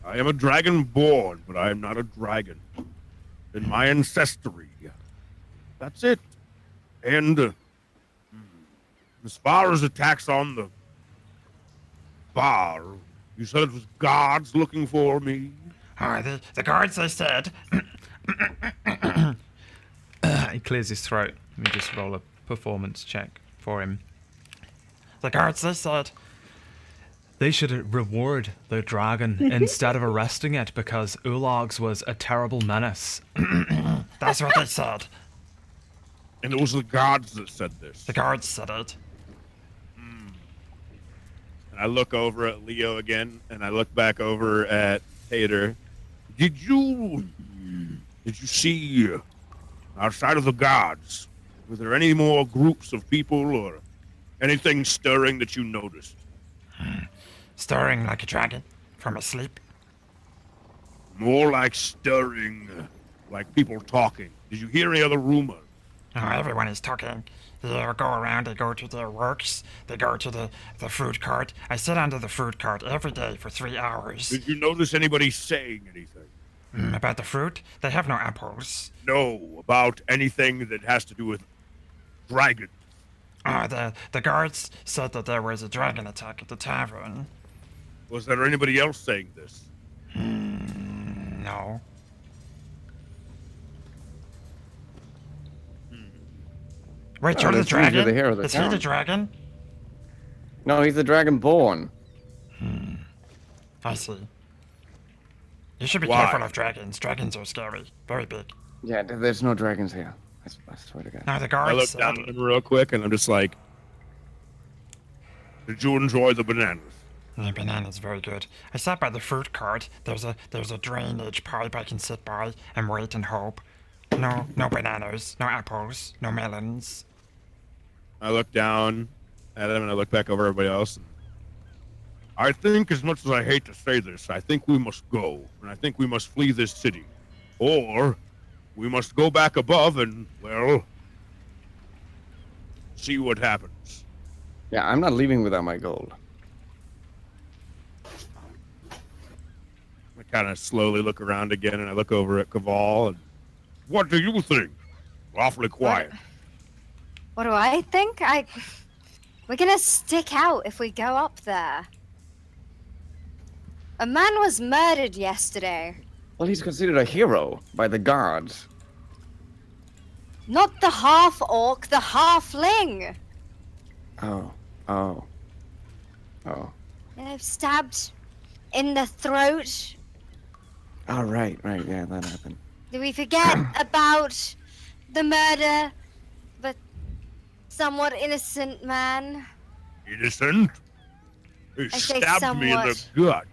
I am a dragon born, but I am not a dragon. In my ancestry. That's it. And as far as attacks on the bar, you said it was guards looking for me? Oh, the guards, they said. He clears his throat. Let me just roll a performance check for him. The guards, they said. They should reward the dragon instead of arresting it because Ulog's was a terrible menace. That's what they said. And it was the guards that said this. The guards said it. And I look over at Leo again, and I look back over at Tater. Did you see outside of the guards? Were there any more groups of people or anything stirring that you noticed? Stirring like a dragon from asleep. More like stirring, like people talking. Did you hear any other rumors? Oh, everyone is talking. They go around, they go to their works, they go to the food cart. I sit under the food cart every day for 3 hours. Did you notice anybody saying anything? About the fruit? They have no apples. No, about anything that has to do with dragons. Oh, the guards said that there was a dragon attack at the tavern. Was there anybody else saying this? No. Wait, you're the that seems to be dragon? the hero of the Is he the town. dragon? No, he's the dragonborn. I see. You should be Why? careful of dragons. Dragons are scary. Very big. Yeah, there's no dragons here. I swear to God. No, the I guards look said... down at him real quick, and I'm just like, did you enjoy the bananas? The banana's very good. I sat by the fruit cart. There's a drainage pipe I can sit by and wait and hope. No bananas, no apples, no melons. I look down at him, and I look back over everybody else. I think, as much as I hate to say this, I think we must go, and I think we must flee this city. Or we must go back above and, well, see what happens. Yeah, I'm not leaving without my gold. I kind of slowly look around again, and I look over at Caval, and what do you think? Awfully quiet. What do I think? We're gonna stick out if we go up there. A man was murdered yesterday. Well, he's considered a hero by the guards. Not the half-orc, the halfling. Oh. Stabbed in the throat. Oh, right, yeah, that happened. Did we forget about the murder of a somewhat innocent man? Innocent? He say stabbed me in the somewhat. gut.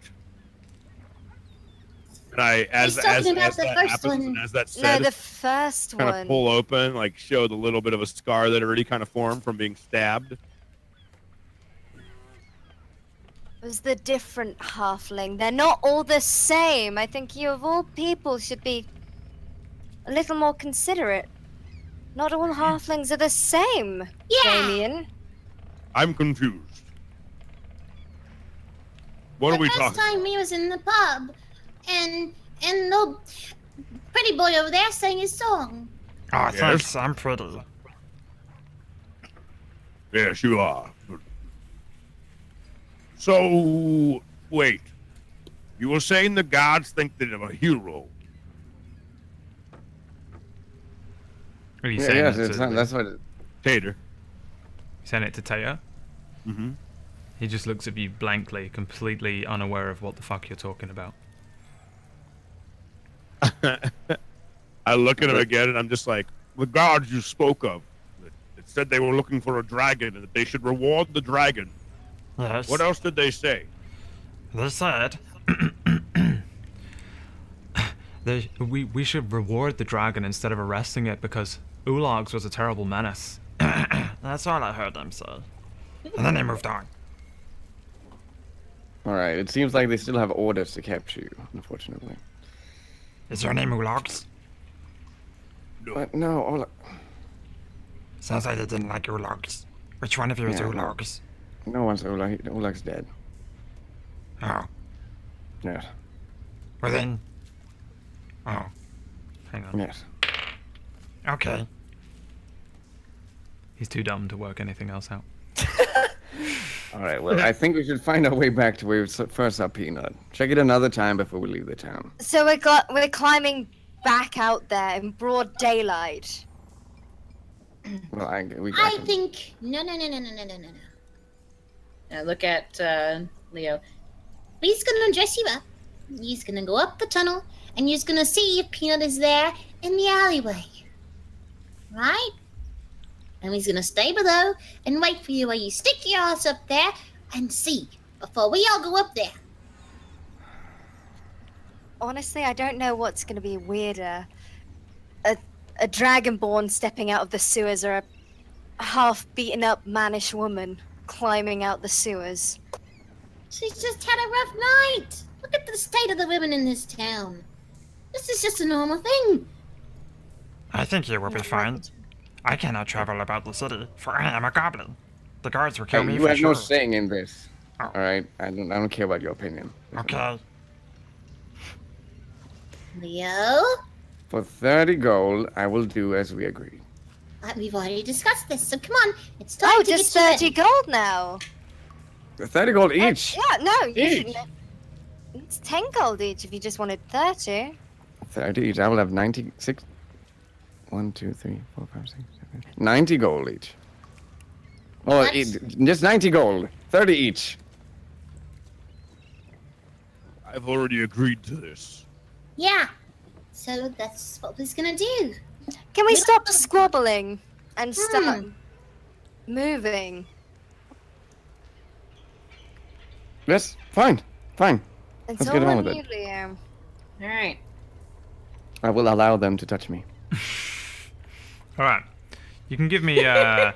And I, as He's talking about the that first happens, one. and as that No, said, the first kind of one. pull open, like showed a little bit of a scar that already kind of formed from being stabbed. Was the different halfling. They're not all the same. I think you of all people should be a little more considerate. Not all halflings are the same, Yeah. Damien. I'm confused. What are we The first talking? time he was in the pub, and the pretty boy over there sang his song. Oh, Yes? thanks, I'm pretty. Yes, you are. So, wait. You were saying the gods think that I'm a hero. Are you Yeah, saying yes, that it's to, not, that's what it, Tater. saying it to Tater? Mm-hmm. He just looks at you blankly, completely unaware of what the fuck you're talking about. I look at him again, and I'm just like, the gods you spoke of. It said they were looking for a dragon, and that they should reward the dragon. Yes. What else did they say? They said... We should reward the dragon instead of arresting it because Ulog's was a terrible menace. That's all I heard them say. And then they moved on. All right. It seems like they still have orders to capture you, unfortunately. Is your name Ulogs? But no, Oleg. Sounds like they didn't like Ulogs. Which one of you is Yeah, no. Ulogs? No one's Oleg. Oleg's dead. Oh. Yes. Well then. Oh. Hang on. Yes. Okay. He's too dumb to work anything else out. All right. Well, I think we should find our way back to where we first saw Peanut. Check it another time before we leave the town. So we're climbing back out there in broad daylight. Well, I can- think no. I look at Leo. We's gonna dress you up. You's gonna go up the tunnel, and you's gonna see if Peanut is there in the alleyway. Right? And we's gonna stay below and wait for you while you stick your ass up there and see before we all go up there. Honestly, I don't know what's going to be weirder. A dragonborn stepping out of the sewers or a half beaten up mannish woman climbing out the sewers. She's just had a rough night. Look at the state of the women in this town. This is just a normal thing. I think you will be fine. I cannot travel about the city, for I am a goblin. The guards will kill Hey, me you for have sure. no saying in this. Oh. All right. I don't care about your opinion. Okay. Leo, For 30 gold, I will do as we agreed. we've already discussed this, so come on. It's time Oh, to just get you 30 ready. gold now. 30 gold each. Yeah, no, you Each. shouldn't. It's 10 gold each if you just wanted 30. 30 each. I will have 96. 1, 2, 3, 4, 5, 6, 7. 90 gold each. Oh, What? just 90 gold. 30 each. I've already agreed to this. Yeah. So that's what we're gonna do. Can we We stop don't- squabbling and start moving? Yes, fine. Fine. It's Let's all get on on with you, it. Liam. All right. I will allow them to touch me. All right. You can give me. I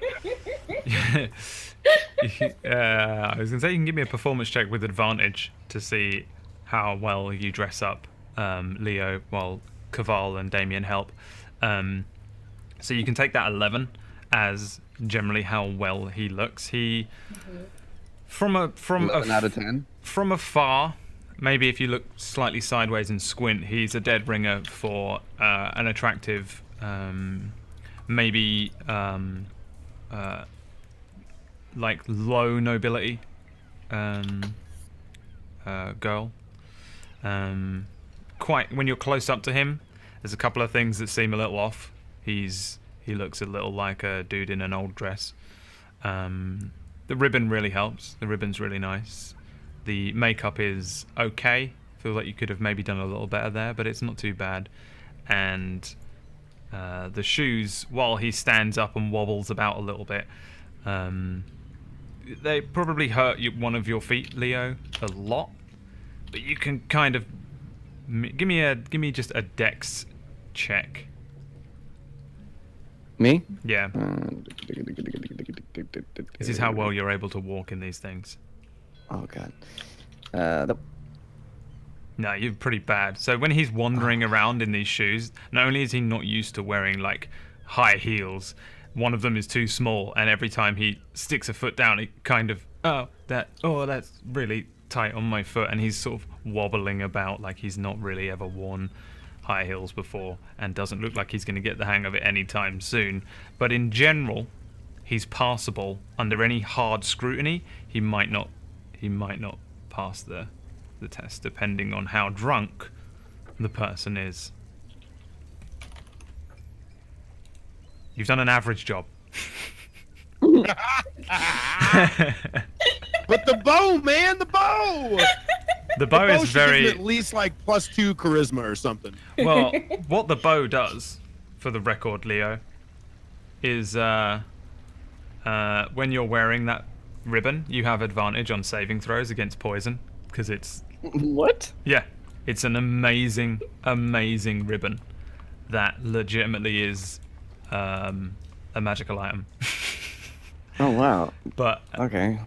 was gonna say you can give me a performance check with advantage to see how well you dress up, Leo, while Caval and Damien help. So you can take that 11 as generally how well he looks. He from 11 out of 10. from afar, maybe if you look slightly sideways and squint, he's a dead ringer for an attractive, maybe like low nobility girl. Quite when you're close up to him, there's a couple of things that seem a little off. He looks a little like a dude in an old dress. The ribbon really helps. The ribbon's really nice. The makeup is okay. Feels like you could have maybe done a little better there, but it's not too bad. And the shoes, while he stands up and wobbles about a little bit, they probably hurt one of your feet, Leo, a lot. But you can kind of give me just a dex check. Me? Yeah, this is how well you're able to walk in these things. Oh, God. No, you're pretty bad. So when he's wandering around in these shoes, not only is he not used to wearing like high heels, one of them is too small, and every time he sticks a foot down, it kind of that's really tight on my foot, and he's sort of wobbling about like he's not really ever worn high heels before, and doesn't look like he's going to get the hang of it anytime soon. But in general, he's passable. Under any hard scrutiny, he might not pass the test, depending on how drunk the person is. You've done an average job. But the bow, man, the bow. The bow Bow is should give very him at least like +2 charisma or something. well. What the bow does, for the record, Leo, is when you're wearing that ribbon, you have advantage on saving throws against poison because it's What? yeah, it's an amazing ribbon that legitimately is a magical item. Oh, wow. But Okay.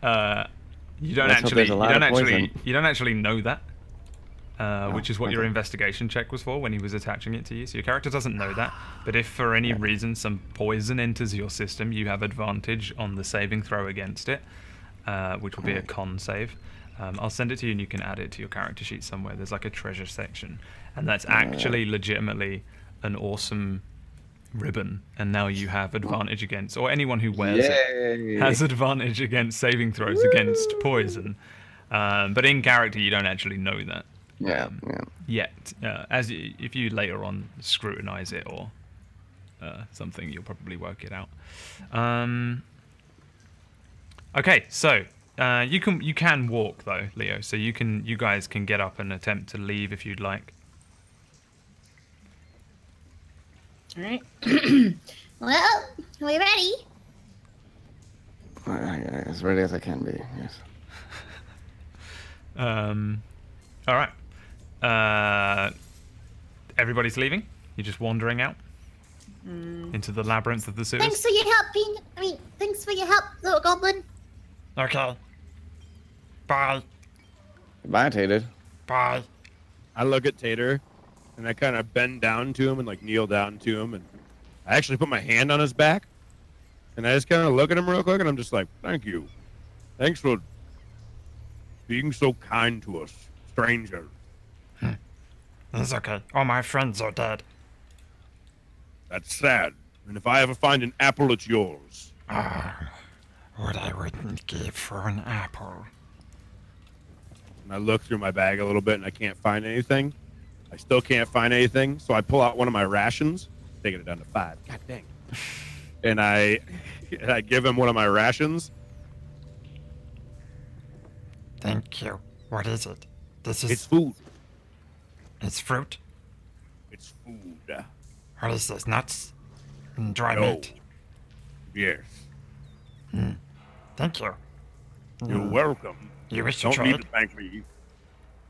You don't Let's hope actually. there's a lot of poison. You don't actually know that. Which is what your okay. investigation check was for when he was attaching it to you. So your character doesn't know that. But if for any reason some poison enters your system, you have advantage on the saving throw against it, which will be a con save. I'll send it to you and you can add it to your character sheet somewhere. There's like a treasure section. And that's actually legitimately an awesome ribbon. And now you have advantage against, or anyone who wears it has advantage against saving throws against poison. But in character, you don't actually know that. Yeah. Yet, if you later on scrutinize it or something, you'll probably work it out. Okay, so you can walk though, Leo. So you guys can get up and attempt to leave if you'd like. All right. Well, are we ready? As ready as I can be. Yes. All right. Everybody's leaving. You're just wandering out into the labyrinth of the sewers. Thanks for your help, thanks for your help, little goblin. Okay. Bye. Goodbye, Tater. Bye. I look at Tater, and I kind of bend down to him and like kneel down to him, and I actually put my hand on his back, and I just kind of look at him real quick, and I'm just like, "Thank you, thanks for being so kind to us, stranger." It's okay. All my friends are dead. That's sad. And if I ever find an apple, it's yours. What I wouldn't give for an apple. And I look through my bag a little bit, and I can't find anything. I still can't find anything, so I pull out one of my rations, taking it down to 5. God dang. And I give him one of my rations. Thank you. What is it? It's food. It's fruit? It's food. What is this? Nuts? And dry No. meat? Yes. Thank you. You're welcome. You wish to Don't trade? need to thank me.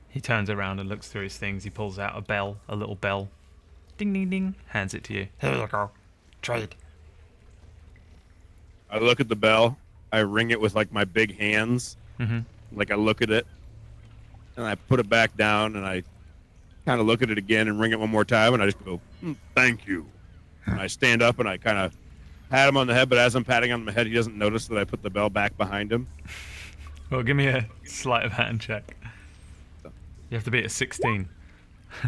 He turns around and looks through his things. He pulls out a little bell. Ding, ding, ding. Hands it to you. Here you go. Trade. I look at the bell. I ring it with like my big hands. Mm-hmm. Like I look at it, and I put it back down, and I kind of look at it again and ring it one more time, and I just go, "Thank you." And I stand up and I kind of pat him on the head, but as I'm patting on the head, he doesn't notice that I put the bell back behind him. Well, give me a sleight of hand check. You have to be at 16.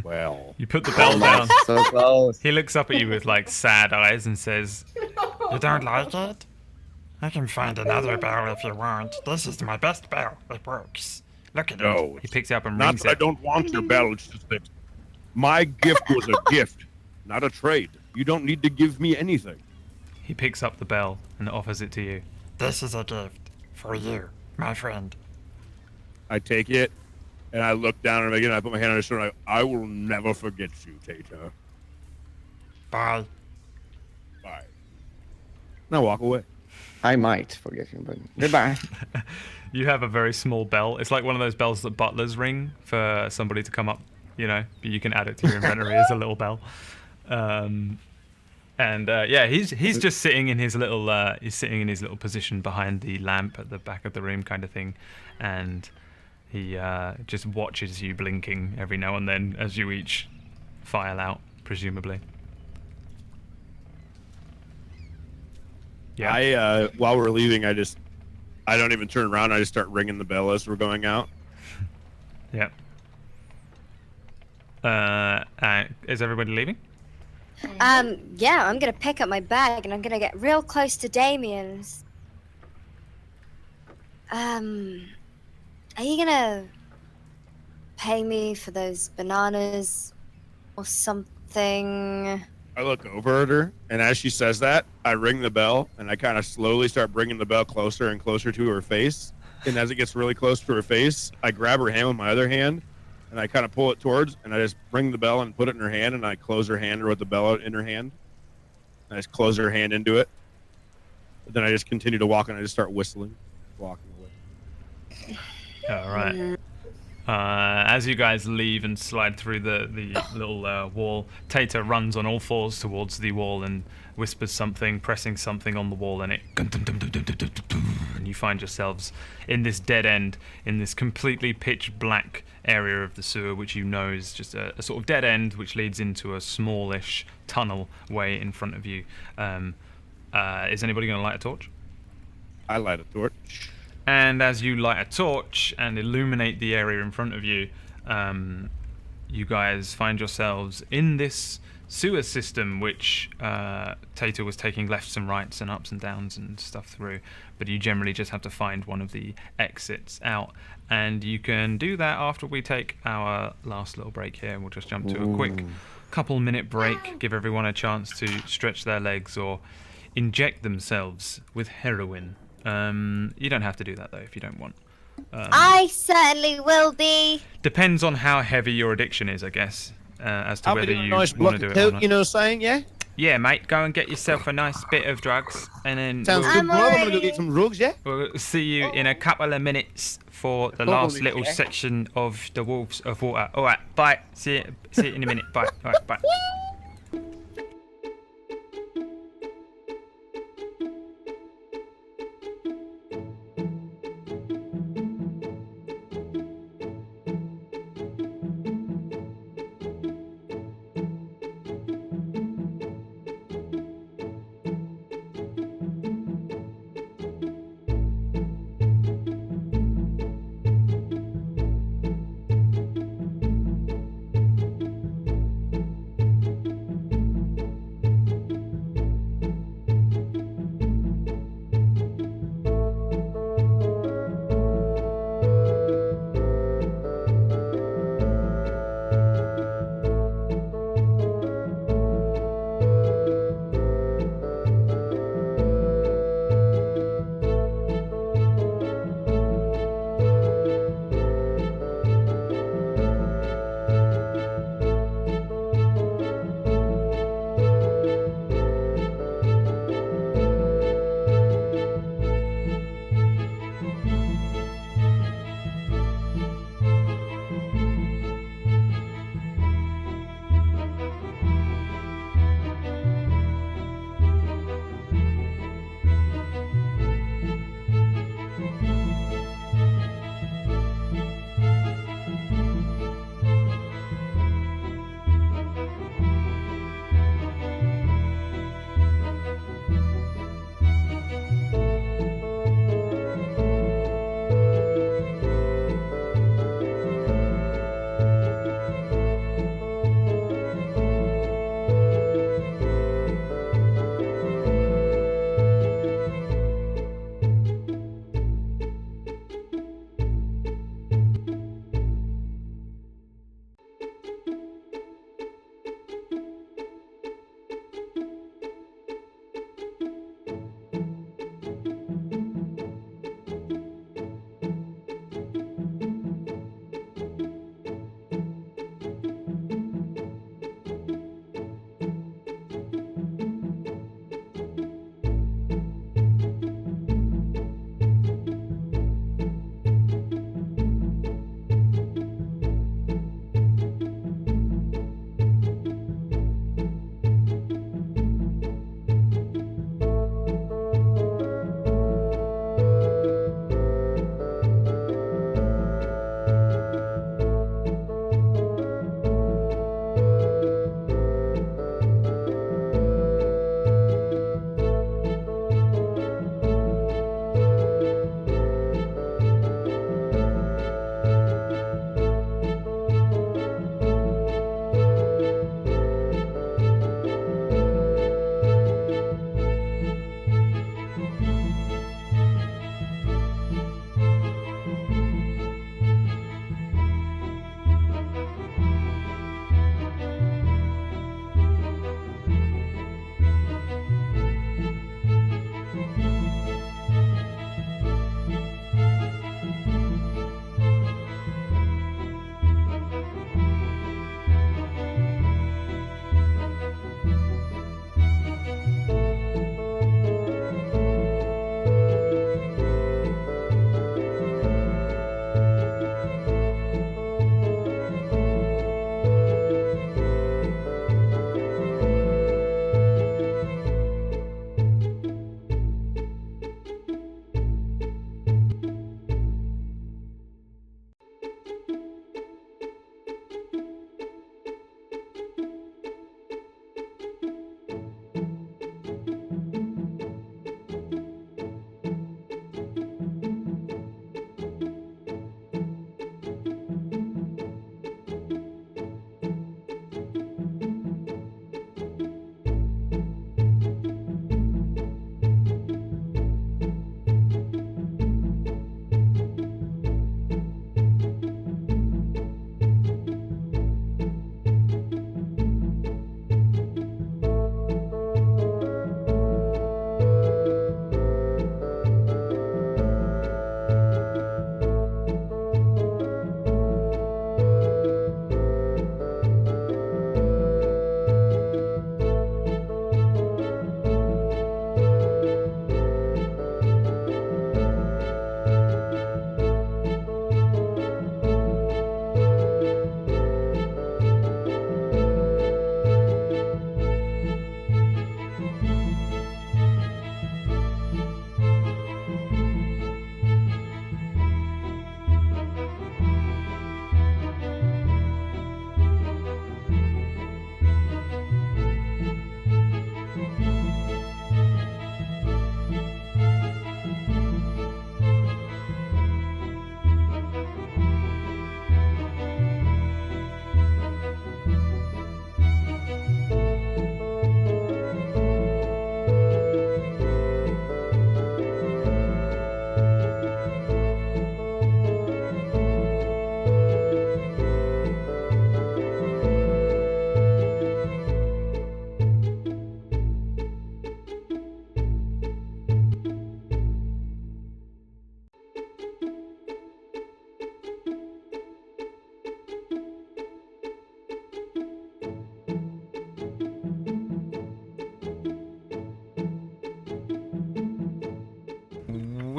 Well, You put the bell down. So close. He looks up at you with like sad eyes and says, You don't like it? I can find another bell if you want. This is my best bell. It works. Look at it. no. he picks it up and Not rings that I it. don't want your bell. It's just that my gift was a gift, not a trade. You don't need to give me anything. He picks up the bell and offers it to you. This is a gift for you, my friend. I take it, and I look down at him again. I put my hand on his shoulder. And I will never forget you, Tater. Bye. Bye. And I walk away. I might forget you, but goodbye. You have a very small bell. It's like one of those bells that butlers ring for somebody to come up, but you can add it to your inventory as a little bell. He's just sitting in his little position behind the lamp at the back of the room kind of thing, and he just watches you blinking every now and then as you each file out, presumably. Yeah. While we're leaving, I don't even turn around. I just start ringing the bell as we're going out. Yeah. Is everybody leaving? Yeah, I'm gonna pick up my bag and I'm gonna get real close to Damien's. Are you gonna pay me for those bananas or something? I look over at her, and as she says that, I ring the bell, and I kind of slowly start bringing the bell closer and closer to her face. And as it gets really close to her face, I grab her hand with my other hand, and I kind of pull it towards, and I just ring the bell and put it in her hand, and I close her hand with the bell in her hand. And I just close her hand into it. But then I just continue to walk, and I just start whistling, walking away. All right. As you guys leave and slide through the little wall, Tater runs on all fours towards the wall and whispers something, pressing something on the wall, and it and you find yourselves in this dead end, in this completely pitch black area of the sewer, which you know is just a sort of dead end which leads into a smallish tunnel way in front of you. Is anybody going to light a torch? I light a torch. And as you light a torch and illuminate the area in front of you, you guys find yourselves in this sewer system, which Tater was taking lefts and rights and ups and downs and stuff through, but you generally just have to find one of the exits out, and you can do that after we take our last little break here. We'll just jump to a quick couple-minute break, give everyone a chance to stretch their legs or inject themselves with heroin. You don't have to do that though if you don't want. I certainly will be. Depends on how heavy your addiction is, I guess, as to I'll whether be doing a you nice want block to do of it or coke, not. you know what I'm saying, yeah? Yeah, mate, go and get yourself a nice bit of drugs, and then Sounds we'll, good, I'm bro. I'm gonna go already- get some rugs, yeah? we'll see you in a couple of minutes for the last little section of the Wolves of Water. All right, bye. See you in a minute. Bye. All right, bye.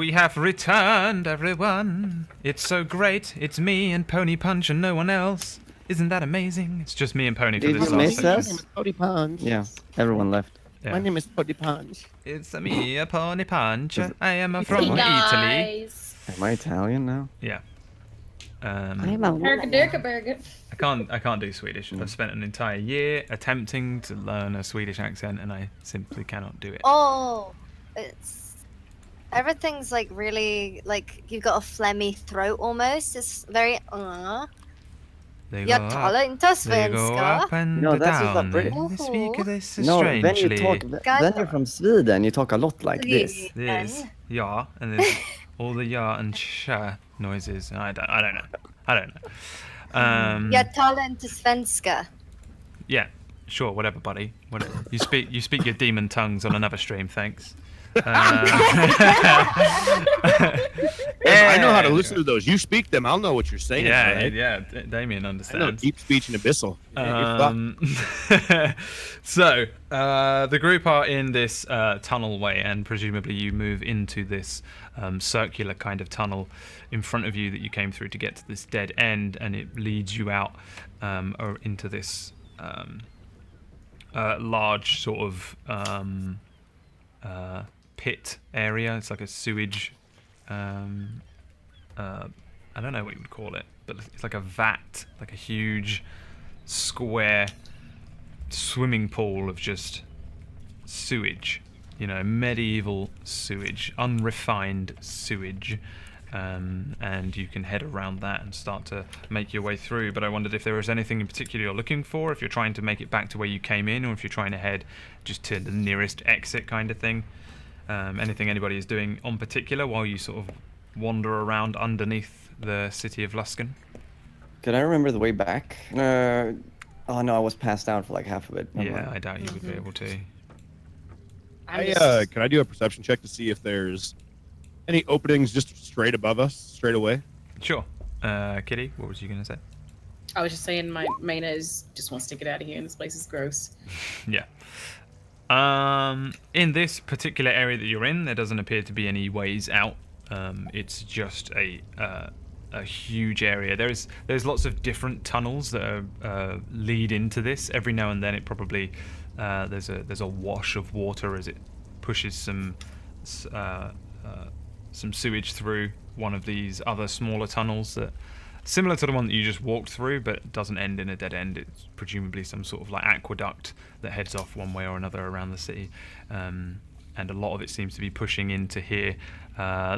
we have returned, everyone. It's so great. It's me and Pony Punch and no one else. Isn't that amazing? It's just me and Pony for Did this you last miss section. us? Pony Punch. Yeah, everyone left. Yeah. My name is Pony Punch. It's me, a Pony Punch. Is it- I am from Hey, Italy. guys. Am I Italian now? Yeah. I'm a Burger. I can't do Swedish. I've spent an entire year attempting to learn a Swedish accent, and I simply cannot do it. Oh, it's everything's like really like you've got a phlegmy throat almost. It's very They Jag go up, talar inte they go svenska. up and No, that's just down. not British. They speak this No, then strangely. you talk. Then you're from Sweden. You talk a lot like this. There's ja, and there's all the ja and sha noises. I don't know. Jag talar inte svenska. Yeah, sure, whatever, buddy. Whatever. You speak your demon tongues on another stream, thanks. I know how to listen to those. You speak them. I'll know what you're saying. Yeah, right? yeah. Damien I know understands. deep speech and abyssal. Yeah, So the group are in this tunnel way, and presumably you move into this circular kind of tunnel in front of you that you came through to get to this dead end, and it leads you out or into this large sort of pit area. It's like a sewage. I don't know what you would call it, but it's like a vat, like a huge square swimming pool of just sewage, you know, medieval sewage, unrefined sewage, and you can head around that and start to make your way through. But I wondered if there was anything in particular you're looking for, if you're trying to make it back to where you came in, or if you're trying to head just to the nearest exit kind of thing. Anything anybody is doing on particular while you sort of wander around underneath the city of Luskan? Could I remember the way back? Oh no, I was passed out for like half of it. Never Yeah, mind. I doubt you would be able to. can I do a perception check to see if there's any openings just straight above us, straight away? Sure. Kitty, what was you going to say? I was just saying my main is just wants to get out of here and this place is gross. Yeah. In this particular area that you're in, there doesn't appear to be any ways out. It's just a huge area. There's lots of different tunnels that lead into this. Every now and then, it probably there's a wash of water as it pushes some sewage through one of these other smaller tunnels that. Similar to the one that you just walked through, but doesn't end in a dead end. It's presumably some sort of like aqueduct that heads off one way or another around the city. And a lot of it seems to be pushing into here,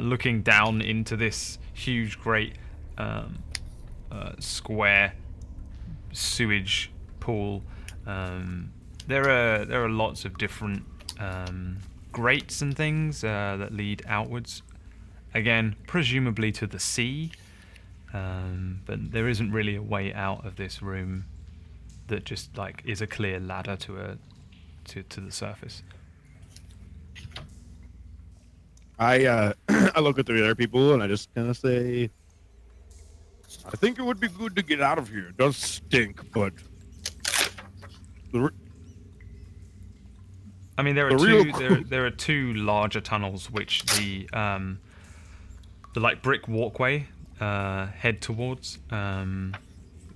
looking down into this huge, great square sewage pool. There are lots of different grates and things that lead outwards. Again, presumably to the sea. But there isn't really a way out of this room that just like is a clear ladder to the surface. I I look at the other people and I just kind of say, I think it would be good to get out of here. It does stink, but I mean, there are The two real- there are two larger tunnels which the like brick walkway head towards.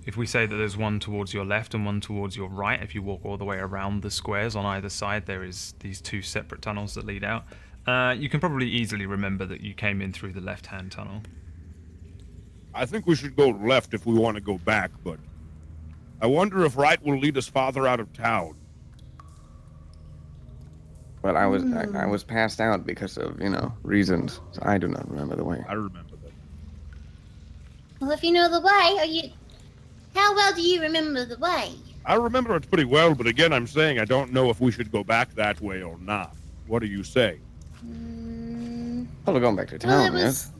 If we say that there's one towards your left and one towards your right, if you walk all the way around the squares on either side, there is these two separate tunnels that lead out. You can probably easily remember that you came in through the left-hand tunnel. I think we should go left if we want to go back, but I wonder if right will lead us farther out of town. Well, I was passed out because of reasons. So I do not remember the way. I remember that. Well, if you know the way, how well do you remember the way? I remember it pretty well, but again, I'm saying I don't know if we should go back that way or not. What do you say? Well, we're going back to Well, town, yes?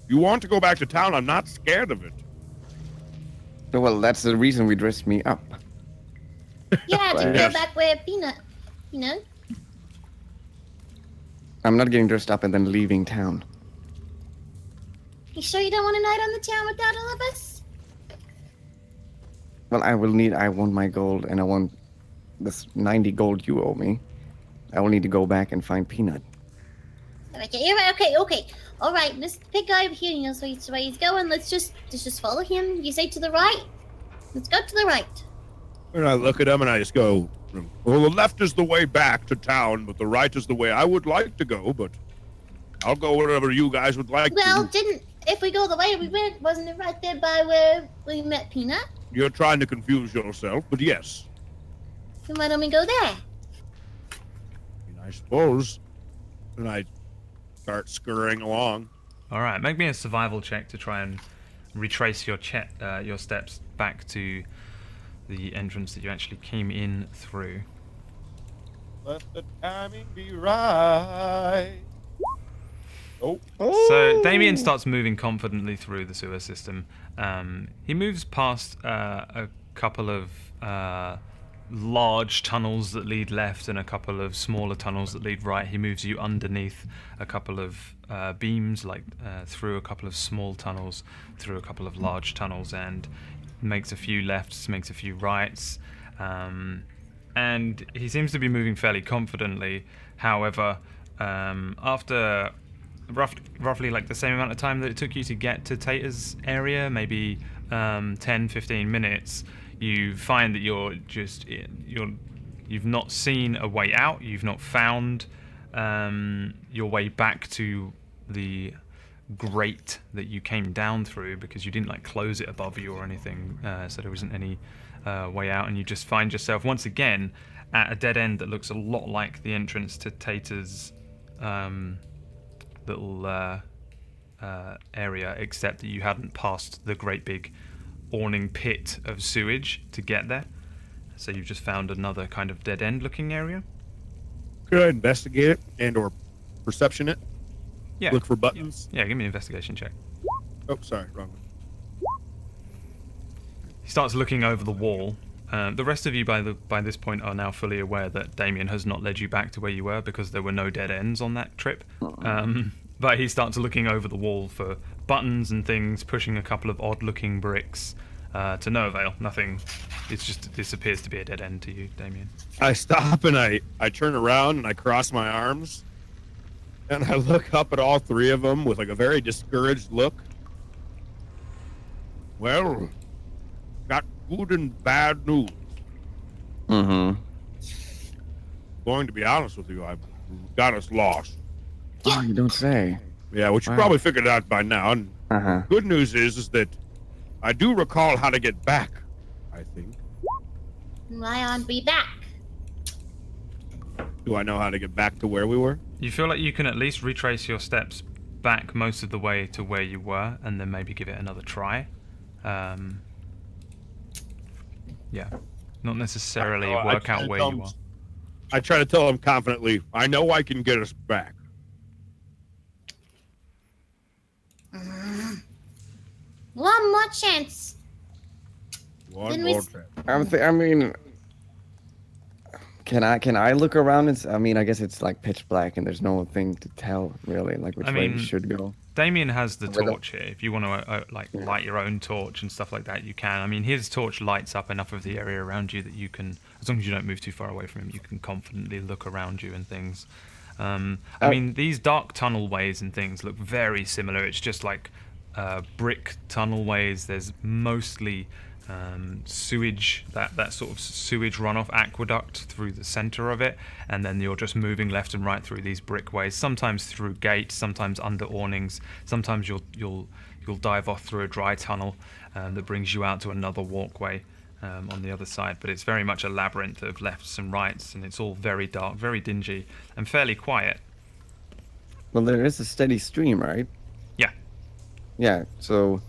You want to go back to town? I'm not scared of it. Well, that's the reason we dressed me up. Yeah, to Yes. go back where Peanut, I'm not getting dressed up and then leaving town. You sure you don't want a night on the town without all of us? Well, I want my gold, and I want this 90 gold you owe me. I will need to go back and find Peanut. Right, yeah, you're right. Okay. All right, let's pick guy over here. He knows where he's going. Let's just follow him. You say to the right. Let's go to the right. And I look at him and I just go, well, the left is the way back to town, but the right is the way I would like to go, but I'll go wherever you guys would like Well, to. if we go the way we went, wasn't it right there by where we met Peanut? You're trying to confuse yourself, but yes. Then why don't we go there? I suppose. And I start scurrying along. All right, make me a survival check to try and retrace your steps back to the entrance that you actually came in through. Let the timing be right. Oh. So Damien starts moving confidently through the sewer system. He moves past a couple of large tunnels that lead left and a couple of smaller tunnels that lead right. He moves you underneath a couple of beams, through a couple of small tunnels, through a couple of large tunnels, and makes a few lefts, makes a few rights. And he seems to be moving fairly confidently. However, after roughly like the same amount of time that it took you to get to Tater's area, maybe 10-15 minutes, you find that you've not seen a way out. You've not found your way back to the grate that you came down through, because you didn't close it above you or anything, so there wasn't any way out, and you just find yourself once again at a dead end that looks a lot like the entrance to Tater's little area, except that you hadn't passed the great big awning pit of sewage to get there. So you've just found another kind of dead end looking area. Could I investigate it and or perception it? Yeah. Look for buttons? Yeah, give me an investigation check. Oh, sorry, wrong one. He starts looking over the wall. The rest of you by this point are now fully aware that Damien has not led you back to where you were, because there were no dead ends on that trip. But he starts looking over the wall for buttons and things, pushing a couple of odd-looking bricks, to no avail. Nothing. This appears to be a dead end to you, Damien. I stop and I turn around and I cross my arms, and I look up at all three of them with a very discouraged look. Well, got good and bad news. Mm-hmm. Going to be honest with you, I've got us lost. Oh, you don't say. Yeah, which you Wow. probably figured out by now. And Uh-huh. good news is that I do recall how to get back, I think. Why aren't we back? Do I know how to get back to where we were? You feel like you can at least retrace your steps back most of the way to where you were, and then maybe give it another try. Yeah, not necessarily I work out where you are. I try to tell him confidently, I know I can get us back. One more chance. One Then we more s- time. I mean, can I look around? I guess it's pitch black and there's no thing to tell really, which way we should go. Damien has the Whether- torch here. If you want to light your own torch and stuff like that, you can. I mean, his torch lights up enough of the area around you that you can, as long as you don't move too far away from him, you can confidently look around you and things. I mean, these dark tunnel ways and things look very similar. It's just brick tunnel ways. There's mostly sewage, that sort of sewage runoff aqueduct through the center of it, and then you're just moving left and right through these brick ways, sometimes through gates, sometimes under awnings, sometimes you'll dive off through a dry tunnel that brings you out to another walkway on the other side. But it's very much a labyrinth of lefts and rights, and it's all very dark, very dingy, and fairly quiet. Well, there is a steady stream, right? Yeah. Yeah. So,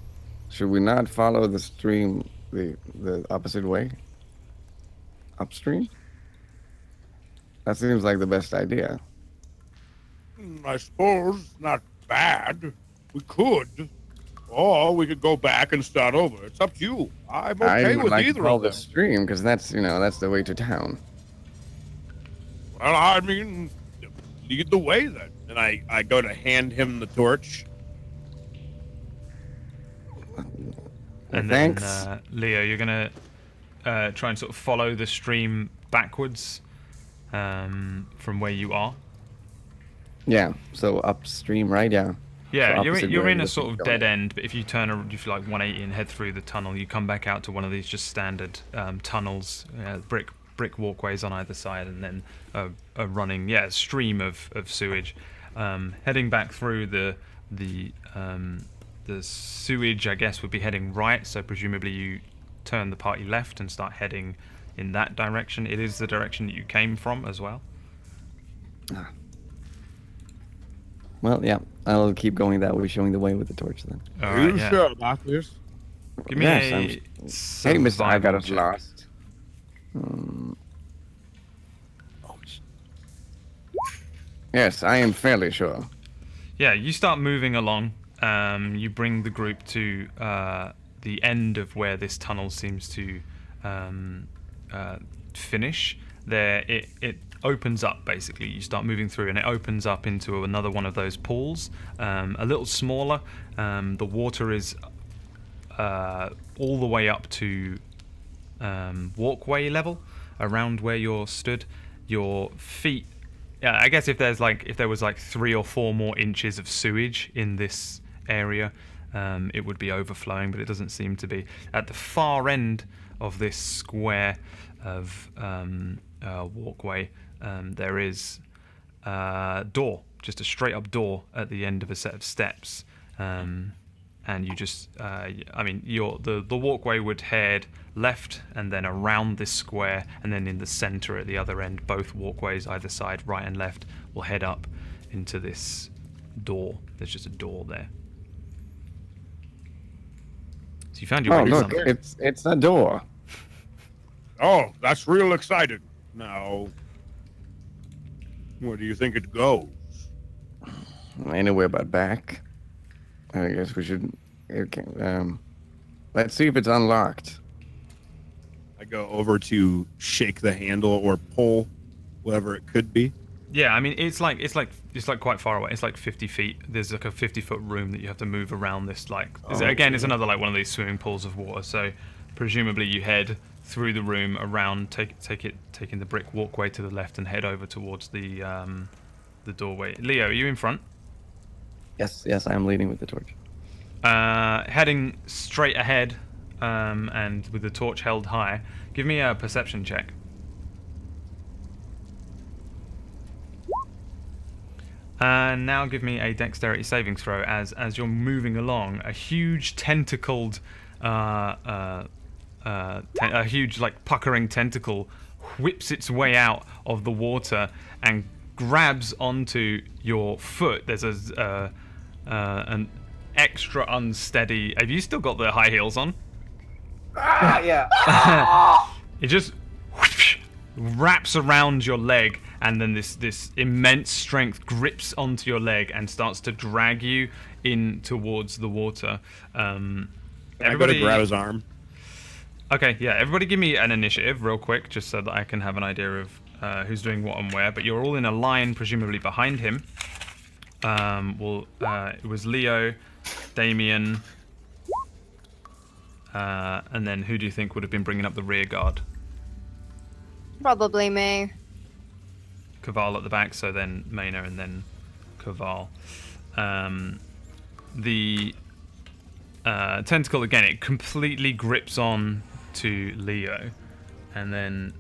should we not follow the stream the opposite way? Upstream? That seems like the best idea. I suppose not bad. We could. Or we could go back and start over. It's up to you. I'm okay I would with like to either follow of the them. stream because that's the way to town. Well, I mean, lead the way then. And I go to hand him the torch. And Thanks. then, Leo, you're going to try and sort of follow the stream backwards from where you are. Yeah. So upstream, right? Yeah. Yeah, So you're opposite you're where in a the sort of thing's dead going. end, but if you turn, if you like 180 and head through the tunnel, you come back out to one of these just standard tunnels, brick walkways on either side, and then a running stream of sewage. Heading back through the sewage, I guess, would be heading right. So presumably you turn the party left and start heading in that direction. It is the direction that you came from as well. Well, yeah. I'll keep going that way, showing the way with the torch then. All Are right, you yeah. sure about this? Give me Yes, a Hey, Mr. I got survival us check. lost. Yes, I am fairly sure. Yeah, you start moving along. You bring the group to the end of where this tunnel seems to finish. There, it opens up basically. You start moving through, and it opens up into another one of those pools, a little smaller. The water is all the way up to walkway level, around where you're stood. Your feet. Yeah, I guess if there was 3 or 4 more inches of sewage in this area, it would be overflowing, but it doesn't seem to be. At the far end of this square of walkway, there is a door, just a straight up door at the end of a set of steps. And you just, the walkway would head left and then around this square, and then in the center at the other end, both walkways, either side, right and left, will head up into this door. There's just a door there. So you found your Oh, way to look, something. it's a door. Oh, that's real exciting. Now, where do you think it goes? Anywhere but back. I guess we should. Let's see if it's unlocked. I go over to shake the handle or pull, whatever it could be. Yeah, I mean it's like quite far away. It's like 50 feet. There's like a 50-foot room that you have to move around this. It's another like one of these swimming pools of water. So presumably you head through the room, around, taking the brick walkway to the left, and head over towards the doorway. Leo, are you in front? Yes, I am leading with the torch. Heading straight ahead, and with the torch held high. Give me a perception check. And now give me a dexterity saving throw as you're moving along. A huge tentacled, a huge like puckering tentacle whips its way out of the water and grabs onto your foot. There's an extra unsteady. Have you still got the high heels on? Yeah. It just wraps around your leg, and then this immense strength grips onto your leg and starts to drag you in towards the water. Everybody grab his arm. Okay, yeah. Everybody, give me an initiative real quick, just so that I can have an idea of who's doing what and where. But you're all in a line, presumably behind him. It was Leo, Damien, and then who do you think would have been bringing up the rear guard? Probably me. Kaval at the back, so then Maina and then Kaval. The tentacle, again, it completely grips on to Leo. And then...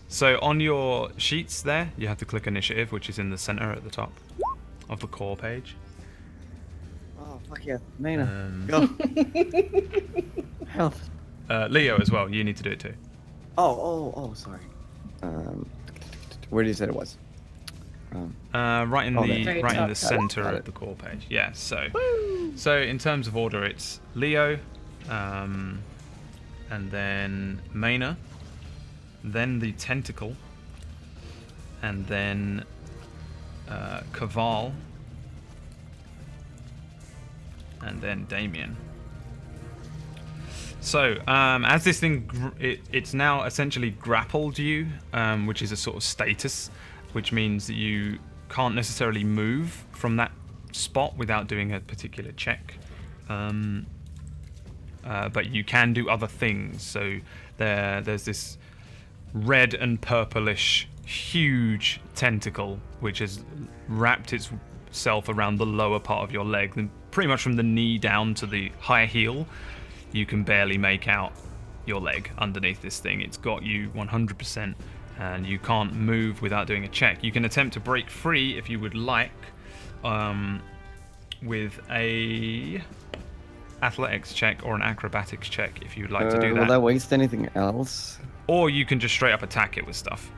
so on your sheets there, you have to click initiative, which is in the center at the top of the core page. Oh, fuck yeah. Maina. Go. Help. Leo as well, you need to do it too. Oh, sorry. Where did you say it was? Right in there. the Very right in top. the center Got of it. the core page. Yeah. So in terms of order, it's Leo, and then Maina, then the tentacle, and then Kaval, and then Damien. So, as this thing, it's now essentially grappled you, which is a sort of status, which means that you can't necessarily move from that spot without doing a particular check. But you can do other things. So there's this red and purplish tentacle which has wrapped itself around the lower part of your leg, and pretty much from the knee down to the high heel. You can barely make out your leg underneath this thing. It's got you 100%, and you can't move without doing a check. You can attempt to break free if you would like, with a athletics check or an acrobatics check if you would like to do that. Will that waste anything else? Or you can just straight up attack it with stuff.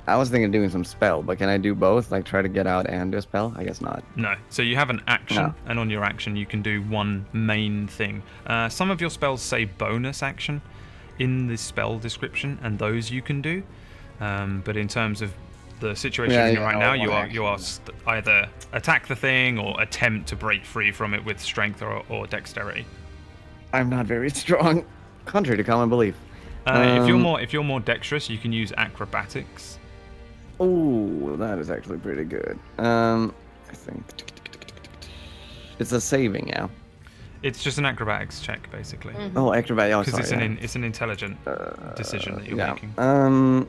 I was thinking of doing some spell, but can I do both? Like try to get out and do a spell? I guess not. No. So you have an action, No. and on your action you can do one main thing. Some of your spells say bonus action in the spell description, and those you can do. But in terms of the situation you're in right now, you are either attack the thing or attempt to break free from it with strength or dexterity. I'm not very strong, contrary to common belief. If you're more dexterous, you can use acrobatics. Oh, that is actually pretty good. I think it's a saving, yeah. It's just an acrobatics check, basically, Oh, acrobat. Oh, because sorry. it's an intelligent decision that you're Yeah. making.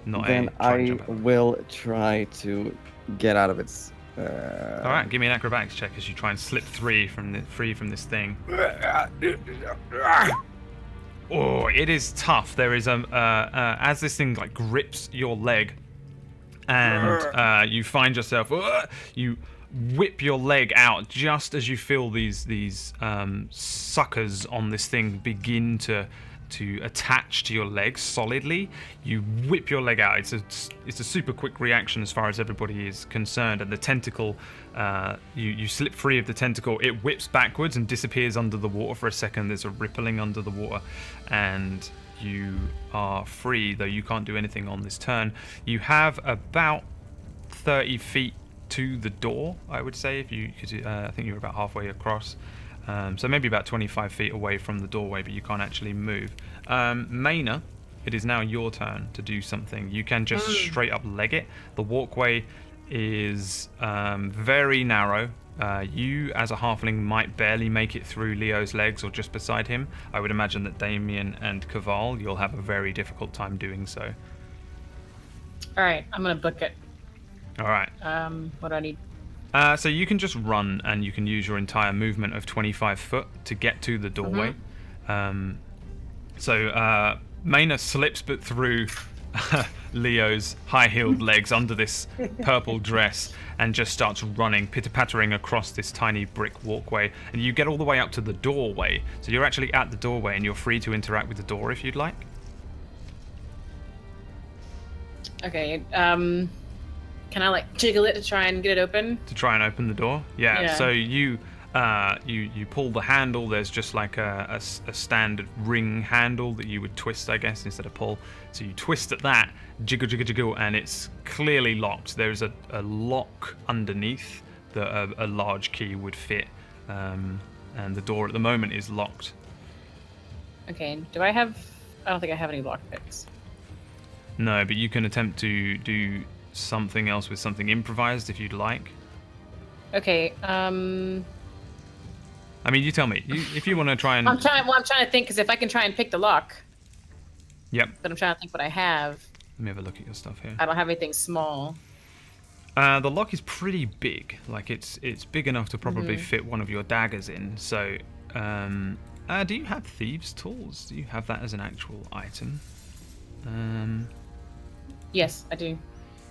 Not Then try and I jump out. will try to get out of its. All right, give me an acrobatics check as you try and slip free from this thing. Oh, it is tough. There is as this thing like grips your leg, and you find yourself you whip your leg out just as you feel these suckers on this thing begin to attach to your leg solidly. You whip your leg out. It's a super quick reaction as far as everybody is concerned, and the tentacle, you slip free of the tentacle. It whips backwards and disappears under the water for a second. There's a rippling under the water, and you are free, though you can't do anything on this turn. You have about 30 feet to the door, I would say, because I think you're about halfway across. So maybe about 25 feet away from the doorway, but you can't actually move. Maina, it is now your turn to do something. You can just straight up leg it. The walkway is very narrow. You, as a halfling, might barely make it through Leo's legs or just beside him. I would imagine that Damien and Kaval, you'll have a very difficult time doing so. All right, I'm gonna book it. All right. What do I need? So you can just run, and you can use your entire movement of 25 foot to get to the doorway. So Maina slips but through Leo's high-heeled legs under this purple dress and just starts running, pitter-pattering across this tiny brick walkway. And you get all the way up to the doorway. So you're actually at the doorway, and you're free to interact with the door if you'd like. Okay. Can I like jiggle it to try and get it open? To try and open the door? Yeah. So you pull the handle. There's just like a standard ring handle that you would twist, I guess, instead of pull. So you twist at that, jiggle, jiggle, jiggle, and it's clearly locked. There's a lock underneath that a large key would fit, and the door at the moment is locked. Okay. I don't think I have any lockpicks. No, but you can attempt to do something else with something improvised if you'd like. Okay. I mean, you tell me. If you want to try and... I'm trying to think, because if I can try and pick the lock. Yep. But I'm trying to think what I have. Let me have a look at your stuff here. I don't have anything small. The lock is pretty big. Like, it's big enough to probably fit one of your daggers in. So, do you have thieves' tools? Do you have that as an actual item? Yes, I do.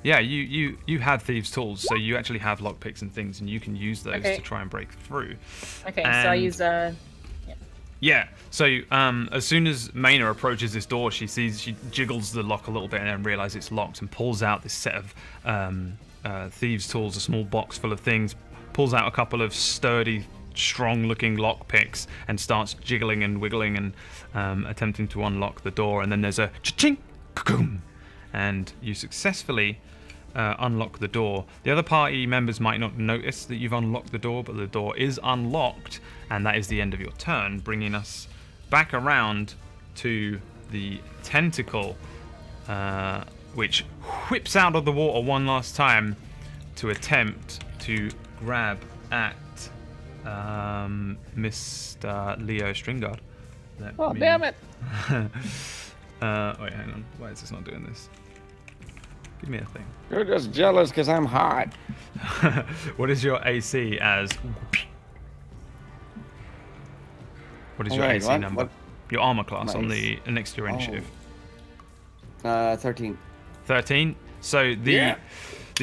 Yeah, you have thieves' tools, so you actually have lockpicks and things, and you can use those to try and break through. Okay, so I use Yeah. So as soon as Maina approaches this door, she jiggles the lock a little bit and then realizes it's locked, and pulls out this set of thieves' tools, a small box full of things, pulls out a couple of sturdy, strong-looking lockpicks, and starts jiggling and wiggling and attempting to unlock the door. And then there's a cha-ching, ka-koom, and you successfully unlock the door. The other party members might not notice that you've unlocked the door, but the door is unlocked, and that is the end of your turn, bringing us back around to the tentacle, which whips out of the water one last time to attempt to grab at Mr. Leo Stringard. damn it! Wait, hang on. Why is this not doing this? Give me a thing. You're just jealous because I'm hot. What is your AC as? What is your Alright, AC what- number? what- Your armor class My on AC. the next to your initiative. 13. 13. So the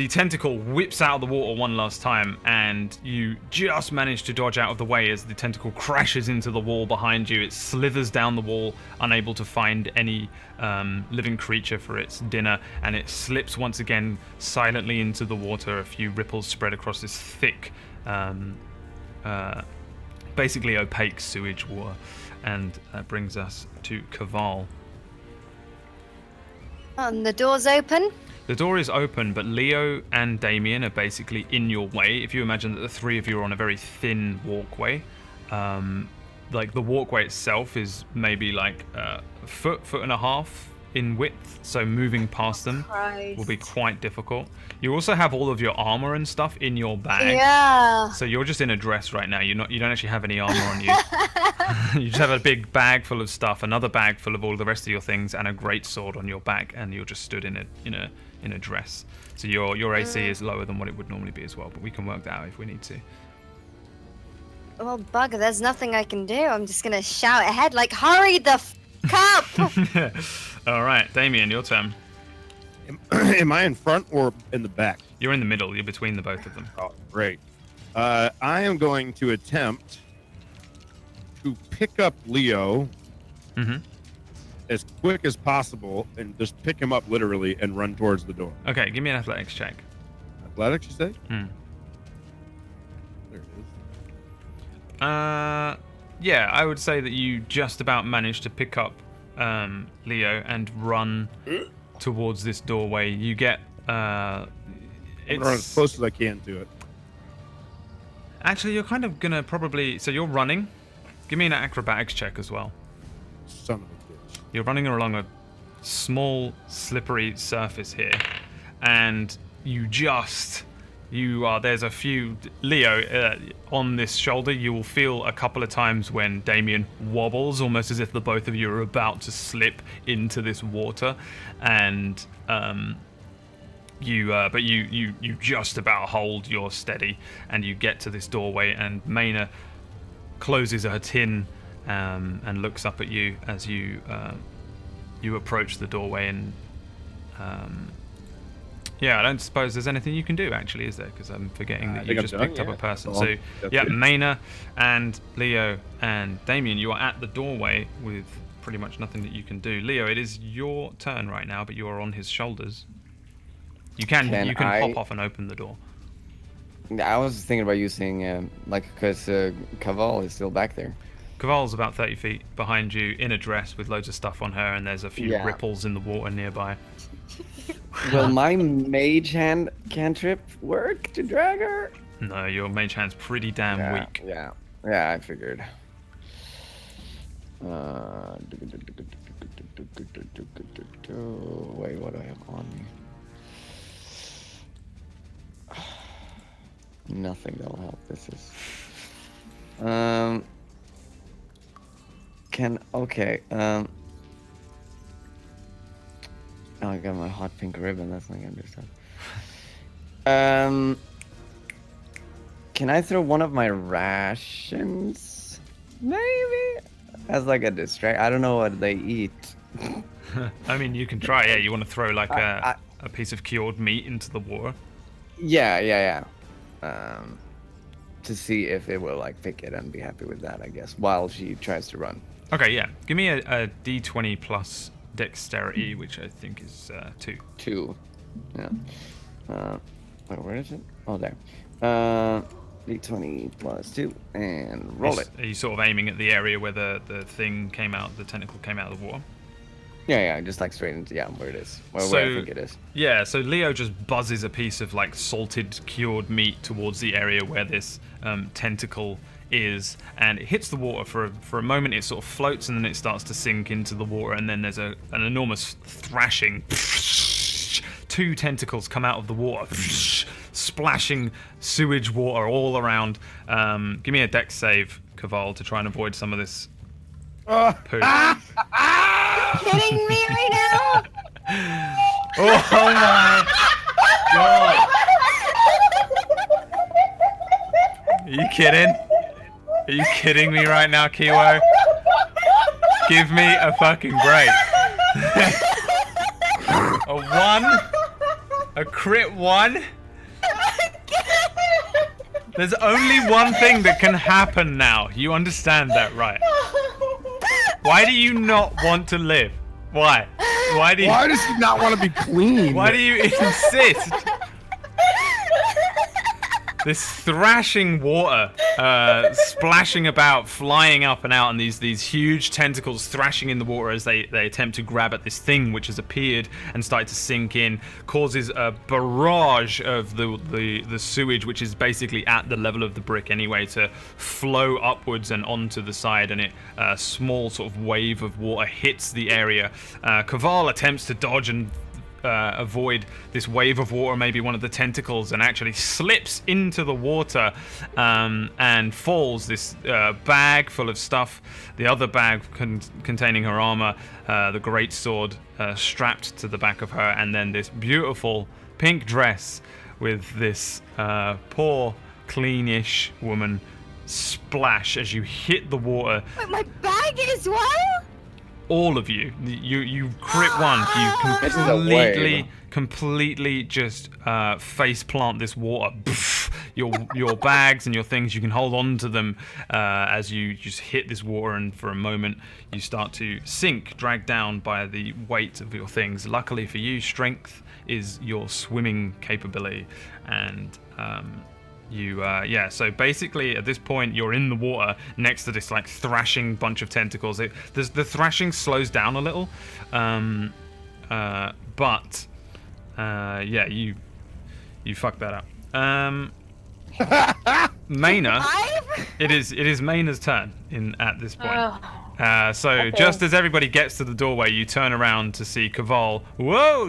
tentacle whips out of the water one last time, and you just manage to dodge out of the way as the tentacle crashes into the wall behind you. It slithers down the wall, unable to find any living creature for its dinner, and it slips once again silently into the water. A few ripples spread across this thick, basically opaque sewage water, and that brings us to Kaval. And the door's open. The door is open, but Leo and Damien are basically in your way. If you imagine that the three of you are on a very thin walkway, like the walkway itself is maybe like a foot and a half in width, so moving past them will be quite difficult. You also have all of your armor and stuff in your bag. Yeah. So you're just in a dress right now. You don't actually have any armor on you. You just have a big bag full of stuff, another bag full of all the rest of your things, and a great sword on your back, and you're just stood in a dress. So your AC is lower than what it would normally be as well, but we can work that out if we need to. Well, bugger, there's nothing I can do. I'm just gonna shout ahead like, hurry the up! All right, Damien, your turn. Am I in front or in the back? You're in the middle. You're between the both of them. Oh, great. I am going to attempt to pick up Leo as quick as possible and just pick him up literally and run towards the door. Okay, give me an athletics check. Athletics, you say? Hmm. There it is. Yeah, I would say that you just about managed to pick up Leo and run towards this doorway. You get I'm gonna run as close as I can to it. Actually, you're kind of gonna probably. So you're running. Give me an acrobatics check as well. Son of a bitch. You're running along a small, slippery surface here, and there's a few Leo on this shoulder. You will feel a couple of times when Damien wobbles, almost as if the both of you are about to slip into this water, and you just about hold your steady, and you get to this doorway, and Maina closes her tin and looks up at you as you approach the doorway, and yeah, I don't suppose there's anything you can do, actually, is there? Because I'm forgetting that you just picked up a person. So, yeah, Maina and Leo and Damien, you are at the doorway with pretty much nothing that you can do. Leo, it is your turn right now, but you are on his shoulders. You can pop off and open the door. I was thinking about using, because Kaval is still back there. Kaval's about 30 feet behind you in a dress with loads of stuff on her, and there's a few ripples in the water nearby. Will my mage hand cantrip work to drag her? No, your mage hand's pretty damn weak. Yeah, I figured. Wait, what do I have on me? Nothing that'll help. This is. Oh, I got my hot pink ribbon. That's not gonna do stuff. Can I throw one of my rations? Maybe as like a distract. I don't know what they eat. I mean, you can try. Yeah, you want to throw like a piece of cured meat into the water? Yeah. To see if it will like pick it and be happy with that, I guess, while she tries to run. Okay, yeah. Give me a D20 plus dexterity, which I think is 2. 2. Yeah. Wait, where is it? Oh, there. D20 plus 2 and roll it. Are you sort of aiming at the area where the thing came out, the tentacle came out of the water? Yeah, just like straight into where it is. Where I think it is. Yeah, so Leo just buzzes a piece of like salted cured meat towards the area where this tentacle is, and it hits the water for a moment. It sort of floats, and then it starts to sink into the water, and then there's an enormous thrashing. 2 tentacles come out of the water, splashing sewage water all around. Give me a dex save, Kaval, to try and avoid some of this poo. Kidding me right now? Oh my god! Are you kidding? Are you kidding me right now, Kiwo? Give me a fucking break. A 1? A crit 1? There's only one thing that can happen now. You understand that, right? Why do you not want to live? Why? Why does he not want to be clean? Why do you insist? This thrashing water, splashing about, flying up and out, and these huge tentacles thrashing in the water as they attempt to grab at this thing which has appeared and started to sink in, causes a barrage of the sewage, which is basically at the level of the brick anyway, to flow upwards and onto the side, and a small sort of wave of water hits the area. Kaval attempts to dodge and avoid this wave of water, maybe one of the tentacles, and actually slips into the water and falls. This bag full of stuff, the other bag containing her armor, the great sword strapped to the back of her, and then this beautiful pink dress with this poor, cleanish woman splash as you hit the water. Wait, my bag as well? All of you crit 1. You completely just face plant this water. Your bags and your things, you can hold on to them as you just hit this water, and for a moment you start to sink, dragged down by the weight of your things. Luckily for you, strength is your swimming capability, and so basically at this point you're in the water next to this like thrashing bunch of tentacles. The thrashing slows down a little, but you fucked that up. Maina, it is Maina's turn at this point. So just as everybody gets to the doorway, you turn around to see Kaval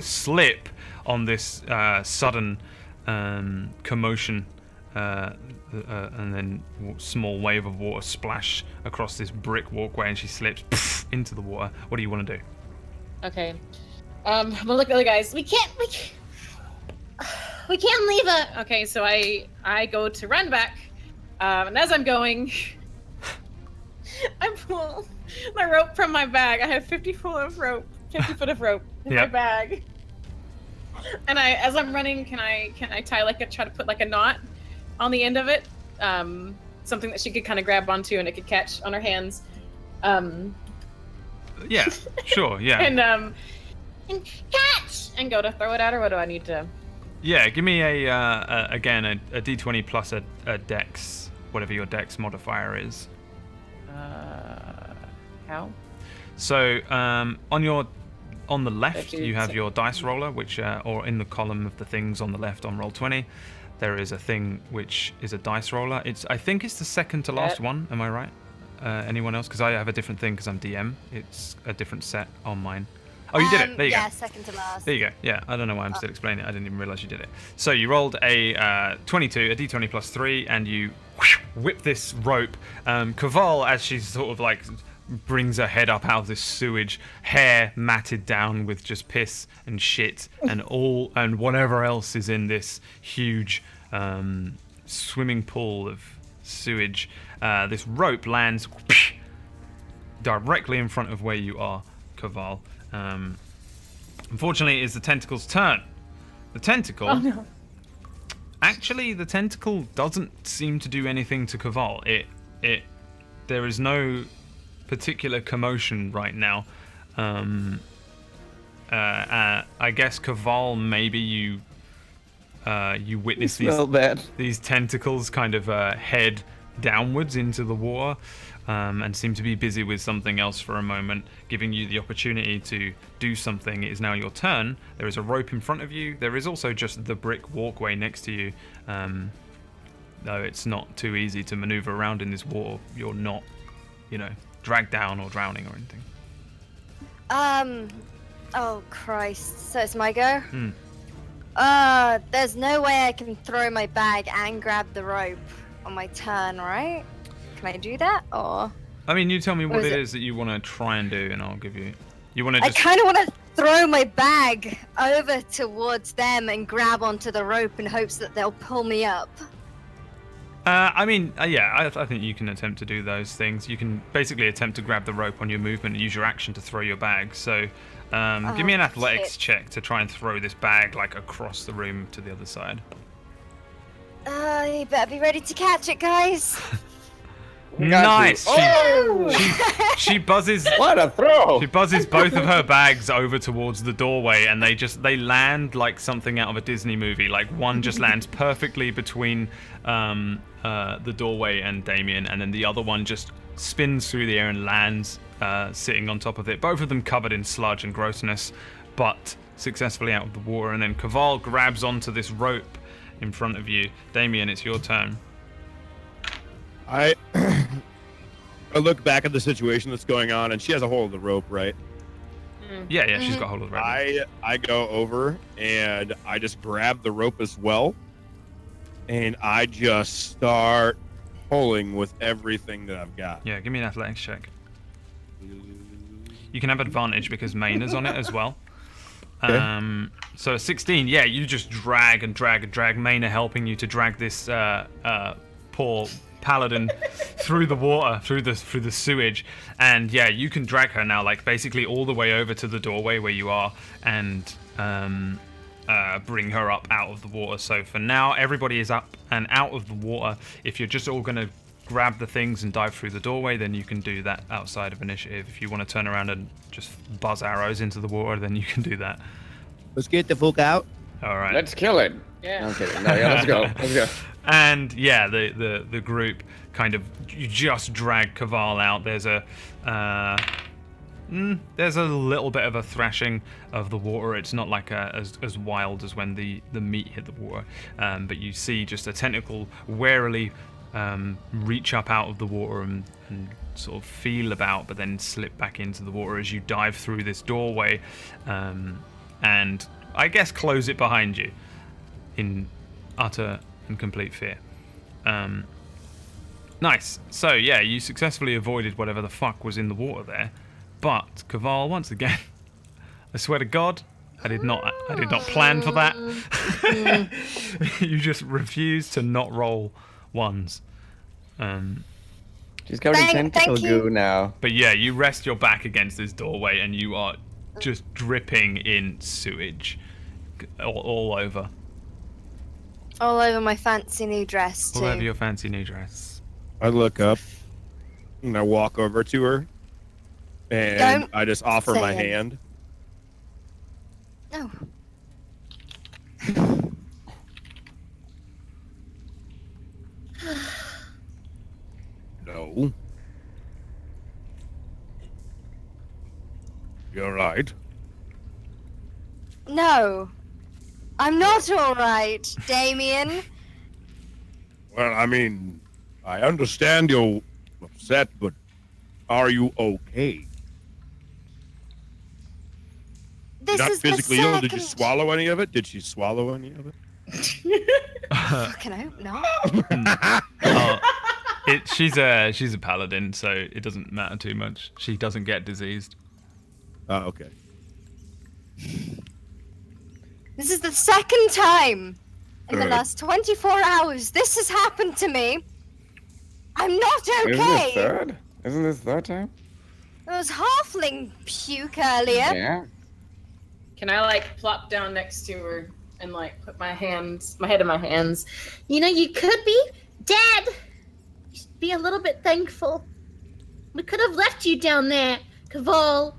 slip on this sudden commotion. And then small wave of water splash across this brick walkway, and she slips into the water. What do you want to do? Okay. I'm gonna look at the other guys. We can't leave her. Okay, so I go to run back, and as I'm going, I pull my rope from my bag. I have 50 foot of rope in my bag. And as I'm running, can I tie try to put like a knot on the end of it, something that she could kind of grab onto and it could catch on her hands. Yeah, sure, yeah. and catch and go to throw it at her. What do I need to? Yeah, give me a d20 plus a dex, whatever your dex modifier is. How? So on the left you have your dice roller, which or in the column of the things on the left on roll 20. There is a thing which is a dice roller. I think it's the second to last one. Am I right? Anyone else? Because I have a different thing because I'm DM. It's a different set on mine. Oh, you did it. There you go. Yeah, second to last. There you go. Yeah, I don't know why I'm still explaining it. I didn't even realize you did it. So you rolled a 22, a d20 plus 3, and you whip this rope. Kaval, as she's sort of like brings her head up out of this sewage, hair matted down with just piss and shit and whatever else is in this huge swimming pool of sewage. This rope lands directly in front of where you are, Kaval. Unfortunately, it is the tentacle's turn. The tentacle... Oh, no. Actually, the tentacle doesn't seem to do anything to Kaval. There is no particular commotion right now. I guess Kaval, maybe you witness these tentacles kind of head downwards into the water and seem to be busy with something else for a moment, giving you the opportunity to do something. It is now your turn. There is a rope in front of you. There is also just the brick walkway next to you. Though it's not too easy to maneuver around in this water. You're not, dragged down or drowning or anything. Oh Christ. So it's my go? There's no way I can throw my bag and grab the rope on my turn, right? Can I do that, or? I mean, you tell me what it is that you want to try and do, and I'll give you... You want to just... I kind of want to throw my bag over towards them and grab onto the rope in hopes that they'll pull me up. I think you can attempt to do those things. You can basically attempt to grab the rope on your movement and use your action to throw your bag. So give me an athletics check to try and throw this bag like across the room to the other side. You better be ready to catch it, guys. Nice. She buzzes. What a throw! She buzzes both of her bags over towards the doorway, and they land like something out of a Disney movie. Like one just lands perfectly between the doorway and Damien, and then the other one just spins through the air and lands sitting on top of it. Both of them covered in sludge and grossness, but successfully out of the water. And then Kaval grabs onto this rope in front of you. Damien, it's your turn. I look back at the situation that's going on, and she has a hold of the rope, right? Yeah, she's got hold of the rope. I go over and I just grab the rope as well, and I just start pulling with everything that I've got. Yeah, give me an athletics check. You can have advantage because Maina's on it as well. Okay. So 16, yeah, you just drag and drag and drag. Maina helping you to drag this poor paladin through the water, through the sewage, and yeah, you can drag her now, like basically all the way over to the doorway where you are, and bring her up out of the water. So for now, everybody is up and out of the water. If you're just all gonna grab the things and dive through the doorway, then you can do that outside of initiative. If you want to turn around and just buzz arrows into the water, then you can do that. Let's get the fuck out. All right. Let's kill it. Yeah. No, I'm kidding. No, yeah, let's go. Let's go. And yeah, the group kind of, you just drag Kaval out. There's a little bit of a thrashing of the water. It's not like as wild as when the meat hit the water, but you see just a tentacle warily reach up out of the water and sort of feel about, but then slip back into the water as you dive through this doorway, and I guess close it behind you in utter and complete fear. Nice. So yeah, you successfully avoided whatever the fuck was in the water there. But Kaval, once again, I swear to God, I did not plan for that. You just refused to not roll ones. She's covered in tentacle thank you. goo now. But yeah, you rest your back against this doorway and you are just dripping in sewage all over. All over my fancy new dress, too. All over your fancy new dress. I look up and I walk over to her, and Don't I just offer say my it. hand. Oh. No. You're right. No. I'm not alright, Damien. Well, I mean, I understand you're upset, but are you okay? This Not is physically the ill. second... Did you swallow any of it? Did she swallow any of it? Fucking hope not. She's a paladin, so it doesn't matter too much. She doesn't get diseased. Oh, okay. This is the second time in the Third. last 24 hours this has happened to me. I'm not Isn't this okay. third? Isn't this third time? There was halfling puke earlier. Yeah. Can I like plop down next to her and like put my head in my hands? You know, you could be dead. You should be a little bit thankful. We could have left you down there, Kaval.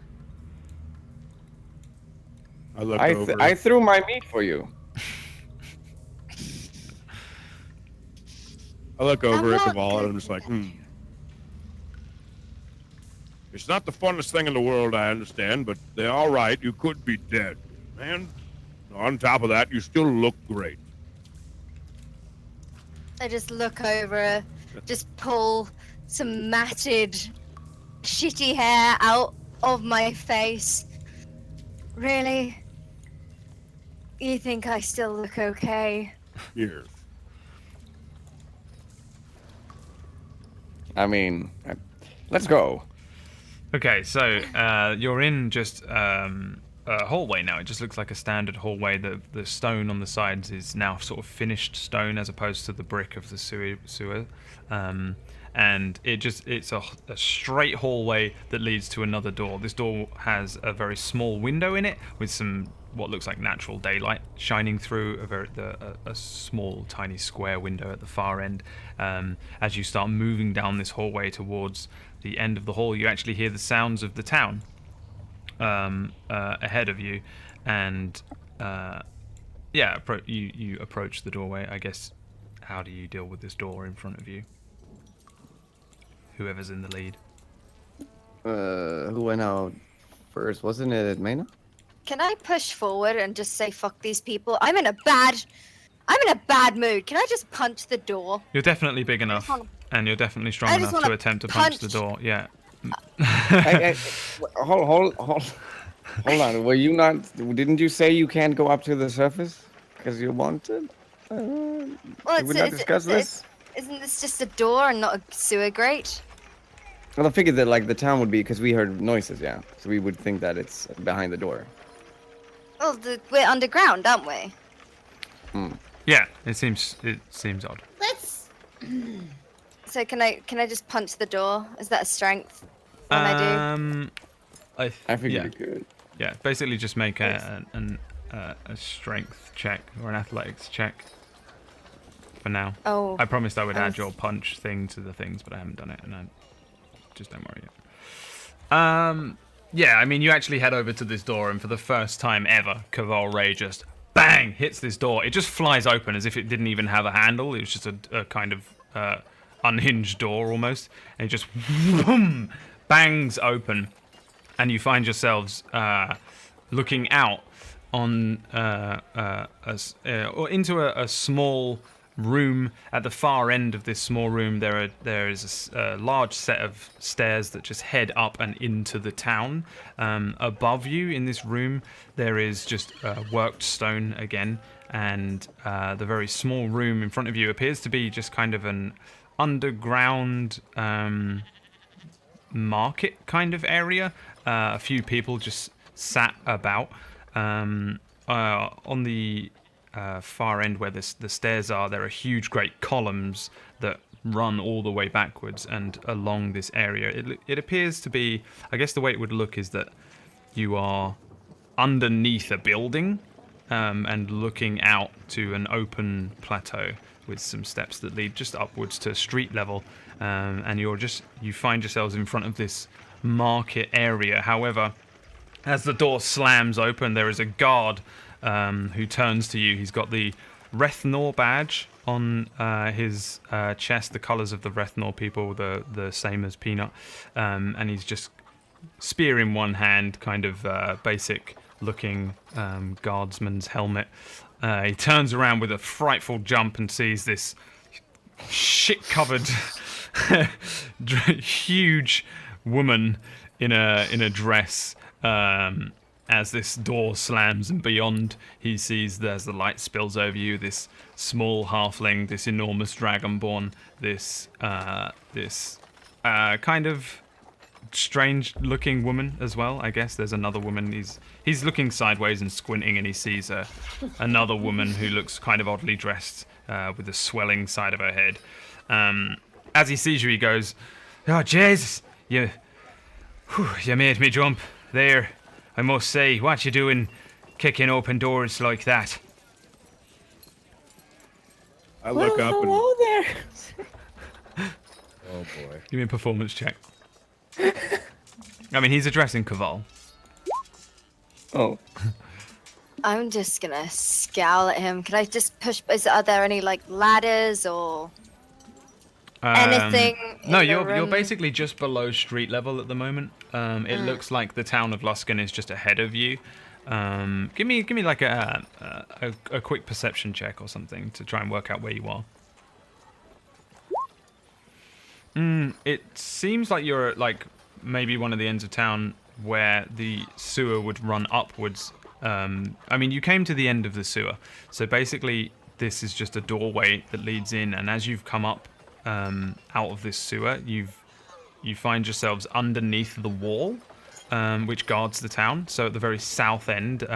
I look over. I threw my meat for you. I look over I'm at the not ball and I'm good just like, with It's not the funnest thing in the world, I understand, but they're all right. You could be dead. And on top of that, you still look great. I just look over her, just pull some matted, shitty hair out of my face. Really? You think I still look okay? Here. I mean, let's go. Okay, so you're in just hallway now. It just looks like a standard hallway. The stone on the sides is now sort of finished stone as opposed to the brick of the sewer. And it's a straight hallway that leads to another door. This door has a very small window in it with some what looks like natural daylight shining through a small tiny square window at the far end. As you start moving down this hallway towards the end of the hall, you actually hear the sounds of the town ahead of you, and you approach the doorway. I guess, how do you deal with this door in front of you? Whoever's in the lead. Who went out first? Wasn't it Mena? Can I push forward and just say fuck these people? I'm in a bad mood. Can I just punch the door? You're definitely big enough, and you're definitely strong I just enough to wanna attempt to punch the door. Yeah. Hold on. Were you not? Didn't you say you can't go up to the surface because you wanted? Did we not discuss this? Isn't this just a door and not a sewer grate? Well, I figured that like the town would be because we heard noises, yeah. So we would think that it's behind the door. Well, we're underground, aren't we? Yeah. It seems odd. Let's. So can I just punch the door? Is that a strength? When I do? I figured you could. Yeah. Basically, just make a strength check or an athletics check. For now. Oh. I promised I would add your punch thing to the things, but I haven't done it, and I just don't worry yet. Yeah, I mean, you actually head over to this door, and for the first time ever, Caval Ray just bang hits this door. It just flies open as if it didn't even have a handle. It was just a kind of unhinged door almost, and it just boom, bangs open, and you find yourselves looking out on or into a small room. At the far end of this small room, there is a large set of stairs that just head up and into the town. Above you in this room, there is just worked stone again, and the very small room in front of you appears to be just kind of an underground market kind of area. A few people just sat about. On the far end where the stairs are, there are huge great columns that run all the way backwards and along this area. It appears to be, I guess the way it would look is that you are underneath a building and looking out to an open plateau with some steps that lead just upwards to street level, and you find yourselves in front of this market area. However, as the door slams open, there is a guard who turns to you. He's got the Rethnor badge on his chest, the colours of the Rethnor people, the same as Peanut, and he's just spear in one hand, kind of basic-looking guardsman's helmet. He turns around with a frightful jump and sees this shit-covered, huge woman in a dress. As this door slams, and beyond he sees, as the light spills over you, this small halfling, this enormous dragonborn, this kind of strange-looking woman as well. I guess there's another woman. He's looking sideways and squinting, and he sees another woman who looks kind of oddly dressed, with a swelling side of her head. As he sees you, he goes, "Oh Jesus, you made me jump there. I must say, what you doing kicking open doors like that?" I look up and... Hello there. Oh, boy. Give me a performance check. I mean, he's addressing Caval. Oh. I'm just gonna scowl at him. Can I just push? Are there any like ladders or anything? No, in the you're room? basically just below street level at the moment. It looks like the town of Luskan is just ahead of you. Give me like a quick perception check or something to try and work out where you are. It seems like you're at like maybe one of the ends of town where the sewer would run upwards. I mean, you came to the end of the sewer, so basically this is just a doorway that leads in, and as you've come up out of this sewer, you find yourselves underneath the wall, which guards the town. So at the very south end,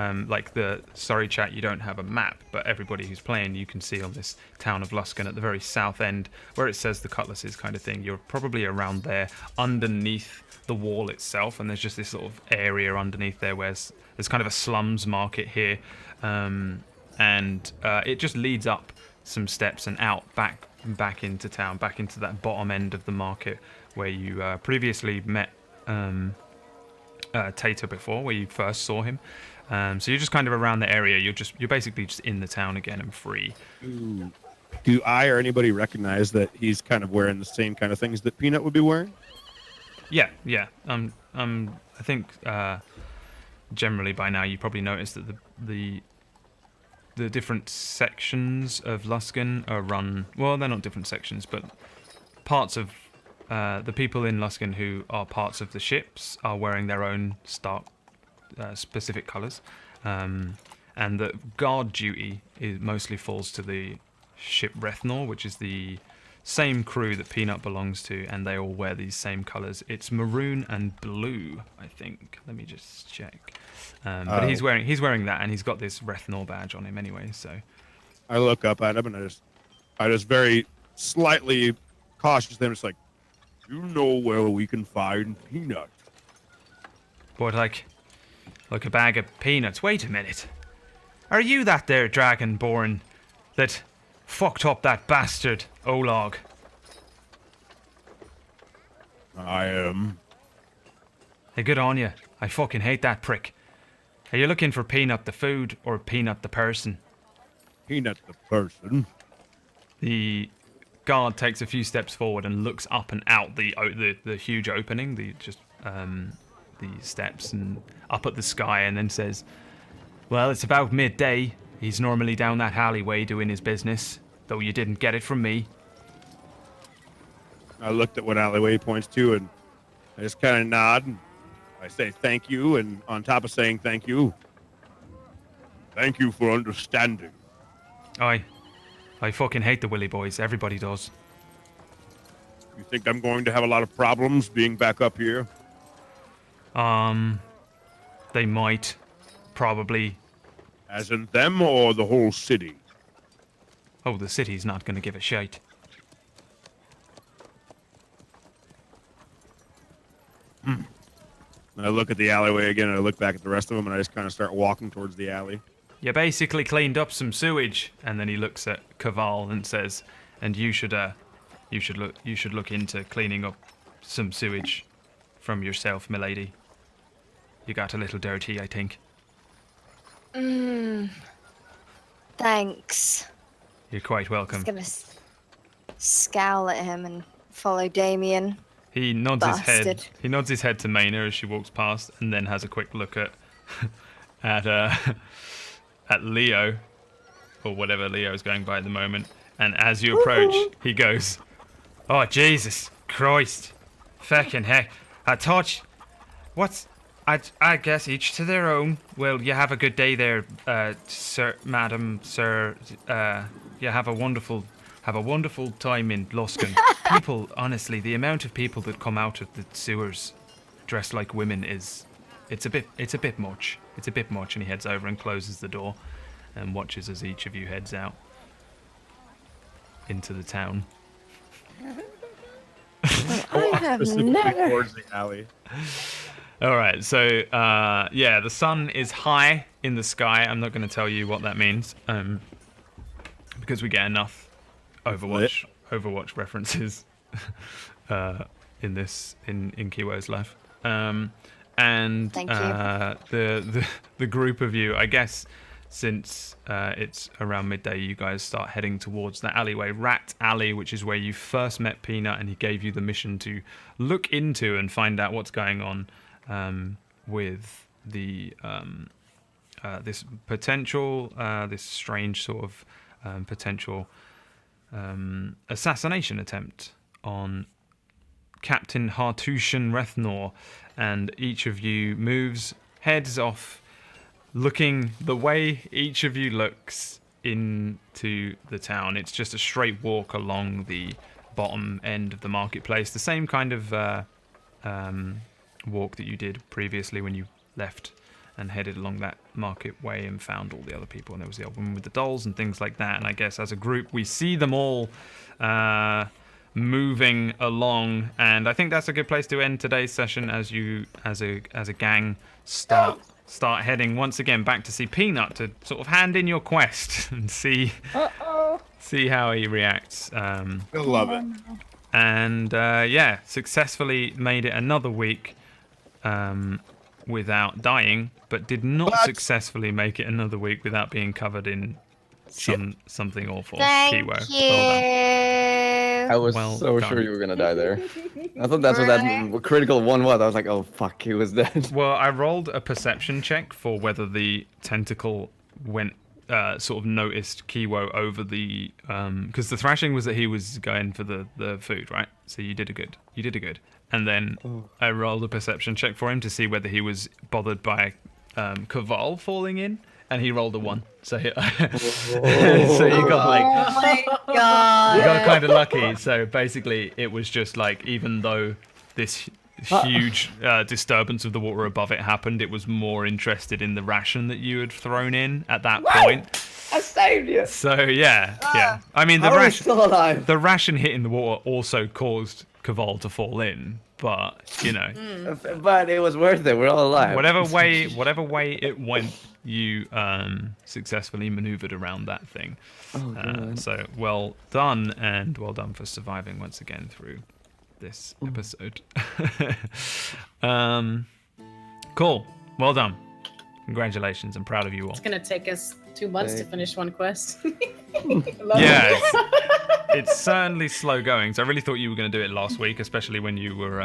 sorry chat, you don't have a map, but everybody who's playing, you can see on this town of Luskan at the very south end, where it says the cutlasses kind of thing. You're probably around there, underneath the wall itself, and there's just this sort of area underneath there where there's kind of a slums market here, and it just leads up some steps and out back into town, back into that bottom end of the market where you previously met Tater before, where you first saw him. So you're just kind of around the area. You're basically just in the town again and free. Do I or anybody recognize that he's kind of wearing the same kind of things that Peanut would be wearing? Yeah. I think generally by now you probably noticed that the different sections of Luskan are run. Well, they're not different sections, but parts of the people in Luskan who are parts of the ships are wearing their own stark, specific colours, and the guard duty mostly falls to the ship Rethnor, which is the same crew that Peanut belongs to, and they all wear these same colours. It's maroon and blue, I think. Let me just check. But he's wearing that, and he's got this Rethnor badge on him anyway. So I look up at him and I just very slightly cautious. I'm just like, you know where we can find Peanut? But like a bag of peanuts. Wait a minute. Are you that there dragonborn that fucked up that bastard Olog? I am. Hey, good on you. I fucking hate that prick. Are you looking for Peanut the food or Peanut the person? Peanut the person. The guard takes a few steps forward and looks up and out the huge opening, the steps, and up at the sky, and then says, "Well, it's about midday. He's normally down that alleyway doing his business, though you didn't get it from me." I looked at what alleyway he points to, and I just kind of nod, and I say thank you, and on top of saying thank you for understanding. I fucking hate the Willy boys. Everybody does. You think I'm going to have a lot of problems being back up here? They might. Probably. As in them or the whole city? Oh, the city's not going to give a shite. And I look at the alleyway again, and I look back at the rest of them, and I just kind of start walking towards the alley. You basically cleaned up some sewage, and then he looks at Kaval and says, "And you should look into cleaning up some sewage from yourself, milady. You got a little dirty, I think." Thanks. You're quite welcome. I'm gonna scowl at him and follow Damien. He nods his head. Bastard. He nods his head to Maina as she walks past, and then has a quick look at at Leo, or whatever Leo's going by at the moment. And as you approach, he goes, "Oh, Jesus Christ. Feckin' heck. I thought... I guess each to their own. Well, you have a good day there, sir, madam, sir. You have a wonderful time in Luskan. People, honestly, the amount of people that come out of the sewers dressed like women it's a bit much. It's a bit much." And he heads over and closes the door and watches as each of you heads out into the town. I have Specifically never... towards the alley. All right, so the sun is high in the sky. I'm not going to tell you what that means, because we get enough Overwatch references in Kiwo's life. And Thank you. The group of you, I guess, since it's around midday, you guys start heading towards that alleyway, Rat Alley, which is where you first met Peanut, and he gave you the mission to look into and find out what's going on with the this strange sort of potential assassination attempt on Captain Hartushan Rethnor, and each of you heads off, looking the way each of you looks into the town. It's just a straight walk along the bottom end of the marketplace, the same kind of walk that you did previously when you left and headed along that market way and found all the other people, and there was the old woman with the dolls and things like that. And I guess as a group we see them all moving along, and I think that's a good place to end today's session as you as a gang start heading once again back to see Peanut to sort of hand in your quest and see how he reacts. I love it. And yeah, successfully made it another week without dying, but did not successfully make it another week without being covered in something awful. Thank Kiwo. you. Well done. I was Well so done. sure you were gonna die there. I thought that's what that critical one was. I was like, oh fuck, he was dead. Well, I rolled a perception check for whether the tentacle went sort of noticed Kiwo over the because the thrashing was that he was going for the food, right? So you did a good. And then I rolled a perception check for him to see whether he was bothered by Kaval falling in, and he rolled a 1. So so you got like Oh my god. you got kind of lucky. So basically, it was just like, even though this huge disturbance of the water above it happened, it was more interested in the ration that you had thrown in at that point. I saved you. So yeah. I mean, How are we still alive? the ration hitting the water also caused Kaval to fall in, but you know, But it was worth it. We're all alive. whatever way it went, you successfully maneuvered around that thing. Oh, God. So well done, and well done for surviving once again through this episode. Cool. Well done. Congratulations. I'm proud of you all. It's gonna take us 2 months to finish one quest. Yeah, it's certainly slow going. So I really thought you were going to do it last week, especially when you were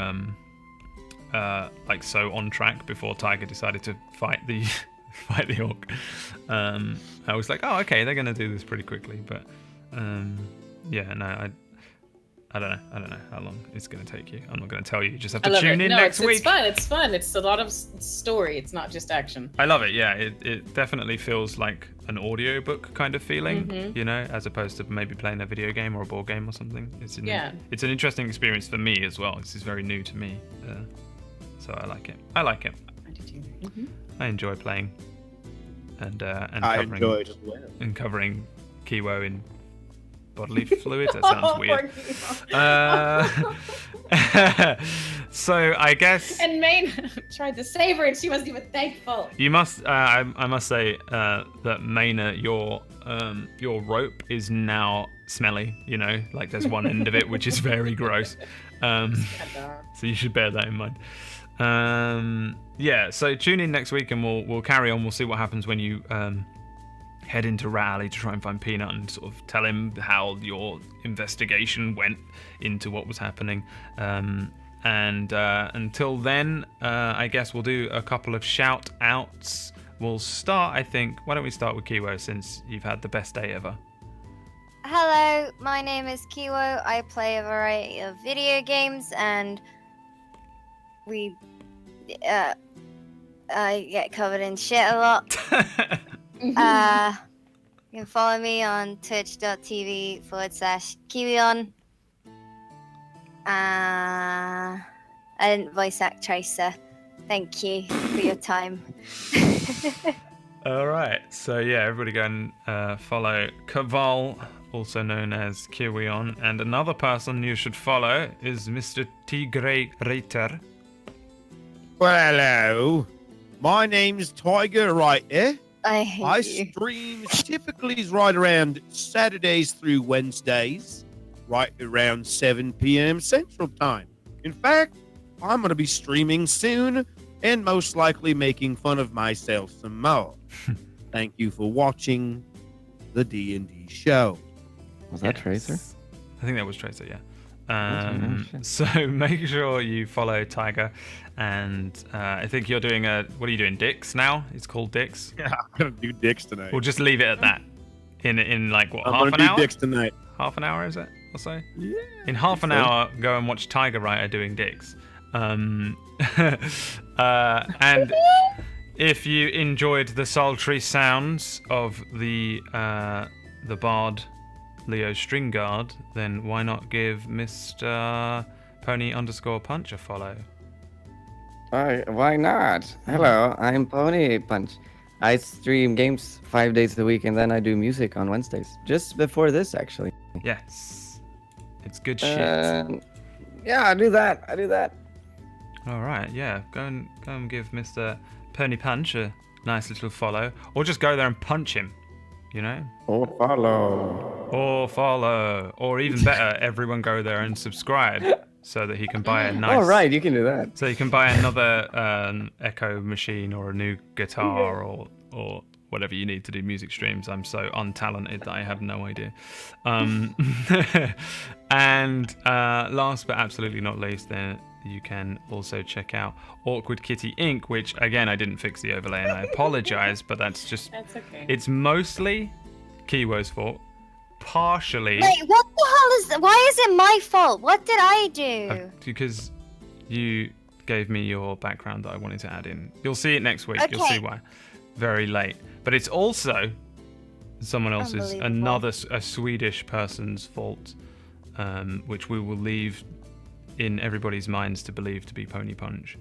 like so on track before Tiger decided to fight the orc. I was like, oh, okay, they're going to do this pretty quickly. But yeah, no, I don't know how long it's going to take you. I'm not going to tell you. You just have to tune in next week. It's fun. It's a lot of story. It's not just action. I love it. Yeah, it definitely feels like an audiobook kind of feeling, you know, as opposed to maybe playing a video game or a board game or something. It's an interesting experience for me as well. This is very new to me, so I like it. I do too. I enjoy playing and I covering enjoy it as well. and covering Kiwo in bodily fluid. That sounds weird. So I guess. And Maine tried to save her, and she wasn't even thankful. You must. I must say that Maina, your rope is now smelly. You know, like there's one end of it which is very gross. So you should bear that in mind. Yeah. So tune in next week, and we'll carry on. We'll see what happens when you head into Rat Alley to try and find Peanut and sort of tell him how your investigation went into what was happening. And until then, I guess we'll do a couple of shout outs. We'll start, I think. Why don't we start with Kiwo, since you've had the best day ever? Hello, my name is Kiwo. I play a variety of video games, and I get covered in shit a lot. You can follow me on twitch.tv/Kiwion. I didn't voice act Tracer. Thank you for your time. All right. So yeah, everybody go and follow Kaval, also known as Kiwion, and another person you should follow is Mr. Tigray Rater. Well, hello. My name's Tiger Writer. I hate I you. stream typically right around Saturdays through Wednesdays, right around 7 p.m. Central Time. In fact, I'm going to be streaming soon and most likely making fun of myself some more. Thank you for watching the D&D show. Was that Tracer? I think that was Tracer, yeah. So make sure you follow Tiger, and I think you're doing what are you doing, Dix now? It's called Dix. Yeah, I'm going to do Dix tonight. We'll just leave it at that. In like what, I'm half going an to do hour? Dix tonight. Half an hour, is it? Or so? Yeah. In half an hour, go and watch Tiger Writer doing Dix. And if you enjoyed the sultry sounds of the bard Leo Stringard, then why not give Mr. Pony_Punch a follow? Why not? Hello, I'm Pony Punch. I stream games 5 days a week, and then I do music on Wednesdays. Just before this, actually. Yes. It's good shit. Yeah, I do that. All right, yeah. Go and give Mr. Pony Punch a nice little follow, or just go there and punch him. You know. Or follow. Or even better, everyone go there and subscribe so that he can buy a nice. Oh right, you can do that. So you can buy another Echo machine or a new guitar or whatever you need to do music streams. I'm so untalented that I have no idea. And last but absolutely not least, then you can also check out Awkward Kitty Inc., which again I didn't fix the overlay and I apologize, but that's okay. It's mostly Kiwo's fault. Partially. Wait, what the hell is? Why is it my fault? What did I do? Because you gave me your background that I wanted to add in. You'll see it next week. You'll see why. Very late. But it's also someone else's, a Swedish person's fault, which we will leave in everybody's minds to believe to be Pony Punch.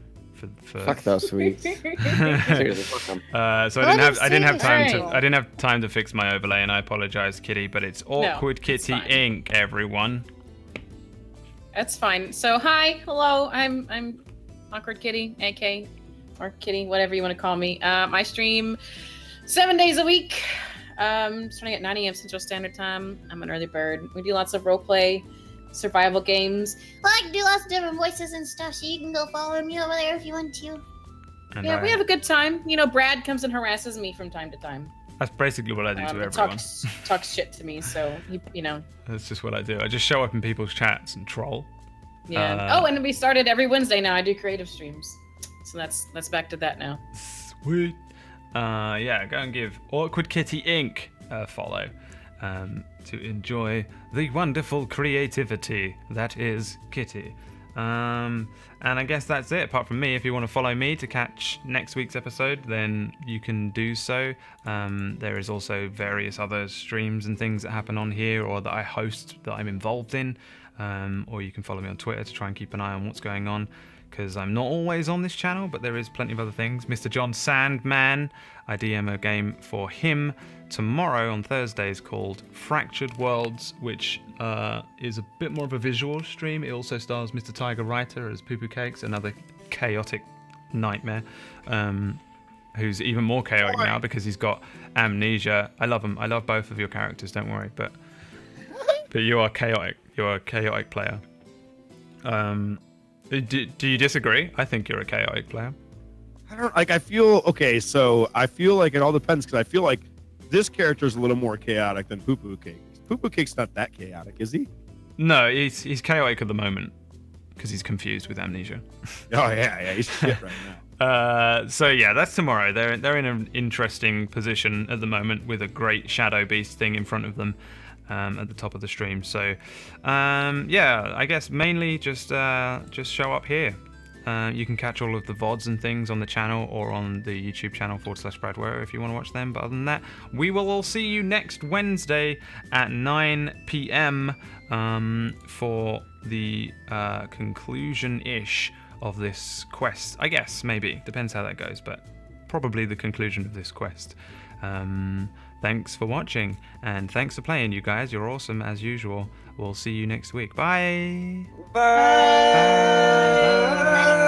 For Fuck those Swedes. Seriously, fuck them. So I didn't have time to fix my overlay, and I apologize, Kitty. But it's Awkward Kitty Inc. Everyone. That's fine. So hi, hello. I'm Awkward Kitty, AK, or Kitty, whatever you want to call me. I stream 7 days a week, starting at 9 a.m. Central Standard Time. I'm an early bird. We do lots of roleplay, survival games. Well, I can do lots of different voices and stuff, so you can go follow me over there if you want to. And we have a good time. You know, Brad comes and harasses me from time to time. That's basically what I do to everyone. Talks shit to me, so you know. That's just what I do. I just show up in people's chats and troll. Yeah. And we started every Wednesday now. I do creative streams, so that's back to that now. Sweet. Yeah, go and give Awkward Kitty Inc. a follow. To enjoy the wonderful creativity that is Kitty. And I guess that's it, apart from me. If you want to follow me to catch next week's episode, then you can do so. There is also various other streams and things that happen on here or that I host that I'm involved in. Or you can follow me on Twitter to try and keep an eye on what's going on, because I'm not always on this channel, but there is plenty of other things. Mr. John Sandman, I DM a game for him tomorrow on Thursdays called Fractured Worlds, which is a bit more of a visual stream. It also stars Mr. Tiger Writer as Poo Poo Cakes, another chaotic nightmare, who's even more chaotic now because he's got amnesia. I love him. I love both of your characters, don't worry. But you are chaotic. You're a chaotic player. Do you disagree? I think you're a chaotic player. I feel like it all depends, because I feel like this character is a little more chaotic than Poo Poo Cake. Poo Poo Cake's not that chaotic, is he? No, he's chaotic at the moment because he's confused with amnesia. Oh yeah, he's shit right now. So yeah, that's tomorrow. They're in an interesting position at the moment with a great shadow beast thing in front of them at the top of the stream. So yeah, I guess mainly just show up here. You can catch all of the VODs and things on the channel or on the YouTube channel /Bradware if you want to watch them. But other than that, we will all see you next Wednesday at 9 p.m. For the conclusion-ish of this quest. I guess, maybe. Depends how that goes, but probably the conclusion of this quest. Thanks for watching, and thanks for playing, you guys. You're awesome, as usual. We'll see you next week. Bye! Bye! Bye.